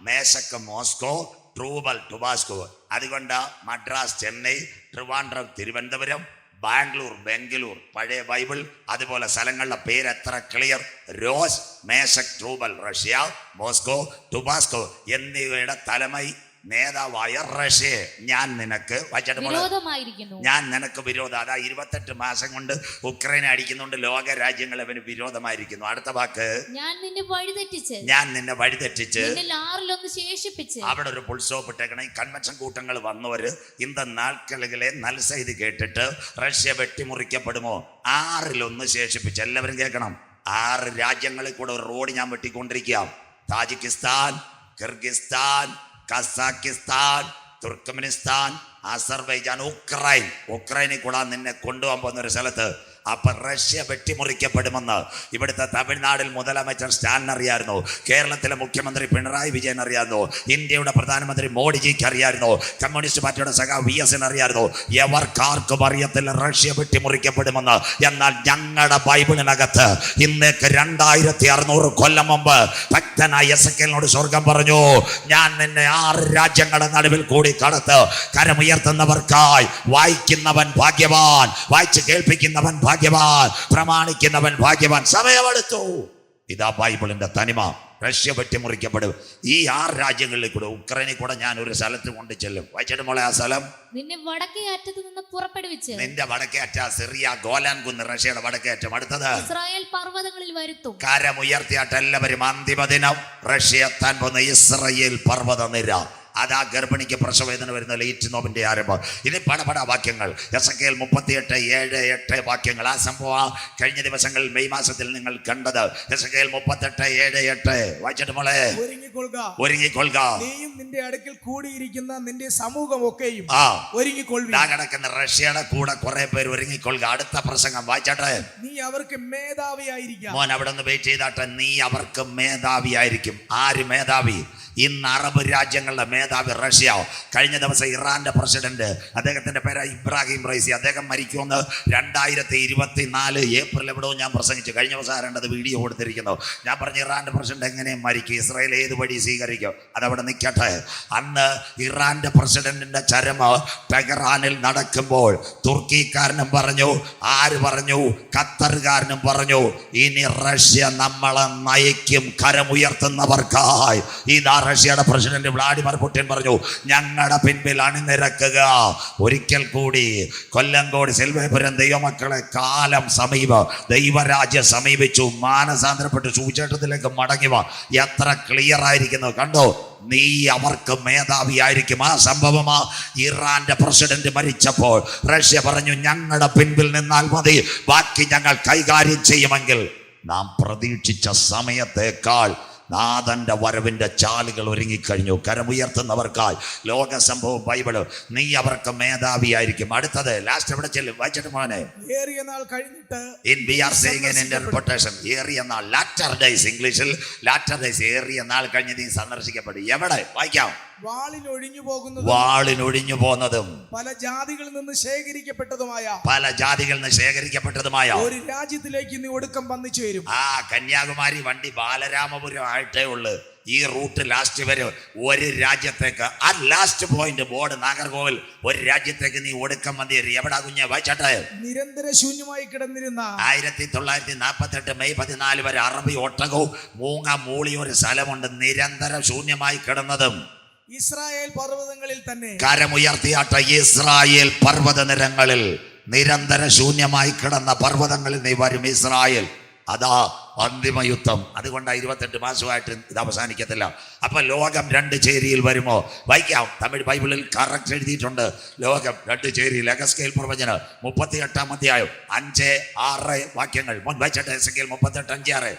മേശക് മോസ്കോ, ട്രൂബൽ ടുബാസ്കോ. അതുകൊണ്ട് മദ്രാസ് ചെന്നൈ, ട്രിവാൻഡ്രം തിരുവനന്തപുരം, ബാംഗ്ലൂർ ബംഗളൂർ. പഴയ ബൈബിൾ. അതുപോലെ സ്ഥലങ്ങളുടെ പേര് എത്ര ക്ലിയർ. രോസ്, മേശക്, ട്രൂബൽ റഷ്യ, മോസ്കോ, ടുബാസ്കോ എന്നിവയുടെ തലമൈ നേതാവായ റഷ്യ ഞാൻ നിനക്ക് വിരോധമായിരിക്കുന്നു. ഞാൻ നിനക്ക് വിരോധം. അതാ 28 മാസം കൊണ്ട് ഉക്രൈനെ അടിക്കുന്നുണ്ട്. ലോക രാജ്യങ്ങൾ അവന് വിരോധമായിരിക്കുന്നു. അടുത്ത വാക്ക്, ഞാൻ നിന്നെ വഴിതെറ്റിച്ച് നിന്നിൽ 6 ശേഷിപ്പിച്ച്. അവിടെ ഒരു ഫുൾ സ്റ്റോപ്പ് ഇട്ടേക്കണം. ഈ കൺവെൻഷൻ കൂട്ടങ്ങൾ വന്നവര് ഇന്ത നാൾക്കളികളെ നല്ല ഇത് കേട്ടിട്ട് റഷ്യ വെട്ടിമുറിക്കപ്പെടുമോ 6 ശേഷിപ്പിച്ച്. എല്ലാവരും കേൾക്കണം. 6 രാജ്യങ്ങളിൽ കൂടെ ഒരു റോഡ് ഞാൻ വെട്ടിക്കൊണ്ടിരിക്കാം. Tajikistan, Kyrgyzstan, Kazakhstan, Turkmenistan, Azerbaijan, ഉക്രൈനിൽ കൂടെ നിന്നെ കൊണ്ടുപോകാൻ പോകുന്ന ഒരു സ്ഥലത്ത്. അപ്പൊ റഷ്യ വെട്ടിമുറിക്കപ്പെടുമെന്ന് ഇവിടുത്തെ തമിഴ്നാടിൽ മുതലമച്ചർ സ്റ്റാലിൻ അറിയായിരുന്നു. കേരളത്തിലെ മുഖ്യമന്ത്രി പിണറായി വിജയൻ അറിയായിരുന്നു. ഇന്ത്യയുടെ പ്രധാനമന്ത്രി മോഡിജിക്ക് അറിയായിരുന്നു. കമ്മ്യൂണിസ്റ്റ് പാർട്ടിയുടെ സഖാവ് VS അറിയായിരുന്നു. എവർക്കാർക്കും അറിയത്തില്ല റഷ്യ വെട്ടിമുറിക്കപ്പെടുമെന്ന്. എന്നാൽ ഞങ്ങളുടെ ബൈബിളിനകത്ത് ഇന്നേക്ക് 2600 കൊല്ലം മുമ്പ് ഭക്തനായ എസെക്കിയേലിനോട് സ്വർഗം പറഞ്ഞു, ഞാൻ നിന്നെ 6 രാജ്യങ്ങളുടെ നടുവിൽ കൂടി കടത്ത്. കരമുയർത്തുന്നവർക്കായി വായിക്കുന്നവൻ ഭാഗ്യവാൻ, വായിച്ച് കേൾപ്പിക്കുന്നവൻ ഭാഗ്യവാൻ, പ്രമാണിക്കുന്നവൻ ഭാഗ്യവാൻ. സമയമെടുത്തു. ഇതാ ബൈബിളിന്റെ തനിമ. റഷ്യ വെട്ടിമുറിക്കപ്പെടും. ഈ 6 രാജ്യങ്ങളിൽ കൂടെ ഉക്രൈനിൽ കൂടെ ഞാൻ ഒരു സ്ഥലത്ത് കൊണ്ട് ചെല്ലും. വായിച്ചിട്ട് മോളെ ആ സ്ഥലം നിന്നെ വടക്കേ അറ്റത്ത് നിന്ന് പുറപ്പെടുവിച്ച്. നിന്റെ വടക്കേ അറ്റ സിറിയ ഗോലാൻ കുന്ന്, റഷ്യയുടെ വടക്കേ അറ്റം. അടുത്തത് ഇസ്രായേൽ പർവ്വതങ്ങളിൽ വരുത്തും. കരമുയർത്തിയാട്ട് എല്ലാവരും അന്തിമ ദിനം റഷ്യ എത്താൻ പോകുന്ന ഇസ്രായേൽ പർവ്വത നിര. അതാ ഗർഭിണിക്ക് പ്രസവവേദന വരുന്ന ലേറ്റ് നോവിന്റെ ആരംഭം. ഇത് പടപട വാക്യങ്ങൾ. എസെക്കിയേൽ 38:7-8 വാക്യങ്ങൾ. ആ സംഭവം കഴിഞ്ഞ ദിവസങ്ങളിൽ മെയ് മാസത്തിൽ നിങ്ങൾ കണ്ടത്. എസെക്കിയേൽ 38:7-8 വായിച്ചിട്ട് മോളെ, ഒരുങ്ങിക്കൊള്ളുക, നീയും നിന്റെ അടുക്കൽ കൂടിയിരിക്കുന്ന നിന്റെ സമൂഹം ഒക്കെയും ഒരുങ്ങിക്കൊള്ളുക. കിടക്കുന്ന റഷ്യയുടെ കൂടെ കുറെ പേര് ഒരുങ്ങിക്കൊള്ളുക. അടുത്ത പ്രസംഗം വായിച്ചാട്ടെ. നീ അവർക്ക് മേധാവിയായിരിക്കും. മോൻ അവിടെ നിന്ന് വെയിറ്റ് ചെയ്താട്ടെ. നീ അവർക്ക് മേധാവിയായിരിക്കും. ആര് മേധാവി? ഇന്ന് അറബ് രാജ്യങ്ങളുടെ മേധാവി റഷ്യ. കഴിഞ്ഞ ദിവസം ഇറാന്റെ പ്രസിഡന്റ്, അദ്ദേഹത്തിന്റെ പേര് ഇബ്രാഹിം റൈസി, അദ്ദേഹം മരിക്കുമെന്ന് 2024 ഏപ്രിൽ എവിടെയോ ഞാൻ പ്രസംഗിച്ചു. കഴിഞ്ഞ ദിവസം ആരേണ്ടത് വീഡിയോ കൊടുത്തിരിക്കുന്നു. ഞാൻ പറഞ്ഞു ഇറാന്റെ പ്രസിഡന്റ് എങ്ങനെ മരിക്കും, ഇസ്രായേൽ ഏത് വഴി സ്വീകരിക്കും, അതവിടെ നിൽക്കട്ടെ. അന്ന് ഇറാന്റെ പ്രസിഡന്റിന്റെ ചരമ ടെഹ്റാനിൽ നടക്കുമ്പോൾ തുർക്കിക്കാരനും പറഞ്ഞു, ആര് പറഞ്ഞു, ഖത്തറുകാരനും പറഞ്ഞു, ഇനി റഷ്യ നമ്മളെ നയിക്കും കരമുയർത്തുന്നവർക്കായി. ഇതാ റഷ്യയുടെ പ്രസിഡന്റ് വ്ളാഡിമിർ പുടിൻ പറഞ്ഞു, ഞങ്ങളുടെ പിൻപിൽ അണിനിരക്കുക. ഒരിക്കൽ കൂടി കൊല്ലങ്കോട് സെൽവേപുരം ദൈവമക്കളെ, കാലം സമീപം, ദൈവരാജ്യം സമീപിച്ചു. മാനസാന്തരപ്പെട്ട് സുവിശേഷത്തിലേക്ക് മടങ്ങിവ. എത്ര ക്ലിയർ ആയിരിക്കുന്നു കണ്ടോ. നീ അവർക്ക് മേധാവിയായിരിക്കും. ആ സംഭവമാ ഇറാന്റെ പ്രസിഡന്റ് മരിച്ചപ്പോൾ റഷ്യ പറഞ്ഞു, ഞങ്ങളുടെ പിൻപിൽ നിന്നാൽ മതി, ബാക്കി ഞങ്ങൾ കൈകാര്യം ചെയ്യുമെങ്കിൽ. നാം പ്രതീക്ഷിച്ച സമയത്തേക്കാൾ നാഥന്റെ വരവിന്റെ ചാലുകൾ ഒരുങ്ങിക്കഴിഞ്ഞു. കരമുയർത്തുന്നവർക്കായി ലോക സംഭവം ബൈബിള്. നീ അവർക്ക് മേധാവിയായിരിക്കും. അടുത്തത് ലാസ്റ്റ് എവിടെ ചെല്ലും? വായിച്ചിട്ട് മോനെ. ഏറിയ നാൾ കഴിഞ്ഞിട്ട് ഏറിയ നാൾ, ലാറ്റർ ഡേയ്സ്. ഇംഗ്ലീഷിൽ ലാറ്റർ ഡേയ്സ്, ഏറിയ നാൾ കഴിഞ്ഞ് നീ സന്ദർശിക്കപ്പെടും. എവിടെ? വായിക്കാം. വാളിനൊഴിഞ്ഞു പോകുന്നതും പല ജാതികളിൽ നിന്ന് ശേഖരിക്കപ്പെട്ടതുമായ ഒരു രാജ്യത്തിലേക്ക് നീ ഒടുക്കം വന്നു ചേരും. കന്യാകുമാരി വണ്ടി ബാലരാമപുരം ആയിട്ടേ ഉള്ളു. ഈ റൂട്ട് ലാസ്റ്റ് വരെ ഒരു രാജ്യത്തേക്ക്. ആ ലാസ്റ്റ് പോയിന്റ് ബോർഡ് നാഗർകോവിൽ. ഒരു രാജ്യത്തേക്ക് നീ ഒടുക്കം വന്നു ചേരും. എവിടാ കുഞ്ഞ? വായിച്ചാട്ടെ. നിരന്തര ശൂന്യമായി കിടന്നിരുന്ന 1948 മെയ് 14 വരെ അറബി ഒട്ടകവും മൂങ്ങ മൂളിയ ഒരു സ്ഥലമുണ്ട്. നിരന്തര ശൂന്യമായി കിടന്നതും ഇസ്രായേൽ പർവ്വതങ്ങളിൽ തന്നെ. കരമുയർത്തിയാട്ട ഇസ്രായേൽ പർവ്വത നിരങ്ങളിൽ, നിരന്തര ശൂന്യമായി കിടന്ന പർവ്വതങ്ങളിൽ നീ വരും ഇസ്രായേൽ. അതാ അന്തിമ യുദ്ധം. അതുകൊണ്ടാണ് 28 മാസമായിട്ട് ഇത് അവസാനിക്കത്തില്ല. അപ്പൊ ലോകം 2 ചേരിയിൽ വരുമോ? വായിക്കാം. തമിഴ് ബൈബിളിൽ കറക്റ്റ് എഴുതിയിട്ടുണ്ട്. ലോകം 2 ചേരിയിൽ. എസെക്കിയേൽ പ്രവചനം 38-ാം അധ്യായം 5-6 വാക്യങ്ങൾ. മുൻ വായിച്ചട്ടെ. എസെക്കിയേൽ 38-5-6.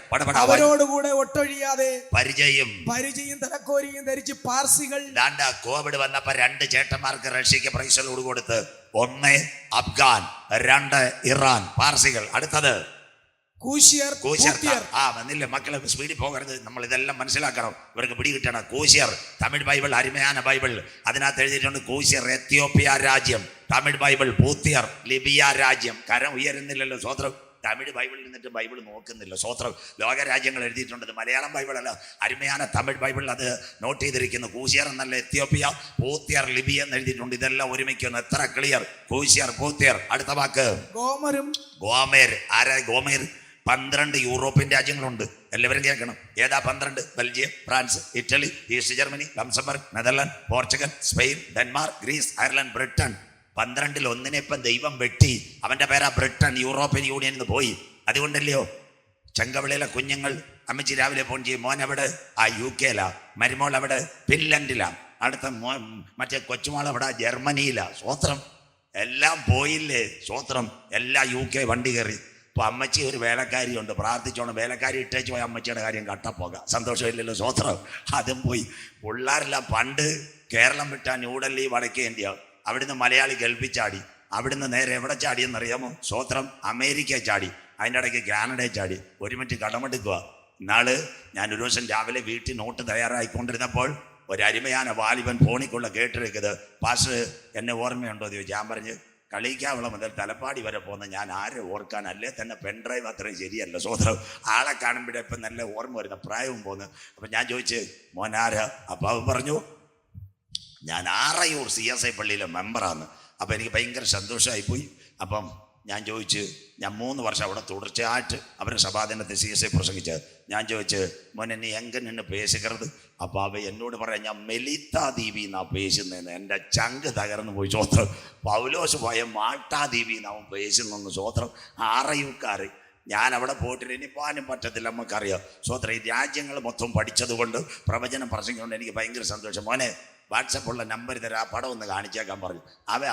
അവരോടുകൂടെ ഒട്ടൊഴിയാതെ പരിചയും തലക്കോരിയും ധരിച്ച് പാർസികൾ. കോവിഡ് വന്നപ്പോ 2 ചേട്ടന്മാർക്ക് റഷ്യക്ക് പ്രൈസലോട് കൊടുത്ത്. 1 അഫ്ഗാൻ, 2 ഇറാൻ. പാർസികൾ. അടുത്തത് കൂശ്യർ. വന്നില്ല മക്കളെ, സ്പീഡിൽ പോകരുത്. നമ്മൾ ഇതെല്ലാം മനസ്സിലാക്കണം. ഇവർക്ക് പിടി കിട്ടണം. കൂശ്യർ, തമിഴ് ബൈബിൾ അരുമയാന ബൈബിൾ, അതിനകത്ത് എഴുതിയിട്ടുണ്ട് കൂശ്യർ എത്യോപ്യ രാജ്യം. തമിഴ് ബൈബിൾ പൂത്തിയർ ലിബിയ രാജ്യം. കരം ഉയരുന്നില്ലല്ലോ. സ്വോത്രം. തമിഴ് ബൈബിളിൽ നിന്നിട്ട് ബൈബിൾ നോക്കുന്നില്ല. സ്വോത്രം. ലോകരാജ്യങ്ങൾ എഴുതിയിട്ടുണ്ട്. മലയാളം ബൈബിളല്ല, അരുമയാന തമിഴ് ബൈബിളിൽ അത് നോട്ട് ചെയ്തിരിക്കുന്നു. കൂശ്യർ എന്നല്ല എത്യോപ്യ, പൂത്തിയർ ലിബിയ എന്ന് എഴുതിയിട്ടുണ്ട്. ഇതെല്ലാം ഒരുമിക്കുന്നു. എത്ര ക്ലിയർ. കൂശ്യർ, പൂത്തിയർ. അടുത്ത വാക്ക് ഗോമേർ. ആരാ ഗോമേർ? 12 യൂറോപ്യൻ രാജ്യങ്ങളുണ്ട്. എല്ലാവരും കേൾക്കണം. ഏതാ 12? Belgium, France, Italy, East Germany, Luxembourg, Netherland, Portugal, Spain, Denmark, Greece, Ireland, Britain. 12-ൽ ഒന്നിനെ ഇപ്പം ദൈവം വെട്ടി. അവൻ്റെ പേരാ ബ്രിട്ടൻ. യൂറോപ്യൻ യൂണിയനിൽ നിന്ന് പോയി. അതുകൊണ്ടല്ലയോ ചെങ്കവിളിയിലെ കുഞ്ഞുങ്ങൾ അമ്മച്ചി രാവിലെ ഫോൺ ചെയ്യും, മോൻ അവിടെ UK-ലാ, മരുമോൾ അവിടെ ഫിൻലൻഡിലാ, അടുത്ത മറ്റേ കൊച്ചുമോൾ അവിടെ ജർമ്മനിയിലാ. സ്വോത്രം എല്ലാം പോയില്ലേ? സ്വോത്രം എല്ലാം UK വണ്ടി കയറി. ഇപ്പൊ അമ്മച്ചി ഒരു വേലക്കാരിയുണ്ട്, പ്രാർത്ഥിച്ചോണം. വേലക്കാരി ഇട്ടേച്ച് പോയ അമ്മച്ചിയുടെ കാര്യം കട്ടപ്പോക. സന്തോഷമില്ലല്ലോ? സ്വോത്രം അതും പോയി. പിള്ളേരെല്ലാം പണ്ട് കേരളം വിട്ടാൽ ന്യൂഡൽഹി, വടക്കേ ഇന്ത്യ, അവിടുന്ന് മലയാളി ഗൾഫിൽ ചാടി. അവിടുന്ന് നേരെ എവിടെ ചാടിയെന്നറിയാമോ? സ്വോത്രം അമേരിക്ക ചാടി. അതിൻ്റെ ഇടയ്ക്ക് കാനഡയിൽ ചാടി. ഒരു മിനിറ്റ് കടമെടുക്കുക. ഇന്നാള് ഞാൻ ഒരു ദിവസം രാവിലെ വീട്ടിൽ നോട്ട് തയ്യാറായിക്കൊണ്ടിരുന്നപ്പോൾ ഒരരുമയാന വാലിബൻ ഫോണിക്കുള്ള കേട്ടിരിക്കുന്നത്, പാസ് എന്നെ ഓർമ്മയുണ്ടോ എന്ന് ചോദിച്ചു. ഞാൻ പറഞ്ഞ് കളിക്കാവളം മുതൽ തലപ്പാടി വരെ പോകുന്ന ഞാൻ ആരെ ഓർക്കാൻ, അല്ലേ തന്നെ പെൺഡ്രൈവ് അത്രയും ശരിയല്ല. സ്വോത്രം ആളെ കാണുമ്പോഴേ ഇപ്പം നല്ല ഓർമ്മ വരുന്ന പ്രായവും പോകുന്നു. അപ്പം ഞാൻ ചോദിച്ച്, മോനാരാ? അപ്പം അവൻ പറഞ്ഞു, ഞാൻ ആറയൂർ CSI പള്ളിയിലെ മെമ്പറാണ്. അപ്പം എനിക്ക് ഭയങ്കര സന്തോഷമായിപ്പോയി. അപ്പം ഞാൻ ചോദിച്ച്, ഞാൻ 3 വർഷം അവിടെ തുടർച്ചയായിട്ട് അവരുടെ സഭാദിനത്തിൽ CSI പ്രസംഗിച്ചത്. ഞാൻ ചോദിച്ച്, മോനെ നീ എങ്ങനെ നിന്ന് പേശുകരുത്? അപ്പോൾ അവ എന്നോട് പറയാം, ഞാൻ മെലിത്താ ദ്വീപിൽ നിന്നാണ് പേശുന്നതെന്ന്. എൻ്റെ ചങ്ക് തകർന്നു പോയി. സ്വോത്രം പൗലോസ് പോയ മാൾട്ടാ ദ്വീപിൽ നിന്നാവും പേശുന്നെന്ന്. സ്വോത്രം ആറയൂക്കാർ. ഞാൻ അവിടെ പോയിട്ടില്ല, ഇനി പോകാനും പറ്റത്തില്ല, നമുക്കറിയാം. സ്വോത്രം ഈ രാജ്യങ്ങൾ മൊത്തം പഠിച്ചത് കൊണ്ട് പ്രവചനം പ്രസംഗിച്ചുകൊണ്ട് എനിക്ക് ഭയങ്കര സന്തോഷം. മോനെ വാട്സപ്പുള്ള നമ്പർ തരാം, ആ പടം ഒന്ന് കാണിച്ചേക്കാൻ പറഞ്ഞു.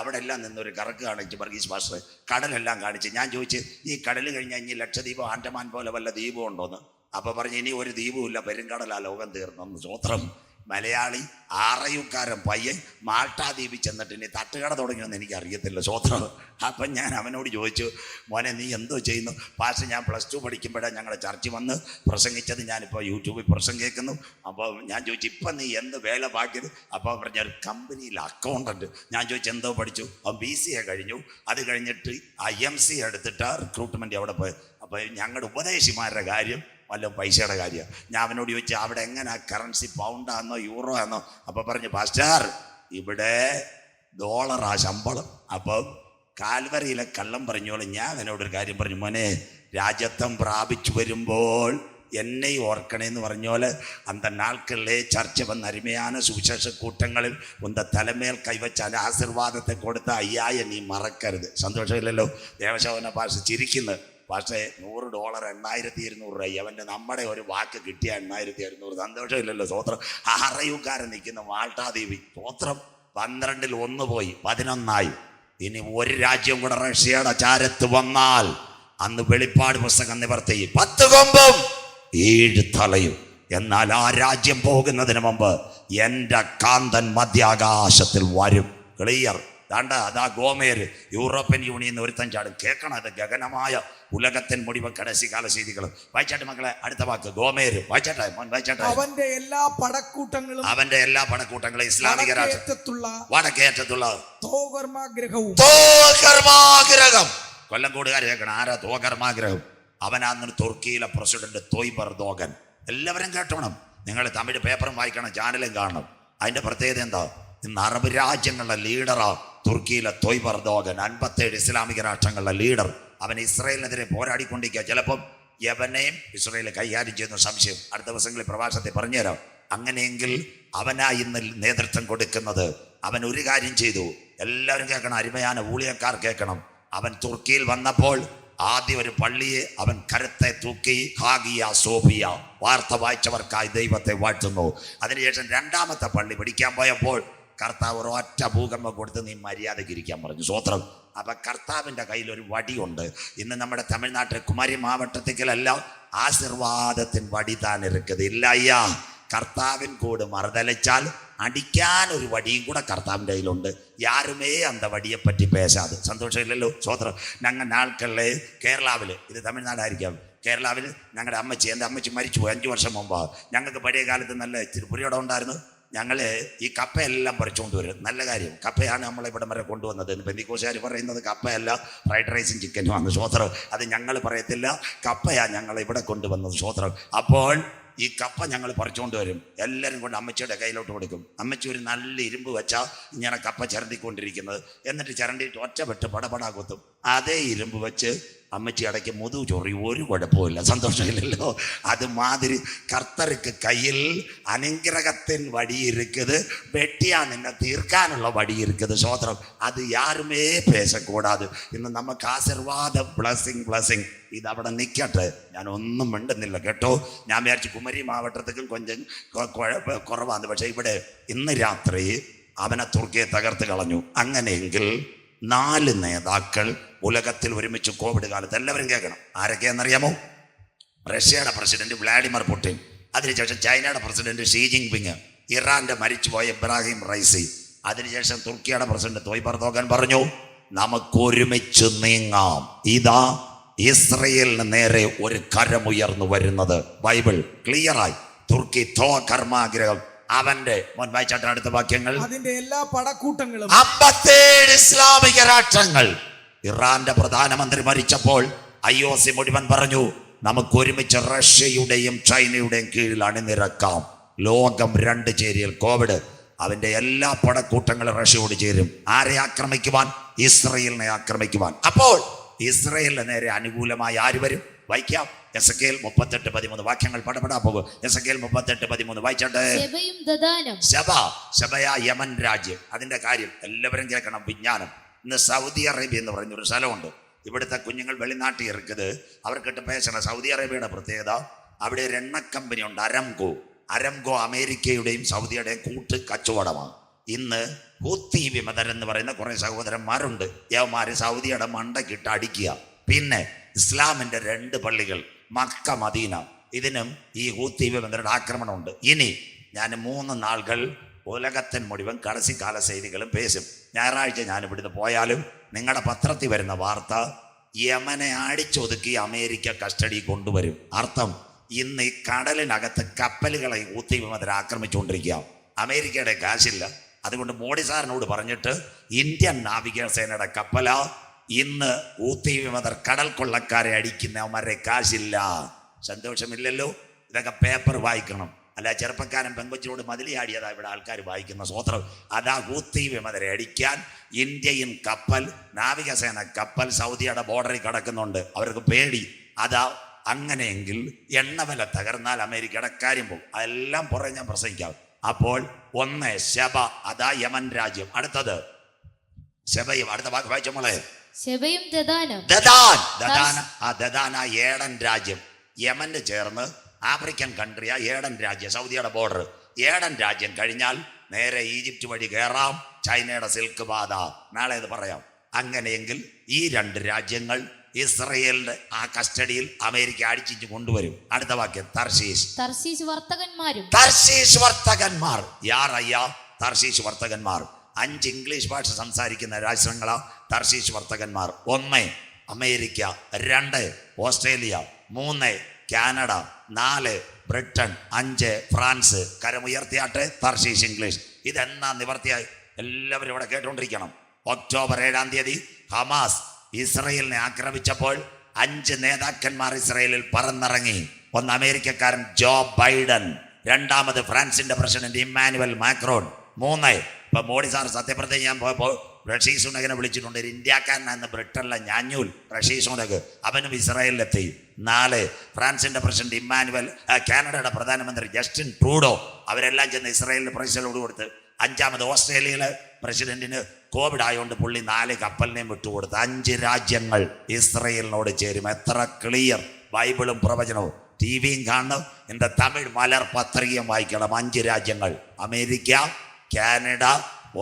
അവിടെ എല്ലാം നിന്നൊരു കറക്ക് കാണിച്ച് വർഗീസ് മാസ്റ്റർ കടലെല്ലാം കാണിച്ച്. ഞാൻ ചോദിച്ച്, ഈ കടൽ കഴിഞ്ഞാൽ ഇനി ലക്ഷദ്വീപ്, ആൻഡമാൻ പോലെ വല്ല ദ്വീപും ഉണ്ടോന്ന്? അപ്പോൾ പറഞ്ഞ്, ഇനി ഒരു ദ്വീപും ഇല്ല, പെരുങ്കടലാ, ലോകം തീർന്നെന്ന്. സ്വോത്രം മലയാളി ആറയൂക്കാരൻ പയ്യൻ മാൾട്ടാ ദ്വീപിൽ ചെന്നിട്ട് ഇനി തട്ടുകട തുടങ്ങിയെന്ന് എനിക്ക് അറിയത്തില്ല. സ്വോത്രം അപ്പം ഞാൻ അവനോട് ചോദിച്ചു, മോനെ നീ എന്തോ ചെയ്യുന്നു? പാസ് ഞാൻ +2 പഠിക്കുമ്പോഴാണ് ഞങ്ങളുടെ ചർച്ചിൽ വന്ന് പ്രസംഗിച്ചത്. ഞാനിപ്പോൾ യൂട്യൂബിൽ പ്രസംഗം കേൾക്കുന്നു. അപ്പോൾ ഞാൻ ചോദിച്ചു, ഇപ്പം നീ എന്ത് വേല ബാക്കിയത്? അപ്പോൾ പറഞ്ഞ ഒരു കമ്പനിയിൽ അക്കൗണ്ടൻറ്റ്. ഞാൻ ചോദിച്ചു, എന്തോ പഠിച്ചു? അവൻ BCA കഴിഞ്ഞു. അത് കഴിഞ്ഞിട്ട് IMC എടുത്തിട്ട് റിക്രൂട്ട്മെൻറ്റ് അവിടെ പോയി. അപ്പോൾ ഞങ്ങളുടെ ഉപദേശിമാരുടെ കാര്യം വല്ല പൈസയുടെ കാര്യമാണ്. ഞാൻ അവനോട് ചോദിച്ചു, അവിടെ എങ്ങനെ കറൻസി പൗണ്ടാന്നോ യൂറോ ആണോ? അപ്പോൾ പറഞ്ഞു, പാസ്റ്റർ ഇവിടെ $ആ ശമ്പളം. അപ്പം കാൽവരിയിലെ കള്ളം പറഞ്ഞോളൂ. ഞാൻ അവനോടൊരു കാര്യം പറഞ്ഞു, മോനെ രാജ്യത്വം പ്രാപിച്ചു വരുമ്പോൾ എന്നെ ഓർക്കണേന്ന് പറഞ്ഞോല് അന്ത നാൾക്കളിലെ ചർച്ച വന്ന അരുമയാണ് സുവിശേഷ കൂട്ടങ്ങളിൽ ഒന്ന് തലമേൽ കൈവച്ചാൽ ആശീർവാദത്തെ കൊടുത്ത അയ്യായ നീ മറക്കരുത്. സന്തോഷമില്ലല്ലോ? ദേവശോഭന പാഷ ചിരിക്കുന്നത്. പക്ഷേ $100 8,200 അവൻ്റെ നമ്മുടെ ഒരു വാക്ക് കിട്ടിയ 8,200. സന്തോഷമില്ലല്ലോ? സ്വോത്രം ആറയൂക്കാരൻ നിൽക്കുന്ന മാൾട്ടാ ദ്വീപി. സ്വോത്രം 12-ൽ 1 പോയി, 11 ഇനി ഒരു രാജ്യം കൂടെ റഷ്യയുടെ ചാരത്ത് വന്നാൽ അന്ന് വെളിപ്പാട് പുസ്തകം നിവർത്തി 10 കൊമ്പും 7 തലയും. എന്നാൽ ആ രാജ്യം പോകുന്നതിന് മുമ്പ് എൻ്റെ കാന്തൻ മധ്യാകാശത്തിൽ വരും. ക്ലിയർ? ദാണ്ട അതാ ഗോമേര് യൂറോപ്യൻ യൂണിയൻ ഒരുത്തൻ ചാടും. കേൾക്കണം, അത് ഗഗനമായ ഉലകത്തിൻ മുടിവ് കടശികാല ചെയ്തികളും. വായിച്ചാട്ടെ മക്കളെ, അടുത്ത വാക്ക് ഗോമേര്. വായിച്ചാട്ടെ മോൻ, വായിച്ചാട്ടെ. അവന്റെ എല്ലാ പടക്കൂട്ടങ്ങളും ഇസ്ലാമിക വടക്കേറ്റത്തുള്ള തോകർമാഗ്രഹം. കൊല്ലംകോടുകാർ കേൾക്കണം, ആരാ തോകർമാഗ്രഹം? അവനാന്ന് തുർക്കിയിലെ പ്രസിഡന്റ് തോയ്ബ് എർദോഗൻ. എല്ലാവരും കേട്ടോണം. നിങ്ങൾ തമിഴ് പേപ്പറും വായിക്കണം, ചാനലും കാണണം. അതിന്റെ പ്രത്യേകത എന്താ? ഇന്ന് അറബ് രാജ്യങ്ങളുടെ ലീഡറാ തുർക്കിയിലെ തോയ്ബ് എർദോഗൻ. 57 ഇസ്ലാമിക രാഷ്ട്രങ്ങളുടെ ലീഡർ. അവൻ ഇസ്രായേലിനെതിരെ പോരാടിക്കൊണ്ടിരിക്കുക. ചിലപ്പം യവനെയും ഇസ്രായേൽ കൈകാര്യം ചെയ്യുന്ന സംശയം അടുത്ത ദിവസങ്ങളിൽ പ്രവാസത്തെ പറഞ്ഞുതരാം. അങ്ങനെയെങ്കിൽ അവനാ ഇന്ന് നേതൃത്വം കൊടുക്കുന്നത്. അവൻ ഒരു കാര്യം ചെയ്തു, എല്ലാവരും കേൾക്കണം, അരുമയാന ഊളിയക്കാർ കേൾക്കണം. അവൻ തുർക്കിയിൽ വന്നപ്പോൾ ആദ്യം ഒരു പള്ളിയെ അവൻ കരത്തെ തൂക്കി ഹാഗിയ സോഫിയ, വാർത്ത വായിച്ചവർക്കായി ദൈവത്തെ വാഴ്ത്തുന്നു. അതിനുശേഷം 2ാമത്തെ പള്ളി പിടിക്കാൻ പോയപ്പോൾ കർത്താവ് ഒരൊറ്റ ഭൂകമ്പം കൊടുത്ത് നീ മര്യാദയ്ക്ക് ഇരിക്കാൻ പറഞ്ഞു. സ്വോത്രം. അപ്പൊ കർത്താവിൻ്റെ കയ്യിൽ ഒരു വടിയുണ്ട്. ഇന്ന് നമ്മുടെ തമിഴ്നാട്ടിലെ കുമാരി മാവട്ടത്തിലെല്ലാം ആശീർവാദത്തിൻ വടി താൻ ഇരിക്കുന്നത് ഇല്ല അയ്യാ. കർത്താവിൻ കൂട് മറുതലച്ചാൽ അടിക്കാൻ ഒരു വടിയും കൂടെ കർത്താവിൻ്റെ കയ്യിലുണ്ട്. യാരുമേ അന്ത വടിയെ പറ്റി പേശാതെ. സന്തോഷമില്ലല്ലോ? സ്വോത്രം. ഞങ്ങൾ നാൾക്കളിലെ കേരളാവിൽ, ഇത് തമിഴ്നാടായിരിക്കാം, കേരളാവിൽ ഞങ്ങളുടെ അമ്മച്ചി, എൻ്റെ അമ്മച്ചി മരിച്ചുപോയി 5 വർഷം മുമ്പ്. ഞങ്ങൾക്ക് പഴയ കാലത്ത് നല്ല ഇച്ചിരി പുരിയോടം ഉണ്ടായിരുന്നു. ഞങ്ങൾ ഈ കപ്പയെല്ലാം പറിച്ചുകൊണ്ട് വരും. നല്ല കാര്യം, കപ്പയാണ് നമ്മളിവിടെ വരെ കൊണ്ടുവന്നത്. പെന്തിക്കോസുകാർ പറയുന്നത് കപ്പയല്ല ഫ്രൈഡ് റൈസും ചിക്കനും ആണ്. സ്വോത്രം. അത് ഞങ്ങൾ പറയത്തില്ല, കപ്പയാണ് ഞങ്ങൾ ഇവിടെ കൊണ്ടുവന്നത്. സ്വോത്രം. അപ്പോൾ ഈ കപ്പ ഞങ്ങൾ പറിച്ചുകൊണ്ട് വരും. എല്ലാവരും കൊണ്ട് അമ്മച്ചിയുടെ കയ്യിലോട്ട് കൊടുക്കും. അമ്മച്ചി ഒരു നല്ല ഇരുമ്പ് വെച്ചാൽ ഇങ്ങനെ കപ്പ ചിരണ്ടിക്കൊണ്ടിരിക്കുന്നത്. എന്നിട്ട് ചിരണ്ടിയിട്ട് ഒറ്റപ്പെട്ട് പടപടാ കുത്തും. അതേ ഇരുമ്പ് വെച്ച് അമ്മച്ചി ഇടയ്ക്ക് മുതു ചൊറി ഒരു കുഴപ്പമില്ല, സന്തോഷമില്ലല്ലോ. അതുമാതിരി കർത്തർക്ക് കയ്യിൽ അനുഗ്രഹത്തിൻ വടി இருக்குது, വെട്ടിയാ നിന്നെ തീർക്കാനുള്ള വടി இருக்குது. സ്വോത്രം. അത് യാരുമേ പേശക്കൂടാതെ. ഇന്ന് നമുക്ക് ആശീർവാദം, ബ്ലസ്സിങ് ഇതവിടെ നിൽക്കട്ടെ. ഞാൻ ഒന്നും മിണ്ടുന്നില്ല കേട്ടോ. ഞാൻ വിചാരിച്ചു കുമരി മാവട്ടത്തേക്കും കൊഞ്ചം കുറവാണ്. പക്ഷെ ഇവിടെ ഇന്ന് രാത്രി അവനെ തുർക്കിയെ തകർത്ത് കളഞ്ഞു. അങ്ങനെയെങ്കിൽ 4 നേതാക്കൾ ഉലകത്തിൽ ഒരുമിച്ച് കോവിഡ് കാലത്ത്, എല്ലാവരും കേൾക്കണം, ആരൊക്കെയാണെന്നറിയാമോ? റഷ്യയുടെ പ്രസിഡന്റ് വ്ളാഡിമിർ പുടിൻ, അതിനുശേഷം ചൈനയുടെ പ്രസിഡന്റ് ഷീ ജിൻപിങ്, ഇറാന്റെ മരിച്ചുപോയ ഇബ്രാഹിം റൈസി, അതിനുശേഷം തുർക്കിയുടെ പ്രസിഡന്റ് തൊയ്ബ് എർദോഗൻ പറഞ്ഞു നമുക്കൊരുമിച്ച് നീങ്ങാം. ഇതാ ഇസ്രയേലിന് നേരെ ഒരു കരമുയർന്നു വരുന്നത്. ബൈബിൾ ക്ലിയറായി. തുർക്കി കർമാഗ്രഹം അവന്റെ വായിച്ചാട്ട അടുത്ത വാക്യങ്ങൾ, അതിന്റെ എല്ലാ പടക്കൂട്ടങ്ങളും 57 ഇസ്ലാമിക രാഷ്ട്രങ്ങൾ. ഇറാന്റെ പ്രധാനമന്ത്രി മരിച്ചപ്പോൾ IOC മുഴുവൻ പറഞ്ഞു നമുക്ക് ഒരുമിച്ച് റഷ്യയുടെയും ചൈനയുടെയും കീഴിൽ അണിനിരക്കാം. ലോകം 2 ചേരിയിൽ കോവിഡ്. അവന്റെ എല്ലാ പടക്കൂട്ടങ്ങളും റഷ്യയോട് ചേരും. ആരെ ആക്രമിക്കുവാൻ? ഇസ്രയേലിനെ ആക്രമിക്കുവാൻ. അപ്പോൾ ഇസ്രയേലിന് നേരെ അനുകൂലമായി ആര് വരും? വായിക്കാം. എസെക്കിയേൽ 38:13 വാക്യങ്ങൾ പടപെടാ പോകും. എസെക്കിയേൽ 38:13 വായിച്ചോട്ടെ. ശബയ യമൻ രാജ്യം. അതിന്റെ കാര്യം എല്ലാവരും കേൾക്കണം. വിജ്ഞാനം. ഇന്ന് സൗദി അറേബ്യ എന്ന് പറഞ്ഞൊരു സ്ഥലമുണ്ട്. ഇവിടുത്തെ കുഞ്ഞുങ്ങൾ വെളിനാട്ടിൽ ഇറക്കുന്നത് അവർക്കിട്ട് പേശണം. സൗദി അറേബ്യയുടെ പ്രത്യേകത, അവിടെ ഒരു എണ്ണ കമ്പനി ഉണ്ട്, അരംകോ അമേരിക്കയുടെയും സൗദിയുടെയും കൂട്ട് കച്ചവടമാണ്. ഇന്ന് ഹൂത്തി വിമതരെന്ന് പറയുന്ന കുറെ സഹോദരന്മാരുണ്ട്. യവന്മാര് സൗദിയുടെ മണ്ടക്കിട്ട് അടിക്കുക. പിന്നെ ഇസ്ലാമിന്റെ 2 പള്ളികൾ, മക്ക മദീന, ഇതിനും ഈ ഹൂത്തി വിമതരുടെ ആക്രമണമുണ്ട്. ഇനി ഞാൻ 3 നാളുകൾ ഉലകത്തിൻ മുഴുവൻ കടസിക്കാല ചെയ്തികളും പേശും. ഞായറാഴ്ച ഞാൻ ഇവിടുന്ന് പോയാലും നിങ്ങളുടെ പത്രത്തിൽ വരുന്ന വാർത്ത യമനെ അടിച്ചൊതുക്കി അമേരിക്ക കസ്റ്റഡി കൊണ്ടുവരും. അർത്ഥം ഇന്ന് ഈ കടലിനകത്ത് കപ്പലുകളെ ഹൂത്തി വിമതരെ ആക്രമിച്ചുകൊണ്ടിരിക്കുക. അമേരിക്കയുടെ കാശില്ല. അതുകൊണ്ട് മോഡി സാറിനോട് പറഞ്ഞിട്ട് ഇന്ത്യൻ നാവികസേനയുടെ കപ്പല ഇന്ന് ഹൂത്തി വിമതർ കടൽ കൊള്ളക്കാരെ അടിക്കുന്നവന്മാരെ കാശില്ല. സന്തോഷമില്ലല്ലോ. ഇതൊക്കെ പേപ്പർ വായിക്കണം. അല്ല ചെറുപ്പക്കാരൻ പെങ്കൊച്ചിനോട് മതിലിയാടിയതാ ഇവിടെ ആൾക്കാർ വായിക്കുന്ന. സ്വോത്രം. അതാ ഹൂത്തി വിമതരെ അടിക്കാൻ ഇന്ത്യൻ കപ്പൽ, നാവികസേന കപ്പൽ സൗദിയുടെ ബോർഡറിൽ കിടക്കുന്നുണ്ട്. അവർക്ക് പേടി. അതാ അങ്ങനെയെങ്കിൽ എണ്ണവില തകർന്നാൽ അമേരിക്കയുടെ കാര്യം പോകും. അതെല്ലാം പുറകെ ഞാൻ പ്രസംഗിക്കാം. അപ്പോൾ 1 ശബ, അതാ യമൻ രാജ്യം. അടുത്തത് ശബയും. അടുത്ത വാക്ക് വായിച്ച മോളെ. ദദാന ഏഡൻ രാജ്യം. യമന് ചേർന്ന് ആഫ്രിക്കൻ കൺട്രിയാ ഏഡൻ രാജ്യം, സൗദിയുടെ ബോർഡർ. ഏഡൻ രാജ്യം കഴിഞ്ഞാൽ നേരെ ഈജിപ്റ്റ് വഴി കയറാം, ചൈനയുടെ സിൽക്ക് പാത. നാളെ അത് പറയാം. അങ്ങനെയെങ്കിൽ ഈ 2 രാജ്യങ്ങൾ ഇസ്രയേലിന്റെ ആ കസ്റ്റഡിയിൽ അമേരിക്ക അടിച്ചു കൊണ്ടുവരും. അടുത്ത വാക്യം തർശീശ് വർത്തകന്മാർ. യാറയ്യ തർശീശ് വർത്തകന്മാർ. 5 ഇംഗ്ലീഷ് ഭാഷ സംസാരിക്കുന്ന രാഷ്ട്രങ്ങളാ തർശീശ് വർത്തകന്മാർ. 1 America, 2 Australia, 3 Canada, 4 Britain, 5 France. കരമുയർത്തിയാട്ടെ തർശീശ് ഇംഗ്ലീഷ്. ഇതെന്നാ നിവർത്തിയായി എല്ലാവരും ഇവിടെ കേട്ടുകൊണ്ടിരിക്കണം. ഒക്ടോബർ 7-ാം തീയതി ഹമാസ് ഇസ്രയേലിനെ ആക്രമിച്ചപ്പോൾ 5 നേതാക്കന്മാർ ഇസ്രയേലിൽ പറന്നിറങ്ങി. 1 അമേരിക്കക്കാരൻ ജോ ബൈഡൻ, 2 ഫ്രാൻസിന്റെ പ്രസിഡന്റ് ഇമ്മാനുവൽ മാക്രോൺ, 3 ഇപ്പൊ മോഡി സാർ സത്യപ്രതിജ്ഞ ചെയ്യാൻ പോയപ്പോൾ റഷീ സുനകിനെ വിളിച്ചിട്ടുണ്ട്. ഒരു ഇന്ത്യക്കാരനാണ് ബ്രിട്ടനിലെ ഞാഞ്ഞൂൽ റഷീ സുനക്, അവനും ഇസ്രായേലിലെത്തി. 4 ഫ്രാൻസിന്റെ പ്രസിഡന്റ് ഇമ്മാനുവൽ, കാനഡയുടെ പ്രധാനമന്ത്രി ജസ്റ്റിൻ ട്രൂഡോ, അവരെല്ലാം ചെന്ന് ഇസ്രായേലിന് പ്രൈസലോട് കൊടുത്ത്. 5 ഓസ്ട്രേലിയയിലെ പ്രസിഡന്റിന് കോവിഡ് ആയതുകൊണ്ട് പുള്ളി 4 കപ്പലിനെയും വിട്ടുകൊടുത്ത്. 5 രാജ്യങ്ങൾ ഇസ്രയേലിനോട് ചേരും. എത്ര ക്ലിയർ! ബൈബിളും പ്രവചനവും ടിവിയും കാണണം. എൻ്റെ തമിഴ് മലർ പത്രികയും വായിക്കണം. 5 രാജ്യങ്ങൾ: America, Canada,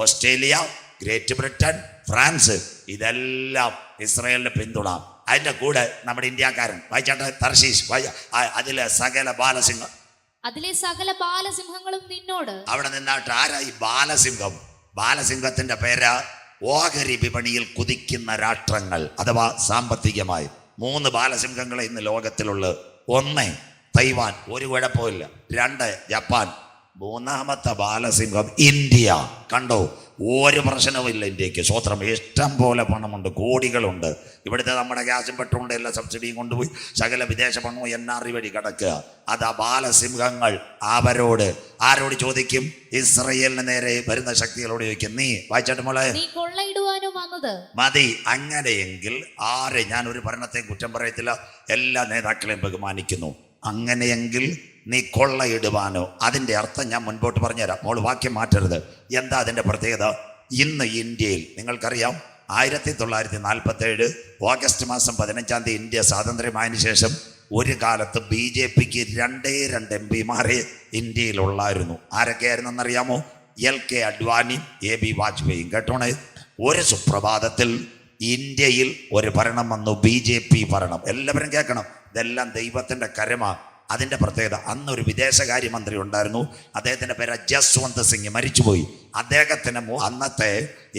Australia, great Britain, France. ഇതെല്ലാം ഇസ്രയേലിന്റെ പിന്തുണ. അതിന്റെ കൂടെ നമ്മുടെ ഇന്ത്യക്കാരൻ വായിച്ചാട്ടെ തർശീശ്. അതിലെ സകല ബാലസിംഹങ്ങളും നിന്നോട്. അവിടെ നിന്നാട്ട് ആരായി ബാലസിംഹം? ബാലസിംഹത്തിന്റെ പേര് ഓഹരി വിപണിയിൽ കുതിക്കുന്ന രാഷ്ട്രങ്ങൾ, അഥവാ സാമ്പത്തികമായി. 3 ബാലസിംഹങ്ങളെ ഇന്ന് ലോകത്തിലുള്ളത്. 1 തൈവാൻ, ഒരു കുഴപ്പമില്ല. 2 ജപ്പാൻ. 3ാമത്തെ ബാലസിംഹം ഇന്ത്യ. കണ്ടോ? ഒരു പ്രശ്നവുമില്ല ഇന്ത്യക്ക്. സ്വത്രം. ഇഷ്ടം പോലെ പണമുണ്ട്, കോടികളുണ്ട്. ഇവിടുത്തെ നമ്മുടെ ഗ്യാസും പെട്രോളിൻ്റെ എല്ലാ സബ്സിഡിയും കൊണ്ടുപോയി സകല വിദേശ പണവും NRE വഴി കിടക്കുക. അതാ ബാലസിംഹങ്ങൾ. അവരോട് ആരോട് ചോദിക്കും? ഇസ്രയേലിന് നേരെ വരുന്ന ശക്തികളോട് ചോദിക്കും. നീ വായിച്ചാട്ട് മോളെ, നീ കൊള്ളയിടുവാനോ വന്നത്? മതി. അങ്ങനെയെങ്കിൽ ഞാൻ ഒരു ഭരണത്തെ കുറ്റം പറയത്തില്ല, എല്ലാ നേതാക്കളെയും ബഹുമാനിക്കുന്നു. അങ്ങനെയെങ്കിൽ നീ കൊള്ളയിടുവാനോ, അതിൻ്റെ അർത്ഥം ഞാൻ മുൻപോട്ട് പറഞ്ഞുതരാം. മോള് വാക്യം മാറ്റരുത്. എന്താ അതിൻ്റെ പ്രത്യേകത? ഇന്ന് ഇന്ത്യയിൽ നിങ്ങൾക്കറിയാം, 1947 ഓഗസ്റ്റ് മാസം 15 ഇന്ത്യ സ്വാതന്ത്ര്യമായതിനു ശേഷം ഒരു കാലത്ത് BJPക്ക് 2 MP ഇന്ത്യയിലുള്ളായിരുന്നു. ആരൊക്കെയായിരുന്നെന്നറിയാമോ? LK അഡ്വാനിയും AB വാജ്പേയിയും. കേട്ടോണേ, ഒരു സുപ്രഭാതത്തിൽ ഇന്ത്യയിൽ ഒരു ഭരണം വന്നു, BJP ഭരണം. എല്ലാവരും കേൾക്കണം, ഇതെല്ലാം ദൈവത്തിൻ്റെ കരമാ. അതിൻ്റെ പ്രത്യേകത, അന്നൊരു വിദേശകാര്യമന്ത്രി ഉണ്ടായിരുന്നു. അദ്ദേഹത്തിൻ്റെ പേര് ജസ്വന്ത് സിംഗ്, മരിച്ചുപോയി. അദ്ദേഹത്തിന് അന്നത്തെ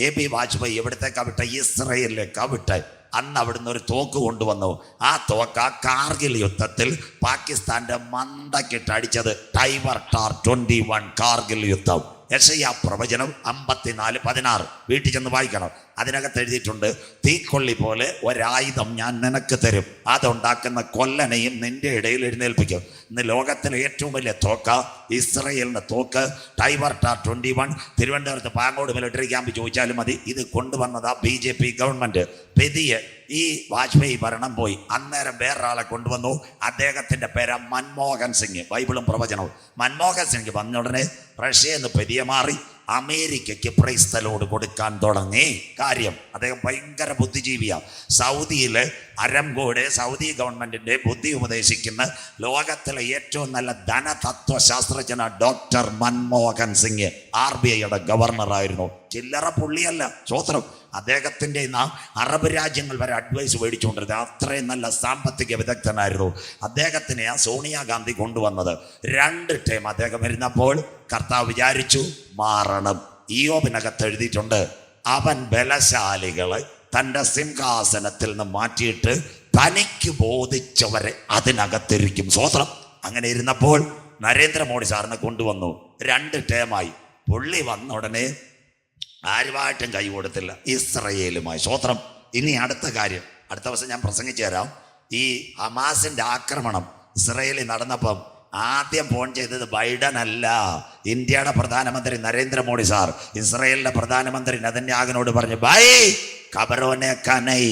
AB വാജ്പേയി എവിടത്തേക്കാ വിട്ട? ഇസ്രയേലിലേക്കാ വിട്ട. അന്ന് അവിടുന്ന് ഒരു തോക്ക് കൊണ്ടുവന്നു. ആ തോക്ക് കാർഗിൽ യുദ്ധത്തിൽ പാകിസ്ഥാന്റെ മണ്ടക്കിട്ട് അടിച്ചത്. ടൈമർ ടാർ 21 കാർഗിൽ യുദ്ധം. യെശയ്യാ പ്രവചനം 54:16 വീട്ടിൽ ചെന്ന് വായിക്കണം. അതിനകത്ത് എഴുതിയിട്ടുണ്ട്, തീക്കൊള്ളി പോലെ ഒരായുധം ഞാൻ നിനക്ക് തരും, അതുണ്ടാക്കുന്ന കൊല്ലനെയും നിന്റെ ഇടയിൽ എഴുന്നേൽപ്പിക്കും. ഇന്ന് ലോകത്തിലെ ഏറ്റവും വലിയ തോക്ക ഇസ്രയേലിൻ്റെ തോക്ക് ടൈമർ ടാർ 21. തിരുവനന്തപുരത്ത് പാങ്ങോട് മിലിറ്ററി ക്യാമ്പ് ചോദിച്ചാലും മതി, ഇത് കൊണ്ടുവന്നതാ BJP ഗവൺമെന്റ്. പെതിയെ ഈ വാജ്പേയി ഭരണം പോയി. അന്നേരം വേറൊരാളെ കൊണ്ടുവന്നു. അദ്ദേഹത്തിൻ്റെ പേര് മൻമോഹൻ സിംഗ്. ബൈബിളും പ്രവചനവും. മൻമോഹൻ സിംഗ് വന്ന ഉടനെ റഷ്യന്ന് പെതിയെ മാറി അമേരിക്കയ്ക്ക് പ്രൈസ്തലോട് കൊടുക്കാൻ തുടങ്ങി. കാര്യം, അദ്ദേഹം ഭയങ്കര ബുദ്ധിജീവിയാണ്. സൗദിയിലെ അരംകോട് സൗദി ഗവൺമെന്റിന്റെ ബുദ്ധി ഉപദേശിക്കുന്ന ലോകത്തിലെ ഏറ്റവും നല്ല ധനതത്വശാസ്ത്രജ്ഞന ഡോക്ടർ മൻമോഹൻ സിംഗ് RBIയുടെ ഗവർണറായിരുന്നു. ചില്ലറ പുള്ളിയല്ല, സ്വോത്രം. അദ്ദേഹത്തിൻ്റെ അറബ് രാജ്യങ്ങൾ വരെ അഡ്വൈസ് മേടിച്ചുകൊണ്ടിരുന്നത്. അത്രയും നല്ല സാമ്പത്തിക വിദഗ്ധനായിരുന്നു. അദ്ദേഹത്തിനെ സോണിയാഗാന്ധി കൊണ്ടുവന്നത്. 2 ടൈം അദ്ദേഹം ഇരുന്നപ്പോൾ കർത്താവ് വിചാരിച്ചു മാറണം. ഇയ്യോബിനകത്ത് എഴുതിയിട്ടുണ്ട്, അവൻ ബലശാലികളെ തൻ്റെ സിംഹാസനത്തിൽ നിന്ന് മാറ്റിയിട്ട് തനിക്ക് ബോധിച്ചവരെ അതിനകത്തിരിക്കും. സ്വോത്രം. അങ്ങനെ ഇരുന്നപ്പോൾ നരേന്ദ്രമോദി സാറിനെ കൊണ്ടുവന്നു. 2 ടേമായി. പുള്ളി വന്ന ഉടനെ ആരുമായിട്ടും കൈ കൊടുത്തില്ല, ഇസ്രയേലുമായി. സ്വോത്രം. ഇനി അടുത്ത കാര്യം, അടുത്ത ദിവസം ഞാൻ പ്രസംഗിച്ചു തരാം. ഈ ഹമാസിന്റെ ആക്രമണം ഇസ്രയേലിൽ നടന്നപ്പം ആദ്യം ഫോൺ ചെയ്തത് ബൈഡൻ അല്ല, ഇന്ത്യയുടെ പ്രധാനമന്ത്രി നരേന്ദ്രമോദി സാർ. ഇസ്രയേലിന്റെ പ്രധാനമന്ത്രി നെതന്യാഹുവിനോട് പറഞ്ഞു, ബൈ ഖബറോനെ കനൈ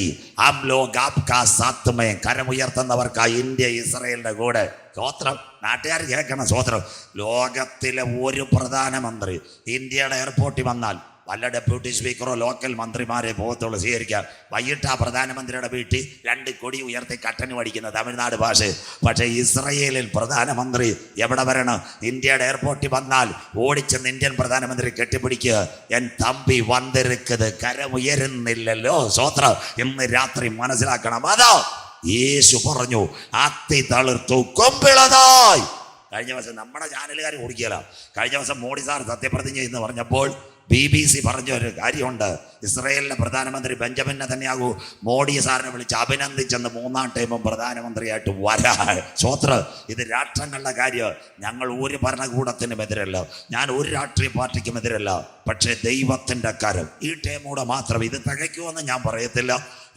ഹം ലോഗ് ആപ്കാ സാത്ത് മേ, കരമുയർത്തുന്നവർക്കാ ഇന്ത്യ ഇസ്രയേലിന്റെ കൂടെ. സ്വോത്രം. നാട്ടുകാർ കേൾക്കണം. സ്വോത്രം. ലോകത്തിലെ ഒരു പ്രധാനമന്ത്രി ഇന്ത്യയുടെ എയർപോർട്ടിൽ വന്നാൽ വല്ല ഡെപ്യൂട്ടി സ്പീക്കറോ ലോക്കൽ മന്ത്രിമാരെ പോകത്തുള്ളൂ സ്വീകരിക്കാൻ. വൈകിട്ട് ആ പ്രധാനമന്ത്രിയുടെ വീട്ടിൽ 2 കൊടി ഉയർത്തി കട്ടന് പഠിക്കുന്ന തമിഴ്നാട് ഭാഷ. പക്ഷേ ഇസ്രയേലിൽ പ്രധാനമന്ത്രി എവിടെ വരണം? ഇന്ത്യയുടെ എയർപോർട്ടിൽ വന്നാൽ ഓടിച്ചെന്ന് ഇന്ത്യൻ പ്രധാനമന്ത്രി കെട്ടിപ്പിടിക്കുക, എൻ തമ്പി വന്നിരിക്കുന്നത്, കരമുയരുന്നില്ലല്ലോ. സ്വോത്രം. ഇന്ന് രാത്രി മനസ്സിലാക്കണം. അതോ യേശു പറഞ്ഞു, അത്തി തളിർത്തു കൊമ്പിളതായി. കഴിഞ്ഞ ദിവസം നമ്മുടെ ചാനലുകാർ ഓടിക്കല. കഴിഞ്ഞ ദിവസം മോഡി സാർ സത്യപ്രതിജ്ഞ എന്ന് പറഞ്ഞപ്പോൾ BBC പറഞ്ഞ ഒരു കാര്യമുണ്ട്. ഇസ്രയേലിലെ പ്രധാനമന്ത്രി ബെഞ്ചമിൻ നെതന്യാഹു മോഡി സാറിനെ വിളിച്ച് അഭിനന്ദിച്ചെന്ന് 3ാം ടൈമും പ്രധാനമന്ത്രിയായിട്ട് വരാൻ. സ്വോത്രം. ഇത് രാഷ്ട്രങ്ങളുടെ കാര്യം. ഞങ്ങൾ ഒരു ഭരണകൂടത്തിനും എതിരല്ല, ഞാൻ ഒരു രാഷ്ട്രീയ പാർട്ടിക്കും എതിരല്ല. പക്ഷേ ദൈവത്തിൻ്റെ കരം ഈ ടൈമൂടെ മാത്രം ഇത് തികയ്ക്കുമെന്ന് ഞാൻ പറയത്തില്ല.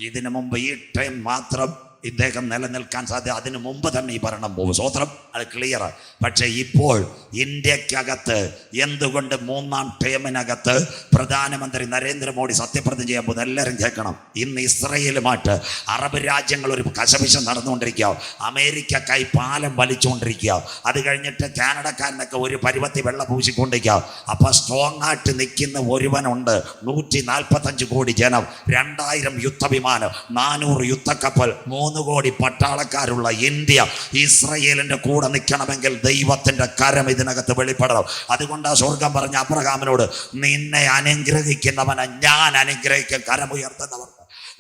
ഇതിനു മുമ്പ് ഈ ടൈം മാത്രം ഇദ്ദേഹം നിലനിൽക്കാൻ സാധ്യത. അതിനു മുമ്പ് തന്നെ ഈ ഭരണം പോകും. സ്വോത്രം. അത് ക്ലിയർ. പക്ഷെ ഇപ്പോൾ ഇന്ത്യക്കകത്ത് എന്തുകൊണ്ട് 3ാം ടേമിനകത്ത് പ്രധാനമന്ത്രി നരേന്ദ്രമോദി സത്യപ്രതിജ്ഞ ചെയ്യുമ്പോൾ എല്ലാവരും കേൾക്കണം. ഇന്ന് ഇസ്രയേലുമായിട്ട് അറബ് രാജ്യങ്ങൾ ഒരു കശപിശം നടന്നുകൊണ്ടിരിക്കുക. അമേരിക്കക്കായി പാലം വലിച്ചുകൊണ്ടിരിക്കുക. അത് കഴിഞ്ഞിട്ട് കാനഡക്കാരനൊക്കെ ഒരു പരുവത്തി വെള്ളം പൂശിക്കൊണ്ടിരിക്കുക. അപ്പൊ സ്ട്രോങ് ആയിട്ട് നിൽക്കുന്ന ഒരുവനുണ്ട്. 145 കോടി ജനം, 2000 യുദ്ധവിമാനം, 400 യുദ്ധക്കപ്പൽ, 3 കോടി പട്ടാളക്കാരുള്ള ഇന്ത്യ ഇസ്രയേലിന്റെ കൂടെ നിൽക്കണമെങ്കിൽ ദൈവത്തിന്റെ കരം ഇതിനകത്ത് വെളിപ്പെടണം. അതുകൊണ്ടാ സ്വർഗം പറഞ്ഞ അബ്രഹാമിനോട്, നിന്നെ അനുഗ്രഹിക്കുന്നവനെ ഞാൻ അനുഗ്രഹിക്കും, കരമുയർത്തുന്നവർ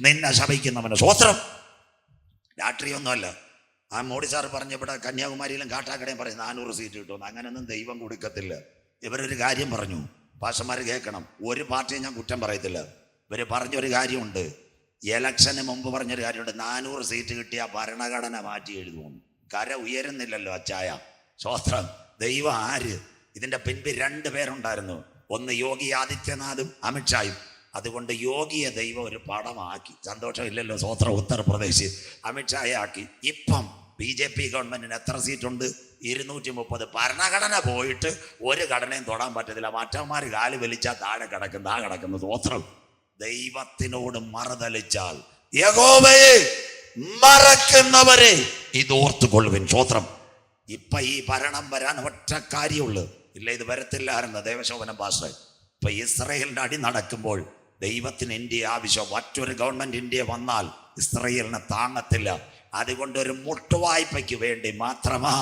നിന്നെ ശപിക്കുന്നവന്. സ്വോത്രം. രാഷ്ട്രീയമൊന്നുമല്ല. ആ മോഡി സാർ പറഞ്ഞ ഇവിടെ കന്യാകുമാരിയിലും കാട്ടാക്കടയും പറയും 400 സീറ്റ് കിട്ടുമെന്ന്. അങ്ങനെയൊന്നും ദൈവം കൊടുക്കത്തില്ല. ഇവരൊരു കാര്യം പറഞ്ഞു, പാഷന്മാർ കേൾക്കണം. ഒരു പാർട്ടിയെ ഞാൻ കുറ്റം പറയത്തില്ല. ഇവർ പറഞ്ഞൊരു കാര്യമുണ്ട്, ഇലക്ഷന് മുമ്പ് പറഞ്ഞൊരു കാര്യമുണ്ട്, 400 സീറ്റ് കിട്ടിയ ഭരണഘടന മാറ്റി എഴുതുമെന്ന്. കര ഉയരുന്നില്ലല്ലോ അച്ചായ. സ്വോത്രം. ദൈവം ആര്? ഇതിൻ്റെ പിൻപിൽ 2 പേരുണ്ടായിരുന്നു. ഒന്ന് യോഗി ആദിത്യനാഥും അമിത്ഷായും. അതുകൊണ്ട് യോഗിയെ ദൈവം ഒരു പടമാക്കി. സന്തോഷമില്ലല്ലോ. സ്വോത്രം. ഉത്തർപ്രദേശ് അമിത്ഷായെ ആക്കി. ഇപ്പം BJP ഗവൺമെന്റിന് എത്ര സീറ്റുണ്ട്? 230 ഭരണഘടന പോയിട്ട് ഒരു ഘടനയും തൊടാൻ പറ്റത്തില്ല. മറ്റന്മാർ കാല് വലിച്ചാൽ താഴെ കിടക്കുന്നു. സ്വോത്രം. ദൈവത്തിനോട് മറുതലിച്ചാൽ യഹോവയെ മറക്കുന്നവരെ ഇത് ഓർത്തുകൊള്ളുവിൻ. സ്വോത്രം. ഇപ്പൊ ഈ ഭരണം വരാൻ ഒറ്റ കാര്യമുള്ളൂ. ഇല്ല, ഇത് വരത്തില്ലായിരുന്നു ദേവശോഭനം പാസ്റ്റർ. ഇപ്പൊ ഇസ്രയേലിന്റെ അടി നടക്കുമ്പോൾ ദൈവത്തിന് ഇന്ത്യ ആവശ്യം. മറ്റൊരു ഗവൺമെന്റ് ഇന്ത്യ വന്നാൽ ഇസ്രയേലിനെ താങ്ങത്തില്ല. അതുകൊണ്ട് ഒരു മുട്ടുവായ്പയ്ക്ക് വേണ്ടി മാത്രമാ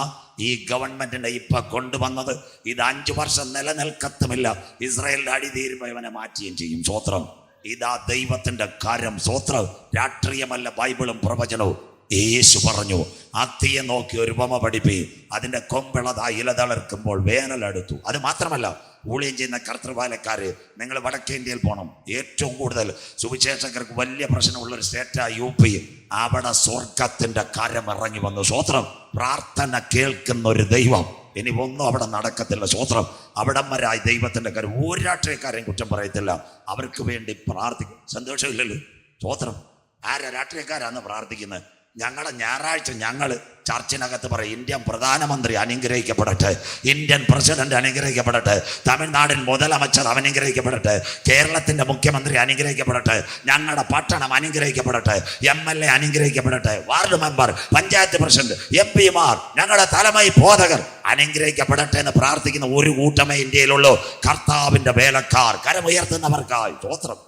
ഈ ഗവൺമെന്റിനെ ഇപ്പൊ കൊണ്ടുവന്നത്. ഇത് 5 വർഷം നിലനിൽക്കത്തുമില്ല. ഇസ്രയേലിന്റെ അടി തീരുമ്പോൾ ഇവനെ മാറ്റുകയും ചെയ്യും. സ്വോത്രം. ഇതാ ദൈവത്തിന്റെ കാര്യം. സ്വോത്രം. രാഷ്ട്രീയമല്ല, ബൈബിളും പ്രവചനവും. യേശു പറഞ്ഞു, അത്തിയെ നോക്കി ഒരു ഉപമ പഠിപ്പി, അതിന്റെ കൊമ്പിളതാ ഇല തളർക്കുമ്പോൾ വേനലെടുത്തു. അത് മാത്രമല്ല, ഊഴിയം ചെയ്യുന്ന കർത്തൃപാലക്കാര്, നിങ്ങൾ വടക്കേ ഇന്ത്യയിൽ പോകണം. ഏറ്റവും കൂടുതൽ സുവിശേഷകർക്ക് വലിയ പ്രശ്നമുള്ളൊരു സ്റ്റേറ്റാണ് UP. അവിടെ സ്വർഗത്തിന്റെ കാര്യം ഇറങ്ങി വന്നു. സ്വോത്രം. പ്രാർത്ഥന കേൾക്കുന്ന ഒരു ദൈവം. ഇനി ഒന്നും അവിടെ നടക്കത്തില്ല. സ്വോത്രം. അവിടം വരായി ദൈവത്തിന്റെ കാര്യം. ഒരു രാഷ്ട്രീയക്കാരെയും കുറ്റം പറയത്തില്ല. അവർക്ക് വേണ്ടി പ്രാർത്ഥിക്കും. സന്തോഷമില്ലല്ലോ. സ്വോത്രം. ആരാ രാഷ്ട്രീയക്കാരാന്ന് പ്രാർത്ഥിക്കുന്നത്? ഞങ്ങളുടെ ഞായറാഴ്ച ഞങ്ങൾ ചർച്ചിനകത്ത് പറയും, ഇന്ത്യൻ പ്രധാനമന്ത്രി അനുഗ്രഹിക്കപ്പെടട്ടെ, ഇന്ത്യൻ പ്രസിഡന്റ് അനുഗ്രഹിക്കപ്പെടട്ടെ, തമിഴ്നാടിൻ മുതലമച്ചർ അനുഗ്രഹിക്കപ്പെടട്ടെ, കേരളത്തിന്റെ മുഖ്യമന്ത്രി അനുഗ്രഹിക്കപ്പെടട്ടെ, ഞങ്ങളുടെ പട്ടണം അനുഗ്രഹിക്കപ്പെടട്ടെ, MLA അനുഗ്രഹിക്കപ്പെടട്ടെ, ward member, panchayat president, MP മാർ, ഞങ്ങളുടെ തലമൈ ബോധകർ അനുഗ്രഹിക്കപ്പെടട്ടെ എന്ന് പ്രാർത്ഥിക്കുന്ന ഒരു കൂട്ടമേ ഇന്ത്യയിലുള്ളൂ. കർത്താവിന്റെ വേലക്കാർ, കരമുയർത്തുന്നവർക്കായി. സ്തോത്രം.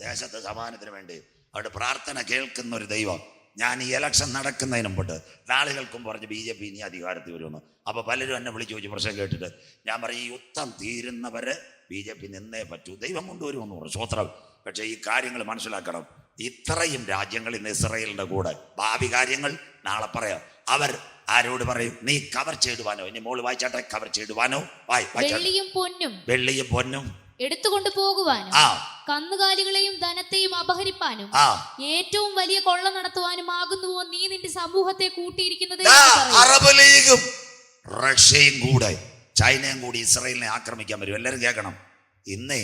ദേശത്ത് സമാധാനത്തിന് വേണ്ടി അവിടെ പ്രാർത്ഥന കേൾക്കുന്ന ഒരു ദൈവം. ഞാൻ ഈ ഇലക്ഷൻ നടക്കുന്നതിന് മുമ്പ് നാളുകൾക്കും പറഞ്ഞ് BJP ഇനി അധികാരത്തിൽ വരുമെന്ന്. അപ്പോൾ പലരും എന്നെ വിളിച്ച് ചോദിച്ചു പ്രശ്നം കേട്ടിട്ട്. ഞാൻ പറയും, ഈ യുദ്ധം തീരുന്നവരെ BJP നിന്നേ പറ്റൂ, ദൈവം കൊണ്ടുവരുമെന്ന് പറഞ്ഞു. സ്വോത്രം. പക്ഷേ ഈ കാര്യങ്ങൾ മനസ്സിലാക്കണം. ഇത്രയും രാജ്യങ്ങൾ ഇന്ന് ഇസ്രയേലിന്റെ കൂടെ. ഭാവി കാര്യങ്ങൾ നാളെ പറയാം. അവർ ആരോട് പറയും? നീ കവർ ചെയ്തുവാനോ, ഇനി മോള് വായിച്ചാട്ടെ, കവർ ചെയ്തുവാനോ, വെള്ളിയും പൊന്നും എടുത്തുകൊണ്ട് പോകുവാനും കന്നുകാലികളെയും ധനത്തെയും അപഹരിപ്പാനും ഏറ്റവും വലിയ കൊള്ള നടത്തുവാനും ആകുന്നുവോ നീ നിന്റെ സമൂഹത്തെ കൂട്ടിയിരിക്കുന്നത്? അറബ് ലീഗും റഷ്യയും കൂടെ, ചൈനയും കൂടി ഇസ്രയേലിനെ ആക്രമിക്കാൻ വരും. എല്ലാവരും കേൾക്കണം. ഇന്നേ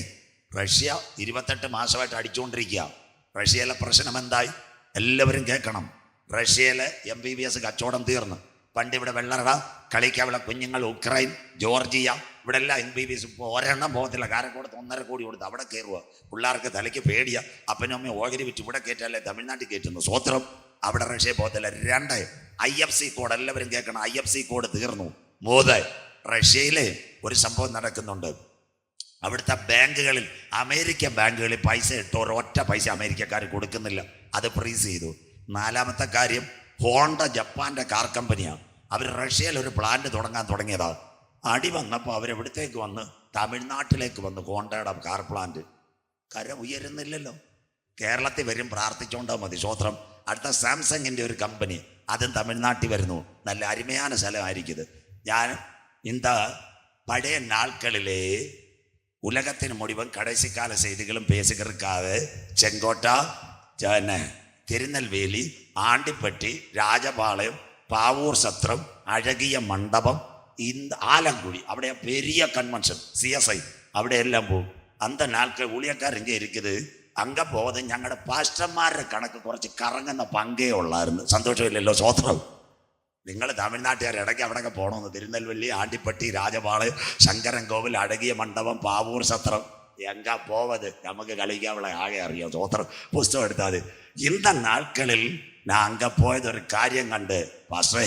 റഷ്യ 28 മാസമായിട്ട് അടിച്ചുകൊണ്ടിരിക്കുക. റഷ്യയിലെ പ്രശ്നം എന്തായി? എല്ലാവരും കേൾക്കണം. റഷ്യയിലെ MBBS കച്ചവടം തീർന്നു. പണ്ട് ഇവിടെ വെള്ളറട കളിക്കാനുള്ള കുഞ്ഞുങ്ങൾ, ഉക്രൈൻ, ജോർജിയ, ഇവിടെ എല്ലാം MBBS ഒരെണ്ണം പോകത്തില്ല. കാരക്കോടത്ത് 1.5 കോടി കൊടുത്ത് അവിടെ കയറുക. പിള്ളേർക്ക് തലയ്ക്ക് പേടിയ. അപ്പനും അമ്മയും ഓഹരി വിറ്റ് ഇവിടെ കയറ്റല്ലേ തമിഴ്നാട്ടിൽ കയറ്റുന്നു. സ്വോത്രം. അവിടെ റഷ്യ പോകത്തില്ല. 2 IFC കോഡ്. എല്ലാവരും കേൾക്കണം. IFC കോഡ് തീർന്നു. 3 റഷ്യയിലെ ഒരു സംഭവം നടക്കുന്നുണ്ട്. അവിടുത്തെ ബാങ്കുകളിൽ, അമേരിക്കൻ ബാങ്കുകളിൽ പൈസ ഇട്ടോ ഒരൊറ്റ പൈസ അമേരിക്കക്കാർ കൊടുക്കുന്നില്ല. അത് ഫ്രീസ് ചെയ്തു. 4-മത്തെ കാര്യം, ഹോണ്ട ജപ്പാന്റെ കാർ കമ്പനിയാണ്. അവർ റഷ്യയിൽ ഒരു പ്ലാന്റ് തുടങ്ങാൻ തുടങ്ങിയതാണ്. അടി വന്നപ്പോൾ അവരെവിടത്തേക്ക് വന്ന് തമിഴ്നാട്ടിലേക്ക് വന്ന് ഹോണ്ടയുടെ കാർ പ്ലാന്റ്. കര ഉയരുന്നില്ലല്ലോ. കേരളത്തിൽ വരും, പ്രാർത്ഥിച്ചോണ്ടാ മതി. സ്വോത്രം. അടുത്ത സാംസങ്ങിൻ്റെ ഒരു കമ്പനി, അതും തമിഴ്നാട്ടിൽ വരുന്നു. നല്ല അരുമயான സ്ഥലമായിരിക്കും. ഞാൻ இந்த பழைய நாட்களிலே உலகத்தின் முடிவும் கடைசி கால செய்திகளும் பேசுகிறதுக்காக செங்கோட்டா, തിരുനെൽവേലി, ആണ്ടിപ്പട്ടി, രാജപാളയം, പാവൂർ സത്രം, അഴകിയ മണ്ഡപം, ആലങ്കുഴി, അവിടെ പെരിയ കൺവെൻഷൻ CSI അവിടെ എല്ലാം പോകും. അന്ത നാൾക്കൾ ഊഴിയക്കാർ ഇங்கே இருக்குது. അങ്ക പോകാതെ ഞങ്ങളുടെ പാസ്റ്റർമാരുടെ കണക്ക് കുറച്ച് കറങ്ങുന്ന പങ്കേ ഉള്ളായിരുന്നു. സന്തോഷമില്ലല്ലോ. സ്വോത്രം. നിങ്ങൾ തമിഴ്നാട്ടുകാർ ഇടയ്ക്ക് അവിടെയൊക്കെ പോകണമെന്ന്. തിരുനെൽവേലി, ആണ്ടിപ്പട്ടി, രാജപാളയം, ശങ്കരൻ കോവിൽ, അഴകിയ മണ്ഡപം, പാവൂർ സത്രം, എങ്കാ പോവത് നമുക്ക് കളിക്കാനുള്ള ആകെ അറിയാം. സ്വോത്രം. പുസ്തകം എടുത്താൽ മതി. இந்த നാൾക്കളിൽ ഞാൻ അങ്ക പോയതൊരു കാര്യം കണ്ട് പാസ്റ്ററേ,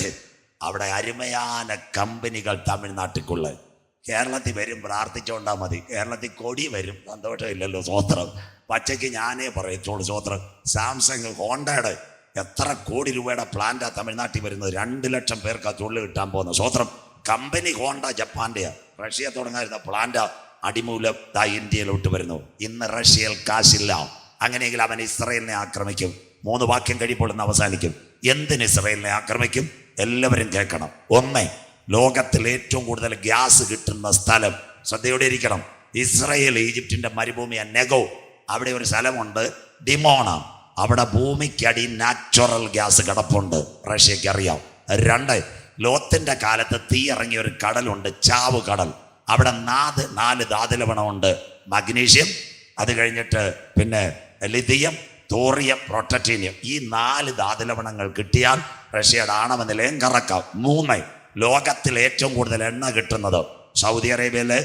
അവിടെ അരുമயான കമ്പനികൾ തമിഴ്നാട്ടിക്കുള്ള. കേരളത്തിൽ വരും, പ്രാർത്ഥിച്ചോണ്ടാ മതി. കേരളത്തിൽ കൊടി വരും. സന്തോഷമില്ലല്ലോ. സ്വോത്രം. പച്ചയ്ക്ക് ഞാനേ പറയത്തോളൂ. സ്വോത്രം. സാംസങ്, ഹോണ്ടയുടെ എത്ര കോടി രൂപയുടെ പ്ലാന്റാ തമിഴ്നാട്ടിൽ വരുന്നത്. 2 ലക്ഷം പേർക്ക് ആ തൊഴിൽ കിട്ടാൻ പോകുന്നത്. സ്വോത്രം. കമ്പനി ഹോണ്ട ജപ്പാന്റെയാ. റഷ്യ തുടങ്ങാതിരുന്ന പ്ലാന്റാ അടിമൂലം ഇന്ത്യയിലോട്ട് വരുന്നു. ഇന്ന് റഷ്യയിൽ കാശില്ല. അങ്ങനെയെങ്കിൽ അവൻ ഇസ്രയേലിനെ ആക്രമിക്കും. 3 വാക്യം കഴിയുമ്പോൾ ഇന്ന് അവസാനിക്കും. എന്തിന് ഇസ്രയേലിനെ ആക്രമിക്കും? എല്ലാവരും കേൾക്കണം. 1, ലോകത്തിൽ ഏറ്റവും കൂടുതൽ ഗ്യാസ് കിട്ടുന്ന സ്ഥലം. ശ്രദ്ധയോടെ ഇരിക്കണം. ഇസ്രയേൽ ഈജിപ്തിന്റെ മരുഭൂമിയ നെഗോ. അവിടെ ഒരു സ്ഥലമുണ്ട്, ഡിമോണ. അവിടെ ഭൂമിക്കടി നാച്ചുറൽ ഗ്യാസ് കിടപ്പുണ്ട്. റഷ്യക്ക് അറിയാം. 2, ലോത്തിന്റെ കാലത്ത് തീ ഇറങ്ങിയ ഒരു കടലുണ്ട്, ചാവ് കടൽ. അവിടെ 4 ധാതുലവണമുണ്ട്. മഗ്നീഷ്യം, അത് കഴിഞ്ഞിട്ട് പിന്നെ ലിഥിയം, തോറിയം, പ്രൊട്ടറ്റീനിയം, ഈ 4 ധാതുലവണങ്ങൾ കിട്ടിയാൽ റഷ്യയുടെ ആണവ നിലയം കറക്കാം. 3, ലോകത്തിൽ ഏറ്റവും കൂടുതൽ എണ്ണ കിട്ടുന്നത് സൗദി അറേബ്യയിലെ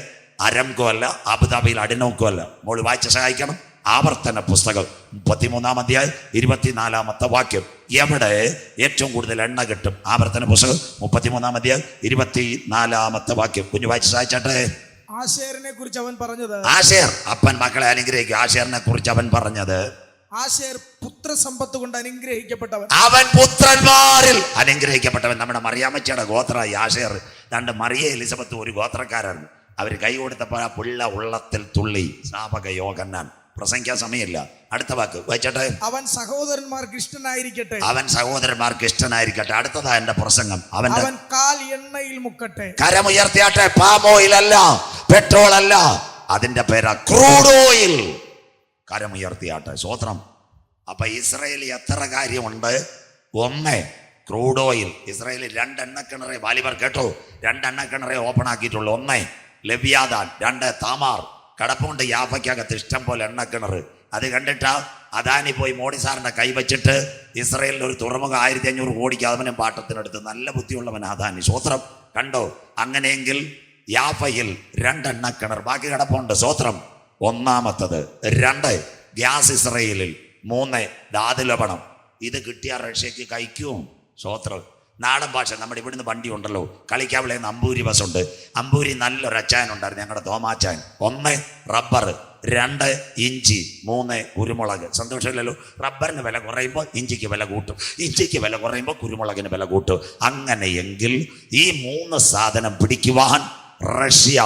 അരംകോ അല്ല, അബുദാബിയിൽ അഡിനോക്കോ അല്ല. മോള് വായിച്ച് സഹായിക്കണം. ആവർത്തന പുസ്തകം 33-ാം അധ്യായം 24-ാമത്തെ വാക്യം. എവിടെ ഏറ്റവും കൂടുതൽ എണ്ണ കിട്ടും? ആവർത്തന പുസ്തകം 33-ാം അധ്യായം 24-ാമത്തെ വാക്യം. കുഞ്ഞു വായിച്ച് സഹായിച്ചാട്ടെ. ആശേറിനെ കുറിച്ച് അവൻ പറഞ്ഞത്, ആശേർ അപ്പൻ മക്കളെ അനുഗ്രഹിക്കും. ആശേറിനെ കുറിച്ച് അവൻ പറഞ്ഞത്, ആശേർ പുത്രസമ്പത്ത് കൊണ്ട് അനുഗ്രഹിക്കപ്പെട്ടവൻ, അവൻ പുത്രന്മാരിൽ അനുഗ്രഹിക്കപ്പെട്ടവൻ. നമ്മുടെ മറിയാമ്മച്ചിയുടെ ഗോത്രമായി ആശേർ. 2 മറിയ എലിസബത്ത് ഒരു ഗോത്രക്കാരായിരുന്നു. അവർ കൈ കൊടുത്തപ്പോൾ ആ പുള്ള ഉള്ളത്തിൽ തുള്ളി. സ്നാപക യോഹന്നാൻ. പ്രസംഗിക്കാൻ സമയമില്ല. അടുത്ത വാക്ക് വായിച്ചട്ടെ. അവൻ സഹോദരന്മാർക്ക് ഇഷ്ടനായിരിക്കട്ടെ, അവൻ സഹോദരന്മാർക്ക് ഇഷ്ടനായിരിക്കട്ടെ. അടുത്തതാ എന്റെ പ്രസംഗം. അവൻ കാൽ എണ്ണയിൽ മുക്കട്ടെ. കരമുയർത്തിയാട്ടെ. പാം ഓയിൽ അല്ല, പെട്രോൾ അല്ല, അതിന്റെ പേരാ ക്രൂഡ് ഓയിൽ. കരമുയർത്തിയാട്ടെ. സ്വോത്രം. അപ്പൊ ഇസ്രായേലിൽ എത്ര കാര്യമുണ്ട്? 1, ക്രൂഡ് ഓയിൽ. ഇസ്രായേലിൽ 2 എണ്ണക്കിണറെ, വാലിബർ കേട്ടോ, 2 എണ്ണക്കിണറെ ഓപ്പൺ ആക്കിയിട്ടുള്ളൂ. 1 ലവ്യാദാൻ, 2 താമാർ. കടപ്പുണ്ട് യാഫയ്ക്കകത്ത് ഇഷ്ടം പോലെ എണ്ണക്കിണർ. അത് കണ്ടിട്ടാ അദാനി പോയി മോഡി സാറിന്റെ കൈവച്ചിട്ട് ഇസ്രായേലിൽ ഒരു തുറമുഖം 1500 കോടിക്ക് അവനും പാട്ടത്തിനെടുത്ത്. നല്ല ബുദ്ധിയുള്ളവൻ അദാനി. സ്വോത്രം. കണ്ടോ? അങ്ങനെയെങ്കിൽ യാഫയിൽ 2 എണ്ണക്കിണർ, ബാക്കി കിടപ്പുണ്ട്. സ്വോത്രം. 1-ാമത്തത്. 2 ഗ്യാസ് ഇസ്രായേലിൽ. 3 ധാതുലവണം. ഇത് കിട്ടിയ റഷ്യക്ക് കഴിക്കും. സ്വോത്രം. നാടൻ ഭാഷ. നമ്മുടെ ഇവിടുന്ന് വണ്ടി ഉണ്ടല്ലോ, കളിക്കാവിളേന്ന് അമ്പൂരി ബസ്സുണ്ട്. അമ്പൂരി നല്ലൊരു അച്ചായൻ ഉണ്ടായിരുന്നു, ഞങ്ങളുടെ തോമാച്ചായൻ. 1 റബ്ബർ, 2 ഇഞ്ചി, 3 കുരുമുളക്. സന്തോഷമില്ലല്ലോ? റബ്ബറിന് വില കുറയുമ്പോൾ ഇഞ്ചിക്ക് വില കൂട്ടും, ഇഞ്ചിക്ക് വില കുറയുമ്പോൾ കുരുമുളകിന് വില കൂട്ടും. അങ്ങനെയെങ്കിൽ ഈ 3 സാധനം പിടിക്കുവാൻ റഷ്യ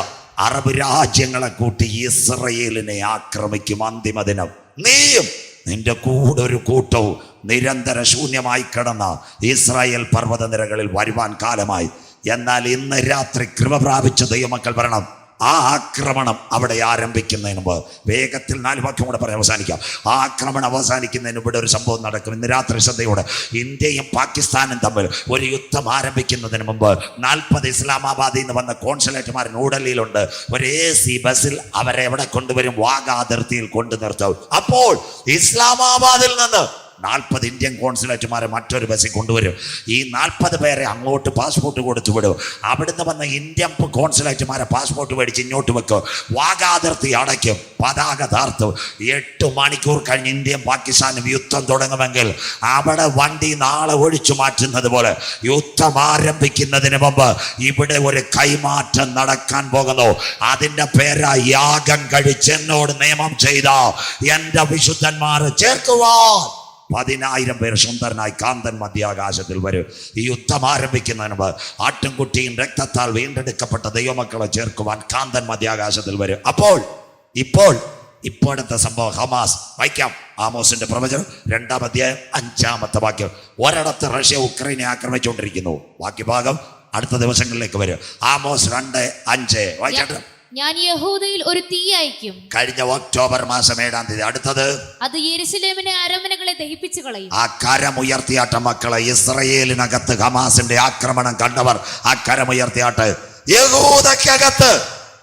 അറബ് രാജ്യങ്ങളെ കൂട്ടി ഇസ്രയേലിനെ ആക്രമിക്കും. അന്തിമ ദിനം. നീയും നിന്റെ കൂടെ ഒരു കൂട്ടവും നിരന്തര ശൂന്യമായി കിടന്ന ഇസ്രായേൽ പർവ്വത നിരകളിൽ വരുവാൻ കാലമായി. എന്നാൽ ഇന്ന് രാത്രി കൃപ പ്രാപിച്ച ദൈവമക്കൾ വരണം. ആ ആക്രമണം അവിടെ ആരംഭിക്കുന്നതിന് മുമ്പ് വേഗത്തിൽ 4 വാക്യം കൂടെ പറഞ്ഞ് അവസാനിക്കാം. ആ ആക്രമണം അവസാനിക്കുന്നതിന് ഇവിടെ ഒരു സംഭവം നടക്കും. ഇന്ന് രാത്രി ശ്രദ്ധയോടെ. ഇന്ത്യയും പാകിസ്ഥാനും തമ്മിൽ ഒരു യുദ്ധം ആരംഭിക്കുന്നതിന് മുമ്പ് 40 ഇസ്ലാമാബാദിൽ നിന്ന് വന്ന കോൺസുലേറ്റുമാർ ന്യൂഡൽഹിയിലുണ്ട്. ഒരു AC ബസ്സിൽ അവരെ എവിടെ കൊണ്ടുവരും? വാഗാ അതിർത്തിയിൽ കൊണ്ടു നിർത്തും. അപ്പോൾ ഇസ്ലാമാബാദിൽ നിന്ന് 40 ഇന്ത്യൻ കോൺസുലേറ്റുമാരെ മറ്റൊരു ബസ്സിൽ കൊണ്ടുവരും. ഈ 40 പേരെ അങ്ങോട്ട് പാസ്പോർട്ട് കൊടുത്തു വിടും. അവിടുന്ന് വന്ന ഇന്ത്യൻ കോൺസുലേറ്റുമാരെ പാസ്പോർട്ട് മേടിച്ച് ഇങ്ങോട്ട് വെക്കും. വാഗാതിർത്തി അടയ്ക്കും, പതാക താർത്തും. 8 മണിക്കൂർ കഴിഞ്ഞ് ഇന്ത്യയും പാകിസ്ഥാനും യുദ്ധം തുടങ്ങുമെങ്കിൽ അവിടെ വണ്ടി നാളെ ഒഴിച്ചു മാറ്റുന്നത് പോലെ യുദ്ധം ആരംഭിക്കുന്നതിന് മുമ്പ് ഇവിടെ ഒരു കൈമാറ്റം നടക്കാൻ പോകുന്നു. അതിൻ്റെ പേരാ യാഗം കഴിച്ച് എന്നോട് നിയമം ചെയ്ത എൻ്റെ വിശുദ്ധന്മാരെ ചേർക്കുവാൻ 10,000 പേർ സുന്ദരനായി കാന്തൻ മധ്യാകാശത്തിൽ വരും. ഈ യുദ്ധം ആരംഭിക്കുന്നതിന് മുമ്പ് ആട്ടിൻകുട്ടിയും രക്തത്താൽ വീണ്ടെടുക്കപ്പെട്ട ദൈവമക്കളെ ചേർക്കുവാൻ കാന്തൻ മധ്യാകാശത്തിൽ വരും. അപ്പോൾ ഇപ്പോഴത്തെ സംഭവം ഹമാസ്. വായിക്കാം ആമോസിന്റെ പ്രവചനം 2-ാം അധ്യായം 5-ാമത്തെ വാക്യം. ഒരിടത്ത് റഷ്യ ഉക്രൈനെ ആക്രമിച്ചുകൊണ്ടിരിക്കുന്നു. ബാക്കി ഭാഗം അടുത്ത ദിവസങ്ങളിലേക്ക് വരും. ആമോസ് 2:5 വായിച്ചാട്ട്. ഞാൻ യഹൂദയിൽ ഒരു തീ അയക്കും. കഴിഞ്ഞ ഒക്ടോബർ മാസം 7-ാം തീയതി. അടുത്തത്, അത് യെരുശലേമിന്റെ അരമനകളെ ദഹിപ്പിച്ചു കളയും. ആ കരമുയർത്തിയാട്ട മക്കളെ. ഇസ്രയേലിനകത്ത് ഹമാസിന്റെ ആക്രമണം കണ്ടവർ ആ കരമുയർത്തിയാട്ട്. യഹൂദക്കകത്ത്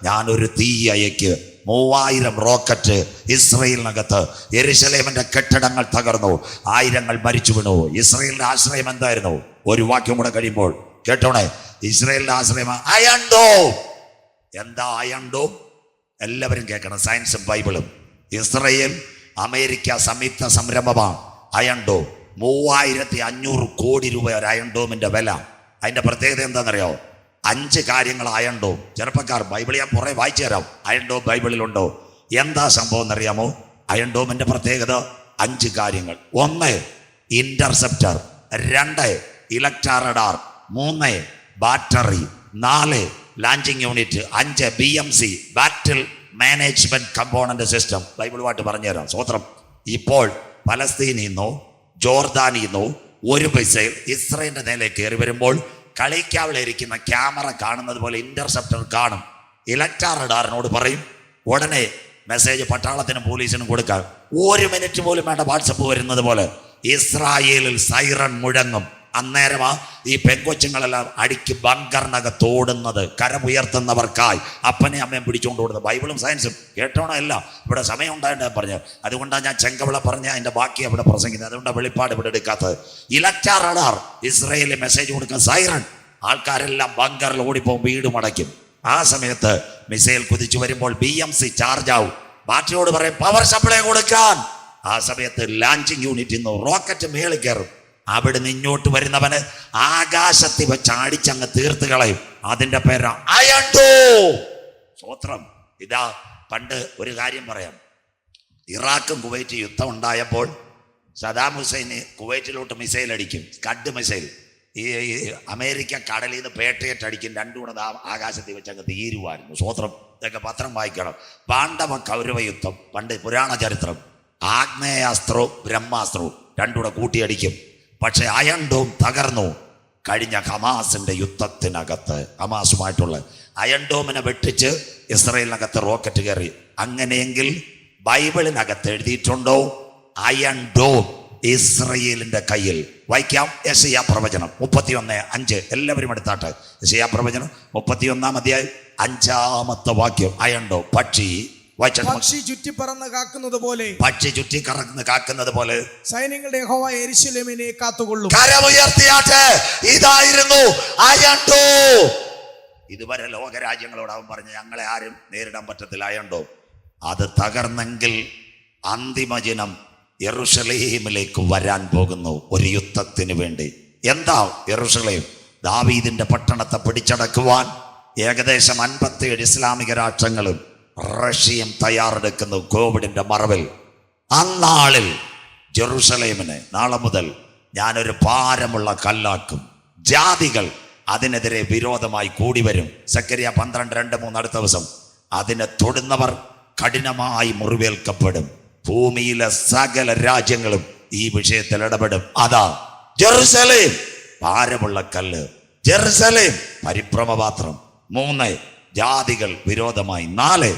ഞാനൊരു തീ അയക്ക്. 3000 റോക്കറ്റ് ഇസ്രയേലിനകത്ത്. യെരുശലേമിന്റെ കെട്ടിടങ്ങൾ തകർന്നു, 1000 മരിച്ചു വീണു. ഇസ്രയേലിന്റെ ആശ്രയം എന്തായിരുന്നു? ഒരു വാക്യം കൂടെ കഴിയുമ്പോൾ കേട്ടോണേ. ഇസ്രയേലിന്റെ ആശ്രയം അയൺ ഡോം. എന്താ അയൺ ഡോം? എല്ലാവരും കേൾക്കണം, സയൻസും ബൈബിളും. ഇസ്രയേൽ അമേരിക്ക സംയുക്ത സംരംഭമാണ് അയൺ ഡോം. 3500 കോടി രൂപ ഒരു അയൺ ഡോമിന്റെ വില. അതിന്റെ പ്രത്യേകത എന്താണെന്നറിയോ? 5 കാര്യങ്ങൾ അയൺ ഡോം. ചെറുപ്പക്കാർ ബൈബിൾ ഞാൻ കുറേ വായിച്ചു തരാം. അയൺ ഡോം ബൈബിളിലുണ്ടോ? എന്താ സംഭവം എന്നറിയാമോ? അയൺ ഡോമിന്റെ പ്രത്യേകത 5 കാര്യങ്ങൾ. 1 interceptor, 2 electra radar, 3 battery, 4 landing unit, 5 BMC battle management component system. ബൈബിളുമായിട്ട് പറഞ്ഞുതരാം. സ്വോത്രം. ഇപ്പോൾ പലസ്തീനിൽ നിന്നോ ജോർദാനിൽ നിന്നോ ഒരു മിസൈൽ ഇസ്രയേലിന്റെ നേരെ കയറി വരുമ്പോൾ കളിക്കാവിളിരിക്കുന്ന ക്യാമറ കാണുന്നത് പോലെ ഇന്റർസെപ്റ്റർ കാണും. ഇലക്ട്രാ റഡാറിനോട് പറയും, ഉടനെ മെസ്സേജ് പട്ടാളത്തിനും പോലീസിനും കൊടുക്കാം. 1 മിനിറ്റ് പോലും വേണ്ട. വാട്സപ്പ് വരുന്നത് പോലെ ഇസ്രായേലിൽ സൈറൺ മുഴങ്ങും. അന്നേരമാ ഈ പെങ്കൊച്ചുങ്ങളെല്ലാം അടിക്ക് ബങ്കറിനകത്ത് ഓടുന്നത്, കരമുയർത്തുന്നവർക്കായി അപ്പനെ അമ്മയും പിടിച്ചുകൊണ്ട് ഓടുന്നത്. ബൈബിളും സയൻസും കേട്ടോണം അല്ല, ഇവിടെ സമയം ഉണ്ടായിട്ട് പറഞ്ഞു. അതുകൊണ്ടാണ് ഞാൻ ചെങ്കവിള പറഞ്ഞ അതിൻ്റെ ബാക്കി അവിടെ പ്രസംഗിക്കുന്നത്. അതുകൊണ്ടാണ് വെളിപ്പാട് ഇവിടെ എടുക്കാത്തത്. ഇലക്ട്രാ റഡാർ, ഇസ്രയേലിൽ മെസ്സേജ് കൊടുക്കുന്ന സൈറൺ, ആൾക്കാരെല്ലാം ബങ്കറിൽ ഓടിപ്പോകും, വീട് മടയ്ക്കും. ആ സമയത്ത് മിസൈൽ കുതിച്ചു വരുമ്പോൾ BMC ചാർജ് ആവും. ബാറ്ററിയോട് പറയും പവർ സപ്ലൈ കൊടുക്കാൻ. ആ സമയത്ത് ലാൻഡിംഗ് യൂണിറ്റിൽ നിന്ന് റോക്കറ്റ് മേളിൽ കയറും. അവിടെ നിന്ന് ഇങ്ങോട്ട് വരുന്നവന് ആകാശത്തിൽ വെച്ച് അടിച്ചങ്ങ് തീർത്ത് കളയും. അതിന്റെ പേരാ അയൺ ഡോം. സ്വത്രം. ഇതാ പണ്ട് ഒരു കാര്യം പറയാം. ഇറാഖും കുവൈറ്റ് യുദ്ധം ഉണ്ടായപ്പോൾ സദാം ഹുസൈന് കുവൈറ്റിലോട്ട് മിസൈൽ അടിക്കും, സ്കഡ് മിസൈൽ. ഈ അമേരിക്ക കടലിൽ നിന്ന് പേട്ടയേറ്റ് അടിക്കും. രണ്ടും കൂടെ ആകാശത്തിൽ വെച്ച് അങ്ങ് തീരുമായിരുന്നു. സ്വത്രം. ഇതൊക്കെ പത്രം വായിക്കണം. പാണ്ഡവ കൗരവ യുദ്ധം പണ്ട് പുരാണ ചരിത്രം. ആഗ്നേയാസ്ത്രവും ബ്രഹ്മാസ്ത്രവും രണ്ടുകൂടെ കൂട്ടിയടിക്കും. പക്ഷെ അയൺ ഡോം തകർന്നു. കഴിഞ്ഞ ഹമാസിന്റെ യുദ്ധത്തിനകത്ത് ഹമാസുമായിട്ടുള്ള അയൺ ഡോമിനെ വെട്ടിച്ച് ഇസ്രയേലിനകത്ത് റോക്കറ്റ് കയറി. അങ്ങനെയെങ്കിൽ ബൈബിളിനകത്ത് എഴുതിയിട്ടുണ്ടോ അയൺ ഡോം ഇസ്രയേലിന്റെ കയ്യിൽ? വായിക്കാം. യെശയ്യാ പ്രവചനം 31:5. എല്ലാവരും എടുത്താട്ടെ. യെശയ്യാ പ്രവചനം 31-ാം അധ്യായം 5-ാമത്തെ വാക്യം. അയൺ ഡോം പക്ഷി പക്ഷി ചുറ്റിപ്പറന്ന് കാക്കുന്നത് പോലെ, പക്ഷി ചുറ്റി കറന്ന് കാക്കുന്നത് പോലെ സൈന്യങ്ങളുടെ യഹോവ യെരൂശലേമിനെ കാത്തുകൊള്ളും. കരമുയർത്തിയാട്ടെ. ഇതായിരുന്നു അയൺ ഡോം. ഇതുവരെ ലോകരാജ്യങ്ങളോട് അവൻ പറഞ്ഞു ഞങ്ങളെ ആരും നേരിടാൻ പറ്റത്തില്ല, അയൺ ഡോം. അത് തകർന്നെങ്കിൽ അന്തിമജനം യെരൂശലേമിലേക്ക് വരാൻ പോകുന്നു ഒരു യുദ്ധത്തിന് വേണ്ടി. എന്താ യെരൂശലേം? ദാവീദിന്റെ പട്ടണത്തെ പിടിച്ചടക്കുവാൻ ഏകദേശം 57 ഇസ്ലാമിക രാഷ്ട്രങ്ങളും റഷ്യയും തയ്യാറെടുക്കുന്നു. കോവിഡിന്റെ മറവിൽ അന്നാളിൽ ജെറുസലേമിന് നാളെ മുതൽ ഞാനൊരു ഭാരമുള്ള കല്ലാക്കും. ജാതികൾ അതിനെതിരെ വിരോധമായി കൂടി വരും. സക്കരിയ 12:2-3 അടുത്ത ദിവസം. അതിനെ തൊടുന്നവർ കഠിനമായി മുറിവേൽക്കപ്പെടും. ഭൂമിയിലെ സകല രാജ്യങ്ങളും ഈ വിഷയത്തിൽ ഇടപെടും. അതാ ജെറുസലേം ഭാരമുള്ള കല്ല്, ജെറുസലേം പരിഭ്രമപാത്രം. 3 ജാതികൾ വിരോധമായി. 4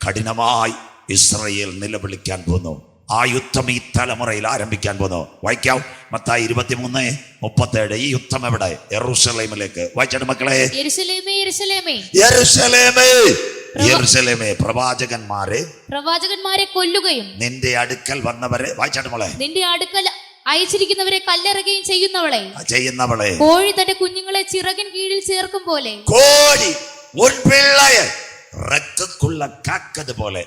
കഠിനമായി ഇസ്രയേൽ നിലവിളിക്കാൻ പോകുന്നു. ആ യുദ്ധം ഈ തലമുറയിൽ ആരംഭിക്കാൻ പോകുന്നു. വായിക്കാം. മത്തായി 23:37. ഈ യുദ്ധം എവിടെ? യെരൂശലേമിലേക്ക്. വായിച്ചാണ് മക്കളെ. യെരൂശലേമേ, യെരൂശലേമേ, യെരൂശലേമേ, യെരൂശലേമേ, പ്രവാചകന്മാരെ കൊല്ലുകയും നിന്റെ അടുക്കൽ വന്നവരെ, വായിച്ചാണ് മോളെ, നിന്റെ അടുക്കൽ അയച്ചിരിക്കുന്നവരെ കല്ലെറുകയും ചെയ്യുന്നവളെ, കോഴി തന്റെ കുഞ്ഞുങ്ങളെ ചിറകിൻ കീഴിൽ ചേർക്കും പോലെ, കോഴി ഉൻ പിള്ളയെ റെക്കക്കുള്ള കാക്കത് പോലെ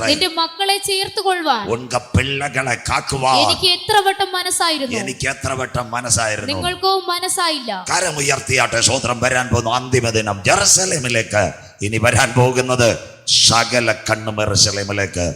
നിന്റെ മക്കളെ ചേർത്തുകൊള്ളുവാൻ ഉൻക പിള്ളകളെ കാക്കുവാൻ എനിക്ക് എത്ര വട്ടം മനസ്സായിരുന്നു, നിങ്ങൾക്കോ മനസ്സായില്ല. കരമുയർത്തിയാട്ടെ. സ്വതന്ത്രം വരാൻ പോകുന്നു അന്തിമ ദിനം. ജെറുസലേമിലേക്ക് ഇനി വരാൻ പോകുന്നത് സകല കണ്ണും യെരൂശലേമിലേക്ക്.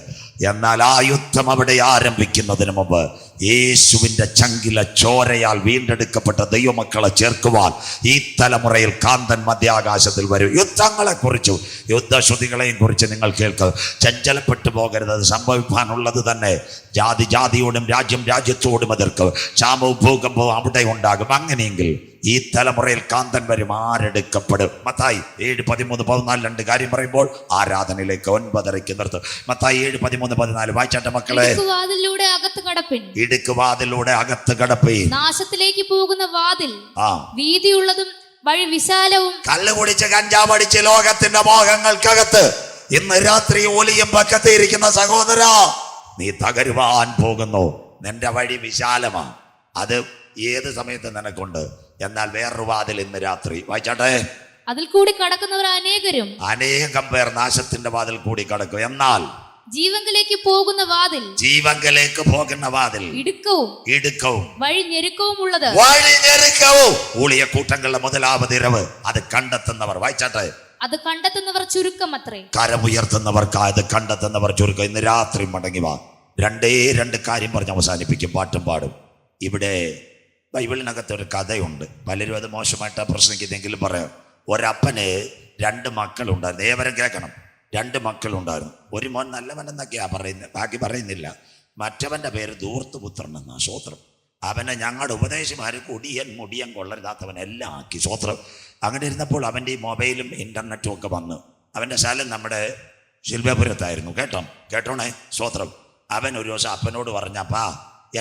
എന്നാൽ ആ യുദ്ധം അവിടെ ആരംഭിക്കുന്നതിന് മുമ്പ് യേശുവിന്റെ ചങ്കില ചോരയാൽ വീണ്ടെടുക്കപ്പെട്ട ദൈവമക്കളെ ചേർക്കുവാൻ ഈ തലമുറയിൽ കാന്തൻ മധ്യാകാശത്തിൽ വരും. യുദ്ധങ്ങളെ കുറിച്ചും യുദ്ധശ്രുതികളെയും കുറിച്ച് നിങ്ങൾ കേൾക്കുക. ചഞ്ചലപ്പെട്ടു പോകരുത്. അത് സംഭവിക്കാനുള്ളത് തന്നെ. ജാതി ജാതിയോടും രാജ്യം രാജ്യത്തോടും എതിർക്കും. ക്ഷാമവും ഭൂകമ്പവും അവിടെ ഉണ്ടാകും. അങ്ങനെയെങ്കിൽ ഈ തലമുറയിൽ കാന്തൻ വരും. ആരെടുക്കപ്പെടും? മത്തായി 7:13-14 2 കാര്യം പറയുമ്പോൾ ആരാധനയിലേക്ക് 9:30 നിർത്തും. മത്തായി 7:13-14 വായിച്ചാട്ടെ മക്കളെ. ഇടുക്കുവാതിലൂടെ അകത്ത് കടപ്പീൻ. നാശത്തിലേക്ക് പോകുന്ന വാതിൽ വീതിയുള്ളതും വഴി വിശാലവും. കല്ല് കുടിച്ച് കഞ്ചാവടിച്ച് ലോകത്തിന്റെ മോഹങ്ങൾക്കകത്ത് ഇന്ന് രാത്രി ഓലിയും പക്കത്തിരിക്കുന്ന സഹോദര, നീ തകരുവാൻ പോകുന്നു. നിന്റെ വഴി വിശാലമാ. അത് ഏത് സമയത്ത് നിനക്കുണ്ട്. എന്നാൽ വേറൊരു വാതിൽ ഇന്ന് രാത്രി. വായിച്ചാട്ടെ. അതിൽ കൂടി കടക്കുന്നവർ അനേകം പേർ നാശത്തിന്റെ വാതിൽ കൂടി കടക്കും. എന്നാൽ ജീവങ്കിലേക്ക് പോകുന്ന വാതിൽ ഇടുക്കവും വഴി ഞെരുക്കവും ഉള്ളത്. ഊളിയ കൂട്ടങ്ങളുടെ മുതലാമത് ഇരവ്. അത് കണ്ടെത്തുന്നവർ. വായിച്ചാട്ടെ. അത് കണ്ടെത്തുന്നവർ ചുരുക്കം അത്രേ. കരമുയർത്തുന്നവർക്ക് അത് കണ്ടെത്തുന്നവർ ചുരുക്കം. ഇന്ന് രാത്രി മടങ്ങി വാ. 2 കാര്യം പറഞ്ഞ് അവസാനിപ്പിക്കും. പാട്ടും പാടും. ഇവിടെ ബൈബിളിനകത്ത് ഒരു കഥയുണ്ട്. പലരും അത് മോശമായിട്ടാണ് പ്രശ്നിക്കുന്നെങ്കിലും പറയാം. ഒരപ്പന് 2 മക്കളുണ്ടായിരുന്നു. ഏവരും കേൾക്കണം. 2 മക്കളുണ്ടായിരുന്നു. ഒരു മോൻ നല്ലവനെന്നൊക്കെയാ പറയുന്നത്, ബാക്കി പറയുന്നില്ല. മറ്റവന്റെ പേര് ധൂർത്തുപുത്രൻ എന്നാ. സ്വോത്രം. അവനെ ഞങ്ങളുടെ ഉപദേശിമാർ കുടിയൻ മുടിയൻ കൊള്ളരുതാത്തവൻ എല്ലാം ആക്കി. സ്വോത്രം. അങ്ങനെ ഇരുന്നപ്പോൾ അവൻ്റെ ഈ മൊബൈലും ഇൻ്റർനെറ്റും ഒക്കെ വന്നു. അവൻ്റെ സ്ഥലം നമ്മുടെ ശില്പപുരത്തായിരുന്നു. കേട്ടോണേ. സ്വോത്രം. അവൻ ഒരു ദിവസം അപ്പനോട് പറഞ്ഞപ്പാ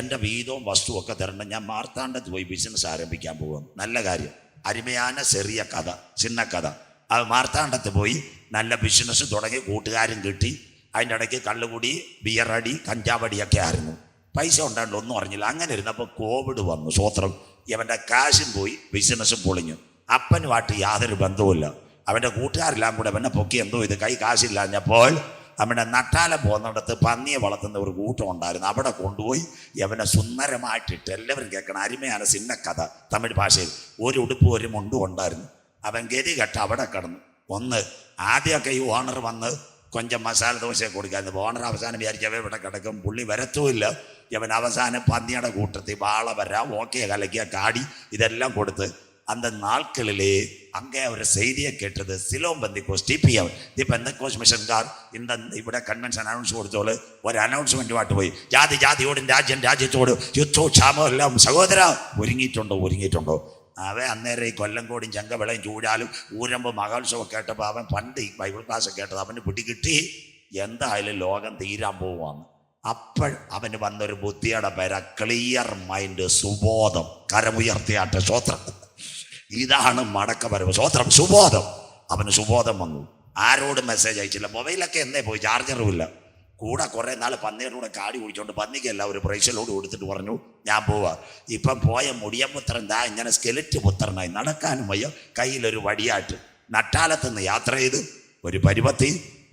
എൻ്റെ വീതവും വസ്തുവൊക്കെ തരണം, ഞാൻ മാർത്താണ്ഡത്ത് പോയി ബിസിനസ് ആരംഭിക്കാൻ പോകും. നല്ല കാര്യം, അരുമയാണ് ചെറിയ കഥ, ചിന്ന കഥ. അത് മാർത്താണ്ഡത്ത് പോയി നല്ല ബിസിനസ് തുടങ്ങി, കൂട്ടുകാരും കിട്ടി. അതിൻ്റെ ഇടയ്ക്ക് കള്ളുകുടി, ബിയറടി, കഞ്ചാവടിയൊക്കെ ആയിരുന്നു. പൈസ ഉണ്ടായിട്ട് ഒന്നും അറിഞ്ഞില്ല. അങ്ങനെ ഇരുന്നപ്പോൾ കോവിഡ് വന്നു. സ്വോത്രം. ഇവൻ്റെ കാശും പോയി, ബിസിനസ്സും പൊളിഞ്ഞു. അപ്പനുമായിട്ട് യാതൊരു ബന്ധവുമില്ല. അവൻ്റെ കൂട്ടുകാരെല്ലാം കൂടെ അവനെ പൊക്കി എന്തോ ഇത് കൈ കാശില്ലാഞ്ഞപ്പോൾ അവൻ്റെ നട്ടാലം പോകുന്നിടത്ത് പന്നിയെ വളർത്തുന്ന ഒരു കൂട്ടം ഉണ്ടായിരുന്നു. അവിടെ കൊണ്ടുപോയി അവനെ സുന്ദരമായിട്ടിട്ട്, എല്ലാവരും കേൾക്കണം, അരുമയാണ് സിന്ന കഥ, തമിഴ് ഭാഷയിൽ. ഒരു ഉടുപ്പ് ഒരു മുണ്ടും ഉണ്ടായിരുന്നു. അവൻ ഗതി കെട്ട് അവിടെ കിടന്നു. ആദ്യമൊക്കെ ഈ ഓണർ വന്ന് കൊഞ്ചം മസാല ദോശയൊക്കെ കൊടുക്കായിരുന്നു. ഓണർ അവസാനം വിചാരിച്ചവ ഇവിടെ കിടക്കും, പുള്ളി വരത്തുമില്ല. ഇവൻ അവസാനം പന്നിയുടെ കൂട്ടത്തിൽ വാള വരാം, ഓക്കെ കലക്കിയ കാടി ഇതെല്ലാം കൊടുത്ത് அந்த நாட்களிலே அங்கே ஒரு செய்தியை கேட்டது. சிலோம் பெந்திகோஸ் டிபிஎம் தி பெந்தகோஸ் மிஷன்கார் ഇവിടെ കൺവെൻഷൻ അനൗൺസ് കൊടുത്തോള് ഒരു അനൗൺസ്മെൻറ്റുമായിട്ട് പോയി. ജാതിയോടും രാജ്യത്തോടും യുദ്ധവും ക്ഷാമവും എല്ലാം സഹോദര ഒരുങ്ങിയിട്ടുണ്ടോ. അവൻ അന്നേരം ഈ കൊല്ലംകോടും ചെങ്കവിളയും ചൂടാലും ഊരമ്പ് മഹോത്സവം കേട്ടപ്പോൾ അവൻ പണ്ട് ഈ ബൈബിൾ ക്ലാസ് കേട്ടത് അവന് പിടികിട്ടി, എന്തായാലും ലോകം തീരാൻ പോവാന്ന്. അപ്പോൾ അവന് വന്നൊരു ബുദ്ധിയുടെ പേര ക്ലിയർ മൈൻഡ്, സുബോധം. കരമുയർത്തിയാട്ടെ, സ്വോത്രം. ഇതാണ് മടക്കപരവ്, സ്വോത്രം, സുബോധം. അവന് സുബോധം വന്നു. ആരോടും മെസ്സേജ് അയച്ചില്ല. മൊബൈലൊക്കെ എന്നേ പോയി, ചാർജറും ഇല്ല. കൂടെ കുറേ നാൾ പന്നിയുടെ കൂടെ കാടി കുടിച്ചോണ്ട് പന്നിക്കെല്ലാം ഒരു പ്രൈസലോട് കൊടുത്തിട്ട് പറഞ്ഞു ഞാൻ പോവാ. ഇപ്പം പോയ മുടിയപുത്രൻ ദാ ഇങ്ങനെ സ്കെലറ്റ് പുത്രനായി, നടക്കാനും വയ്യ, കയ്യിലൊരു വടിയായിട്ട് നട്ടാലത്ത് നിന്ന് യാത്ര ചെയ്ത് ഒരു പരുവത്തി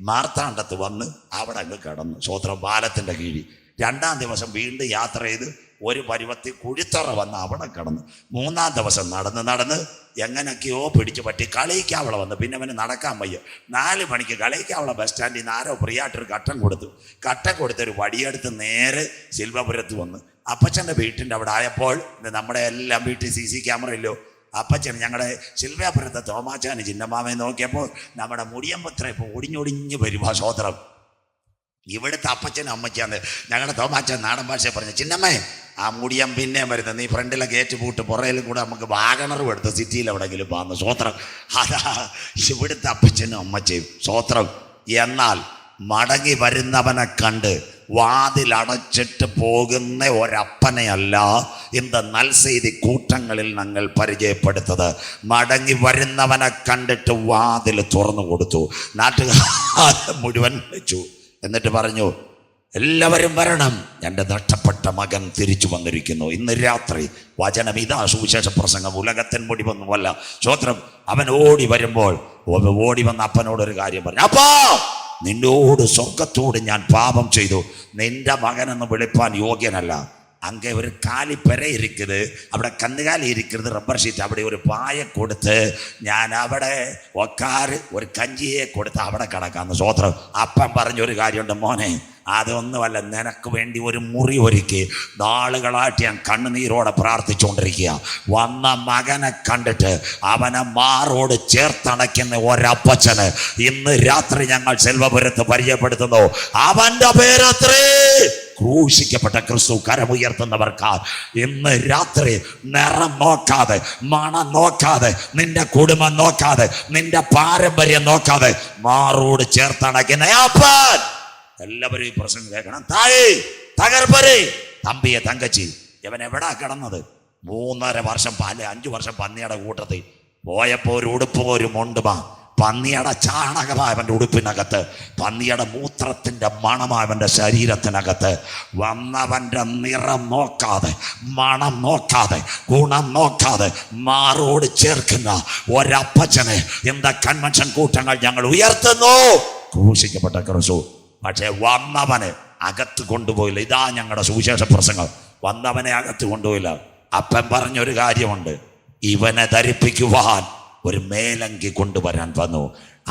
മാർത്താണ്ഡത്ത് വന്ന് അവിടെ അങ്ങ് കിടന്നു. സ്വോത്രം, പാലത്തിൻ്റെ കീഴിൽ. 2-ാം ദിവസം വീണ്ടും യാത്ര ചെയ്ത് ഒരു പരുവത്തി കുഴിത്തറ വന്ന് അവിടെ കിടന്നു. 3-ാം ദിവസം നടന്ന് എങ്ങനെയൊക്കെയോ പിടിച്ചു പറ്റി കളിക്കാവള വന്ന്. പിന്നെ അവന് നടക്കാൻ വയ്യ. 4 മണിക്ക് കളിക്കാവള ബസ് സ്റ്റാൻഡിൽ നിന്ന് ആരോ പ്രിയായിട്ടൊരു കട്ടൻ കൊടുത്തൊരു വടിയെടുത്ത് നേരെ ശില്പപുരത്ത് വന്ന് അപ്പച്ചൻ്റെ വീട്ടിൻ്റെ അവിടെ ആയപ്പോൾ, നമ്മുടെ എല്ലാം വീട്ടിൽ CC ക്യാമറ ഇല്ലോ, അപ്പച്ചൻ ഞങ്ങളുടെ ശില്പപുരത്തെ തോമാച്ചാന് ചിന്നമാമയെ നോക്കിയപ്പോൾ നമ്മുടെ മുടിയമ്പത്ര ഇപ്പോൾ ഒടിഞ്ഞൊടിഞ്ഞ് വരുവാ. സ്വോത്രം. ഇവിടുത്തെ അപ്പച്ചനും അമ്മച്ചാന്ന് ഞങ്ങളുടെ തോമാച്ചൻ നാടൻ ഭാഷ പറഞ്ഞു, ചിന്നമ്മേ ആ മുടിയം പിന്നെ വരുന്നത്, നീ ഫ്രണ്ടിലെ ഗേറ്റ് പൂട്ട് പുറയിലും കൂടെ നമുക്ക് വാഗണറും എടുത്ത് സിറ്റിയിൽ എവിടെയെങ്കിലും പോകുന്നു. സ്വോത്രം. അതാ ഇവിടുത്തെ അപ്പച്ചനും അമ്മച്ചയും. സ്വോത്രം. എന്നാൽ മടങ്ങി വരുന്നവനെ കണ്ട് വാതിലടച്ചിട്ട് പോകുന്ന ഒരപ്പനെയല്ല ഇന്ന് നൽസെയ്തി കൂട്ടങ്ങളിൽ ഞങ്ങൾ പരിചയപ്പെടുത്തത്. മടങ്ങി വരുന്നവനെ കണ്ടിട്ട് വാതിൽ തുറന്നു കൊടുത്തു. നാട്ടുകാർ മുഴുവൻ വിളിച്ചു. എന്നിട്ട് പറഞ്ഞു, എല്ലാവരും വരണം, എൻ്റെ നഷ്ടപ്പെട്ട മകൻ തിരിച്ചു വന്നിരിക്കുന്നു. ഇന്ന് രാത്രി വചനം ഇതാ, സുവിശേഷ പ്രസംഗം, ഉലകത്തിൻ മുടിവൊന്നുമല്ല. സ്വോത്രം. അവൻ ഓടി വരുമ്പോൾ ഓടി വന്ന അപ്പനോടൊരു കാര്യം പറഞ്ഞു, അപ്പാ നിന്നോട് സ്വർഗത്തോട് ഞാൻ പാപം ചെയ്തു, നിന്റെ മകനെന്ന് വിളിപ്പാൻ യോഗ്യനല്ല. அங்கே ஒரு காலி பெறை இருக்குது, അവിടെ കന്നുകാലി ഇരിക്കുന്നത്, റബ്ബർ ഷീറ്റ്, അവിടെ ഒരു പായ കൊടുത്ത് ഞാൻ അവിടെ ഒക്കാറ് ഒരു കഞ്ചിയെ കൊടുത്ത് അവിടെ കിടക്കാന്ന്. സ്വോത്രം. അപ്പം പറഞ്ഞൊരു കാര്യമുണ്ട്, മോനെ അതൊന്നുമല്ല, നിനക്ക് വേണ്ടി ഒരു മുറി ഒരുക്കി നാളുകളായിട്ട് ഞാൻ കണ്ണുനീരോടെ പ്രാർത്ഥിച്ചുകൊണ്ടിരിക്കുക. വന്ന മകനെ കണ്ടിട്ട് അവനെ മാറോട് ചേർത്തണയ്ക്കുന്ന ഒരപ്പച്ചന് ഇന്ന് രാത്രി ഞങ്ങൾ സെൽവപുരത്ത് പരിചയപ്പെടുത്തുന്നു. അവന്റെ പേരത്രേ ക്രൂശിക്കപ്പെട്ട ക്രിസ്തു. കരമുയർത്തുന്നവർക്കാ ഇന്ന് രാത്രി നിറം നോക്കാതെ, മണം നോക്കാതെ, നിന്റെ കുടുംബം നോക്കാതെ, നിന്റെ പാരമ്പര്യം നോക്കാതെ മാറോട് ചേർത്തണയ്ക്കുന്ന അപ്പൻ. എല്ലാവരും ഈ പ്രസംഗം കേൾക്കണം. തായേ തകർപ്പരെ തമ്പിയെ തങ്കച്ചി ഇവൻ എവിടാ കിടന്നത്? 3.5 വർഷം 5 വർഷം പന്നിയുടെ കൂട്ടത്തിൽ പോയപ്പോ ഒരു ഉടുപ്പ് ഒരു മുണ്ടുമാ, പന്നിയുടെ ചാണകമായവൻ്റെ ഉടുപ്പിനകത്ത്, പന്നിയുടെ മൂത്രത്തിൻ്റെ മണമായവൻ്റെ ശരീരത്തിനകത്ത്. വന്നവൻ്റെ നിറം നോക്കാതെ, മണം നോക്കാതെ, ഗുണം നോക്കാതെ മാറോട് ചേർക്കുന്ന ഒരപ്പച്ചനെ ഇന്ന് കൺവെൻഷൻ കൂട്ടങ്ങൾ ഞങ്ങൾ ഉയർത്തുന്നു. ക്രൂശിക്കപ്പെട്ട ക്രിസ്തു. പക്ഷേ വന്നവനെ അകത്ത് കൊണ്ടുപോയില്ല. ഇതാ ഞങ്ങളുടെ സുവിശേഷ പ്രസംഗം. വന്നവനെ അകത്ത് കൊണ്ടുപോയില്ല. അപ്പൻ പറഞ്ഞൊരു കാര്യമുണ്ട്, ഇവനെ ധരിപ്പിക്കുവാൻ ഒരു മേലങ്കി കൊണ്ടുവരാൻ വന്നു.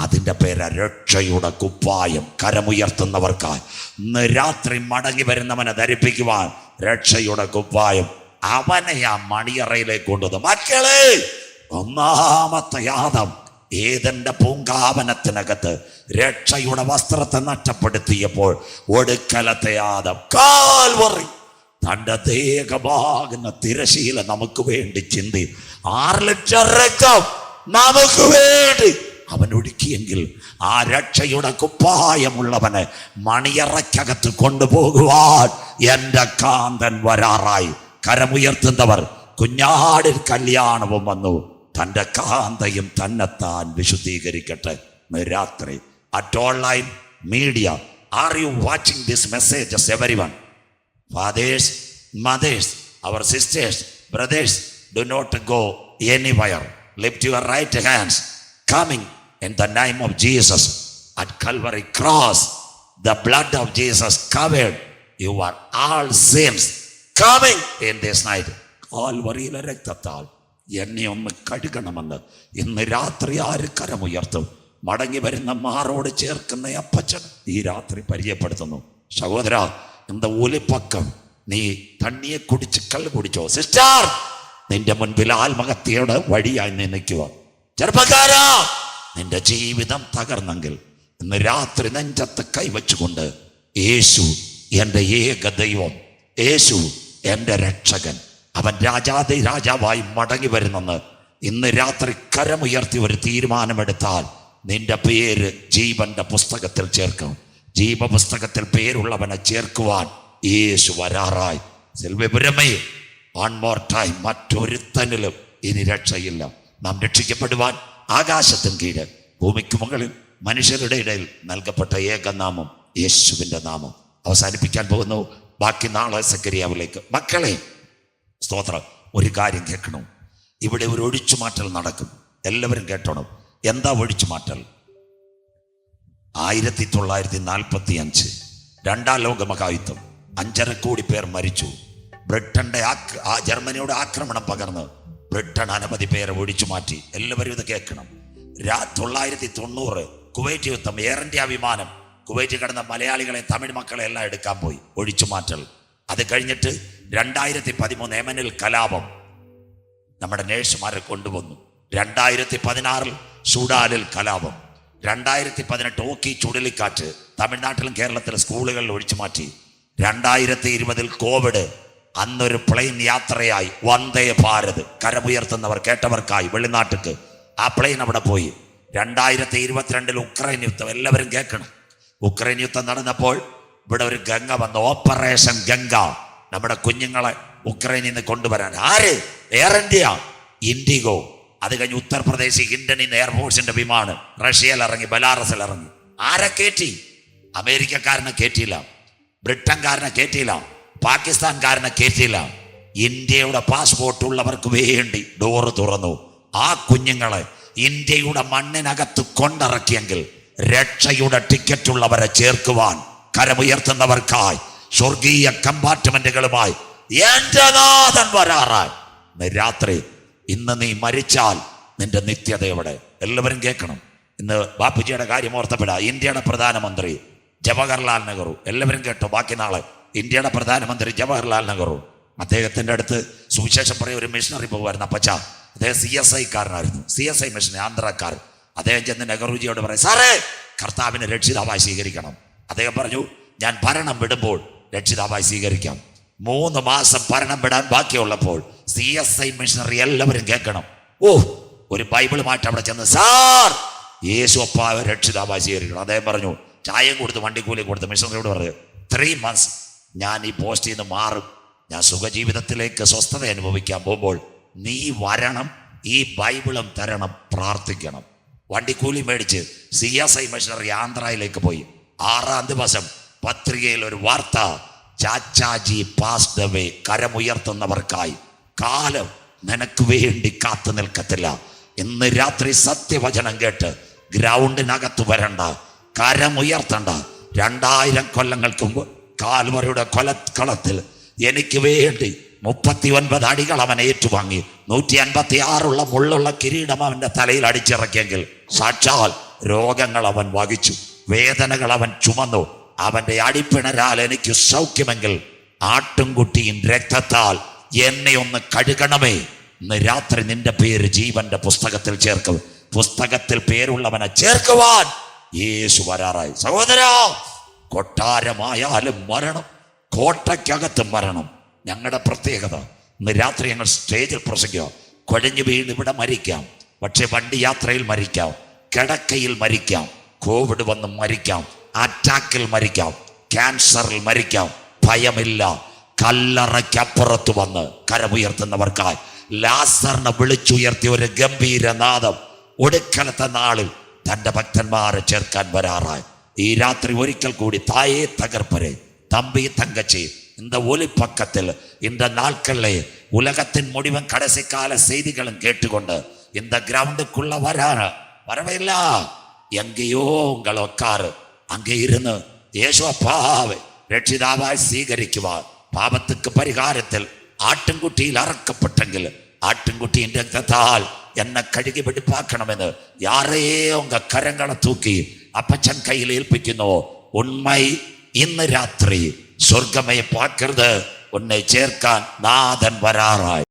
അതിൻ്റെ പേര് രക്ഷയുടെ കുപ്പായം. കരമുയർത്തുന്നവർക്കായി ഇന്ന് രാത്രി മടങ്ങി വരുന്നവനെ ധരിപ്പിക്കുവാൻ രക്ഷയുടെ കുപ്പായം. അവനെ ആ മണിയറയിലേക്ക് കൊണ്ടുവന്നു. മക്കളെ, 1-ാമത്തെ യാതം ഏതെന്റെ പൂങ്കാവനത്തിനകത്ത് രക്ഷയുടെ വസ്ത്രത്തെ നഷ്ടപ്പെടുത്തിയപ്പോൾ ഒടുക്കലത്തെ യാതം കാൽവറി തൻ്റെ ദേഹമാകുന്ന തിരശീല നമുക്ക് വേണ്ടി ചിന്തി 6 ലക്ഷം രക്തം നമുക്ക് വേണ്ടി അവൻ ഒഴുക്കിയെങ്കിൽ ആ രക്ഷയുടെ കുപ്പായമുള്ളവനെ മണിയറയ്ക്കകത്ത് കൊണ്ടുപോകുവാൻ എൻ്റെ കാന്തൻ വരാറായി. കരമുയർത്തുന്നവർ, കുഞ്ഞാടിൽ കല്യാണവും വന്നു, തൻ്റെ കാന്തയും തന്നെത്താൻ വിശുദ്ധീകരിക്കട്ടെ. രാത്രി at online media, are you watching this messages everyone? Fathers, mothers, our sisters, brothers, do not go anywhere. Lift your right hands, coming in the name of Jesus. At Calvary cross, the blood of Jesus covered your all sins. Coming in this night, കാൽവറിയിലെ രക്തത്താൽ എന്നെ ഒന്ന് കഴുകണമെന്ന് ഇന്ന് രാത്രി ആര് കരമുയർത്തും? മടങ്ങി വരുന്ന മാറോട് ചേർക്കുന്ന അപ്പച്ചൻ ഈ രാത്രി പരിചയപ്പെടുത്തുന്നു. സഹോദര, എന്താ ഒലിപ്പക്കം നീ തണ്ണിയെ കുടിച്ച് കള്ള് കുടിച്ചോ? സിസ്റ്റർ, നിന്റെ മുൻപിൽ ആത്മഹത്യയുടെ വഴിയായി നിൽക്കുക. ചെറുപ്പക്കാരാ, നിന്റെ ജീവിതം തകർന്നെങ്കിൽ ഇന്ന് രാത്രി നെഞ്ചത്ത് കൈവച്ചുകൊണ്ട് യേശു എൻ്റെ ഏക ദൈവം, യേശു എൻ്റെ രക്ഷകൻ, അവൻ രാജാതി രാജാവായി മടങ്ങി വരുന്നെന്ന് ഇന്ന് രാത്രി കരമുയർത്തി ഒരു തീരുമാനമെടുത്താൽ നിന്റെ പേര് ജീവന്റെ പുസ്തകത്തിൽ ചേർക്കും. ജീവപുസ്തകത്തിൽ പേരുള്ളവനെ ചേർക്കുവാൻ യേശു വരാറായി. സെൽവപുരമേ, വൺ മോർ ടൈം, മറ്റൊരുത്തനിലും ഇനി രക്ഷയില്ല. നാം രക്ഷിക്കപ്പെടുവാൻ ആകാശത്തിന് കീഴ് ഭൂമിക്ക് മുകളിൽ മനുഷ്യരുടെ ഇടയിൽ നൽകപ്പെട്ട ഏകനാമം യേശുവിൻ്റെ നാമം. അവസാനിപ്പിക്കാൻ പോകുന്നു. ബാക്കി നാളെ സക്കരിയാവിലേക്ക്. മക്കളെ, സ്തോത്രം, ഒരു കാര്യം കേൾക്കണം. ഇവിടെ ഒരു ഒഴിച്ചുമാറ്റൽ നടക്കും. എല്ലാവരും കേട്ടോണം. എന്താ ഒഴിച്ചുമാറ്റൽ? 1945 രണ്ടാം ലോക മഹായുദ്ധം, 5.5 കോടി പേർ മരിച്ചു. ബ്രിട്ടന്റെ ജർമ്മനിയുടെ ആക്രമണം പകർന്ന് ബ്രിട്ടൻ അനവധി പേരെ ഒഴിച്ചു മാറ്റി. എല്ലാവരും ഇത് കേൾക്കണം. 1990 കുവൈറ്റ് യുദ്ധം, എയർ ഇന്ത്യ വിമാനം കുവൈറ്റ് കിടന്ന മലയാളികളെ, തമിഴ് മക്കളെ എല്ലാം എടുക്കാൻ പോയി, ഒഴിച്ചു മാറ്റൽ. അത് കഴിഞ്ഞിട്ട് 2013 യമനിൽ കലാപം, നമ്മുടെ നേഴ്സുമാരെ കൊണ്ടുവന്നു. 2016 സൂഡാനിൽ കലാപം. 2018 ഓക്കി ചുഴലിക്കാറ്റ് തമിഴ്നാട്ടിലും കേരളത്തിലും സ്കൂളുകളിൽ ഒഴിച്ചു മാറ്റി. 2020 കോവിഡ്, അന്നൊരു പ്ലെയിൻ യാത്രയായി വന്ദേ ഭാരത്, കരമുയർത്തുന്നവർ കേട്ടവർക്കായി വെളിനാട്ടിക്ക് ആ പ്ലെയിൻ അവിടെ പോയി. 2022 ഉക്രൈൻ യുദ്ധം, എല്ലാവരും കേൾക്കണം. ഉക്രൈൻ യുദ്ധം നടന്നപ്പോൾ ഇവിടെ ഒരു ഗംഗ വന്നു, ഓപ്പറേഷൻ ഗംഗ. നമ്മുടെ കുഞ്ഞുങ്ങളെ ഉക്രൈനിൽ നിന്ന് കൊണ്ടുവരാൻ ആര്? Air India, IndiGo. അത് കഴിഞ്ഞ് ഉത്തർപ്രദേശ് ഹിൻഡൻ എയർഫോഴ്സിന്റെ വിമാനം റഷ്യയിൽ ഇറങ്ങി, ബലാറസിൽ ഇറങ്ങി. ആരെ കയറ്റി? അമേരിക്കക്കാരനെ കയറ്റിയില്ല, ബ്രിട്ടൻകാരനെ കയറ്റിയില്ല, പാകിസ്ഥാൻകാരനെ കയറ്റിയില്ല. ഇന്ത്യയുടെ പാസ്പോർട്ട് ഉള്ളവർക്ക് വേണ്ടി ഡോറ് തുറന്നു. ആ കുഞ്ഞുങ്ങളെ ഇന്ത്യയുടെ മണ്ണിനകത്ത് കൊണ്ടിറക്കിയെങ്കിൽ രക്ഷയുടെ ടിക്കറ്റ് ഉള്ളവരെ ചേർക്കുവാൻ കരമുയർത്തുന്നവർക്കായി സ്വർഗീയ കമ്പാർട്ട്മെന്റുകളുമായി എന്റെ നാഥൻ വരാറായി. രാത്രി ഇന്ന് നീ മരിച്ചാൽ നിന്റെ നിത്യത എവിടെ? എല്ലാവരും കേൾക്കണം. ഇന്ന് ബാപ്പുജിയുടെ കാര്യം ഓർത്തപ്പെടാ. ഇന്ത്യയുടെ പ്രധാനമന്ത്രി ജവഹർലാൽ നെഹ്റു, എല്ലാവരും കേട്ടോ. ബാക്കി നാളെ ഇന്ത്യയുടെ പ്രധാനമന്ത്രി ജവഹർലാൽ നെഹ്റു, അദ്ദേഹത്തിൻ്റെ അടുത്ത് സുവിശേഷം പറയും ഒരു മിഷണറി പോകുമായിരുന്നു. അപ്പച്ച, അദ്ദേഹം CSI കാരനായിരുന്നു, CSI മിഷണറി, ആന്ധ്രക്കാരൻ. അദ്ദേഹം ചെന്ന് നെഹ്റുജിയോട് പറയും, സാറേ, കർത്താവിനെ രക്ഷിതാവായി സ്വീകരിക്കണം. അദ്ദേഹം പറഞ്ഞു, ഞാൻ ഭരണം വിടുമ്പോൾ രക്ഷിതാവായി സ്വീകരിക്കാം. 3 മാസം ഭരണം വിടാൻ ബാക്കിയുള്ളപ്പോൾ CSI മിഷണറി, എല്ലാവരും കേൾക്കണം, ഒരു ബൈബിളുമായിട്ട് അവിടെ ചെന്ന്, സാർ, യേശു അപ്പാവ് രക്ഷിതാവായി സ്വീകരിക്കണം. അദ്ദേഹം പറഞ്ഞു, ചായയും കൊടുത്ത് വണ്ടിക്കൂലി കൊടുത്ത് മിഷണറിയോട് പറഞ്ഞു, 3 months ഞാൻ ഈ പോസ്റ്റിൽ നിന്ന് മാറും, ഞാൻ സുഖജീവിതത്തിലേക്ക് സ്വസ്ഥത അനുഭവിക്കാൻ പോകുമ്പോൾ നീ വരണം, ഈ ബൈബിളും തരണം, പ്രാർത്ഥിക്കണം. വണ്ടിക്കൂലി മേടിച്ച് CSI മിഷണറി ആന്ധ്രയിലേക്ക് പോയി. 6-ാം ദിവസം പത്രികയിൽ ഒരു വാർത്ത, ചാച്ചാജി പാസ്ഡ് അവേ. കരമുയർത്തുന്നവർക്കായി കാലം നിനക്ക് വേണ്ടി കാത്തു നിൽക്കത്തില്ല. ഇന്ന് രാത്രി സത്യവചനം കേട്ട് ഗ്രൗണ്ടിനകത്ത് വരണ്ട, കരമുയർത്തണ്ട. 2000 കൊല്ലങ്ങൾക്ക് മുമ്പ് കാൽവറിയുടെ കൊലക്കളത്തിൽ എനിക്ക് വേണ്ടി 39 അടികൾ അവൻ ഏറ്റുവാങ്ങി. 156 മുള്ളുള്ള കിരീടം അവന്റെ തലയിൽ അടിച്ചിറക്കിയെങ്കിൽ സാക്ഷാൽ രോഗങ്ങൾ അവൻ വഹിച്ചു, വേദനകൾ അവൻ ചുമന്നു. അവന്റെ അടിപ്പിണരാൽ എനിക്ക് സൗഖ്യമെങ്കിൽ ആട്ടുംകുട്ടിയും രക്തത്താൽ എന്നെ ഒന്ന് കഴുകണമേ. ഇന്ന് രാത്രി നിന്റെ പേര് ജീവന്റെ പുസ്തകത്തിൽ ചേർക്കും. പുസ്തകത്തിൽ പേരുള്ളവനെ ചേർക്കുവാൻ യേശു വരാറായി. സഹോദരാ, കൊട്ടാരമായാലും മരണം, കോട്ടയ്ക്കകത്തും മരണം. ഞങ്ങളുടെ പ്രത്യേകത ഇന്ന് രാത്രി ഞങ്ങൾ സ്റ്റേജിൽ പ്രസംഗിക്കുക. കുഴഞ്ഞു വീണ് ഇവിടെ മരിക്കാം, പക്ഷെ വണ്ടി യാത്രയിൽ മരിക്കാം. കിടക്കയിൽ മരിക്കാം, കോവിഡ് വന്ന് മരിക്കാം, അറ്റാക്കിൽ മരിക്കാം, ക്യാൻസറിൽ മരിക്കാം, ഭയമില്ല. കല്ലറയ്ക്കപ്പുറത്ത് വന്ന് കരമുയർത്തുന്നവർക്കായി ലാസറിനെ വിളിച്ചുയർത്തിയ ഒരു ഗംഭീരനാദം ഒടുക്കലത്തെ നാളിൽ തൻ്റെ ഭക്തന്മാരെ ചേർക്കാൻ വരാറായി. ഈ രാത്രി ഒരിക്കൽ കൂടി തായേ തകർപ്പരെ தம்பி தங்கச்சி, இந்த ஒலிப்பக்கத்தில் இந்த நாட்களில் உலகத்தின் முடிவன் கடைசி கால செய்திகளும் கேட்டுக்கொண்டு இந்த கிரவுண்டுக்குள்ள வரவில்ல, எங்கேயோ உங்கள் உட்காரு, அங்கே இருந்து യേശുവാവെ രക്ഷിതാവായി സ്വീകരിക്കുവാൻ പാപத்துக்கு പരിഹാരത്തിൽ ആട്ടിൻകുട്ടിയിൽ അറക്കപ്പെട്ടെങ്കിൽ ആട്ടിൻകുട്ടിயின் രക്തത്താൽ എന്നെ കഴുകി വെടിപ്പാക്കണമെന്ന് യാരെയേ ഉങ്ക കരങ്ങളെ തൂക്കി അപ്പച്ചൻ കയ്യിൽ ഏൽപ്പിക്കുന്നു. ഉണ്മൈ ഇന്ന് രാത്രി സ്വർഗമേ പാക്കരുത്, ഉന്നെ ചേർക്കാൻ നാഥൻ വരാറായി.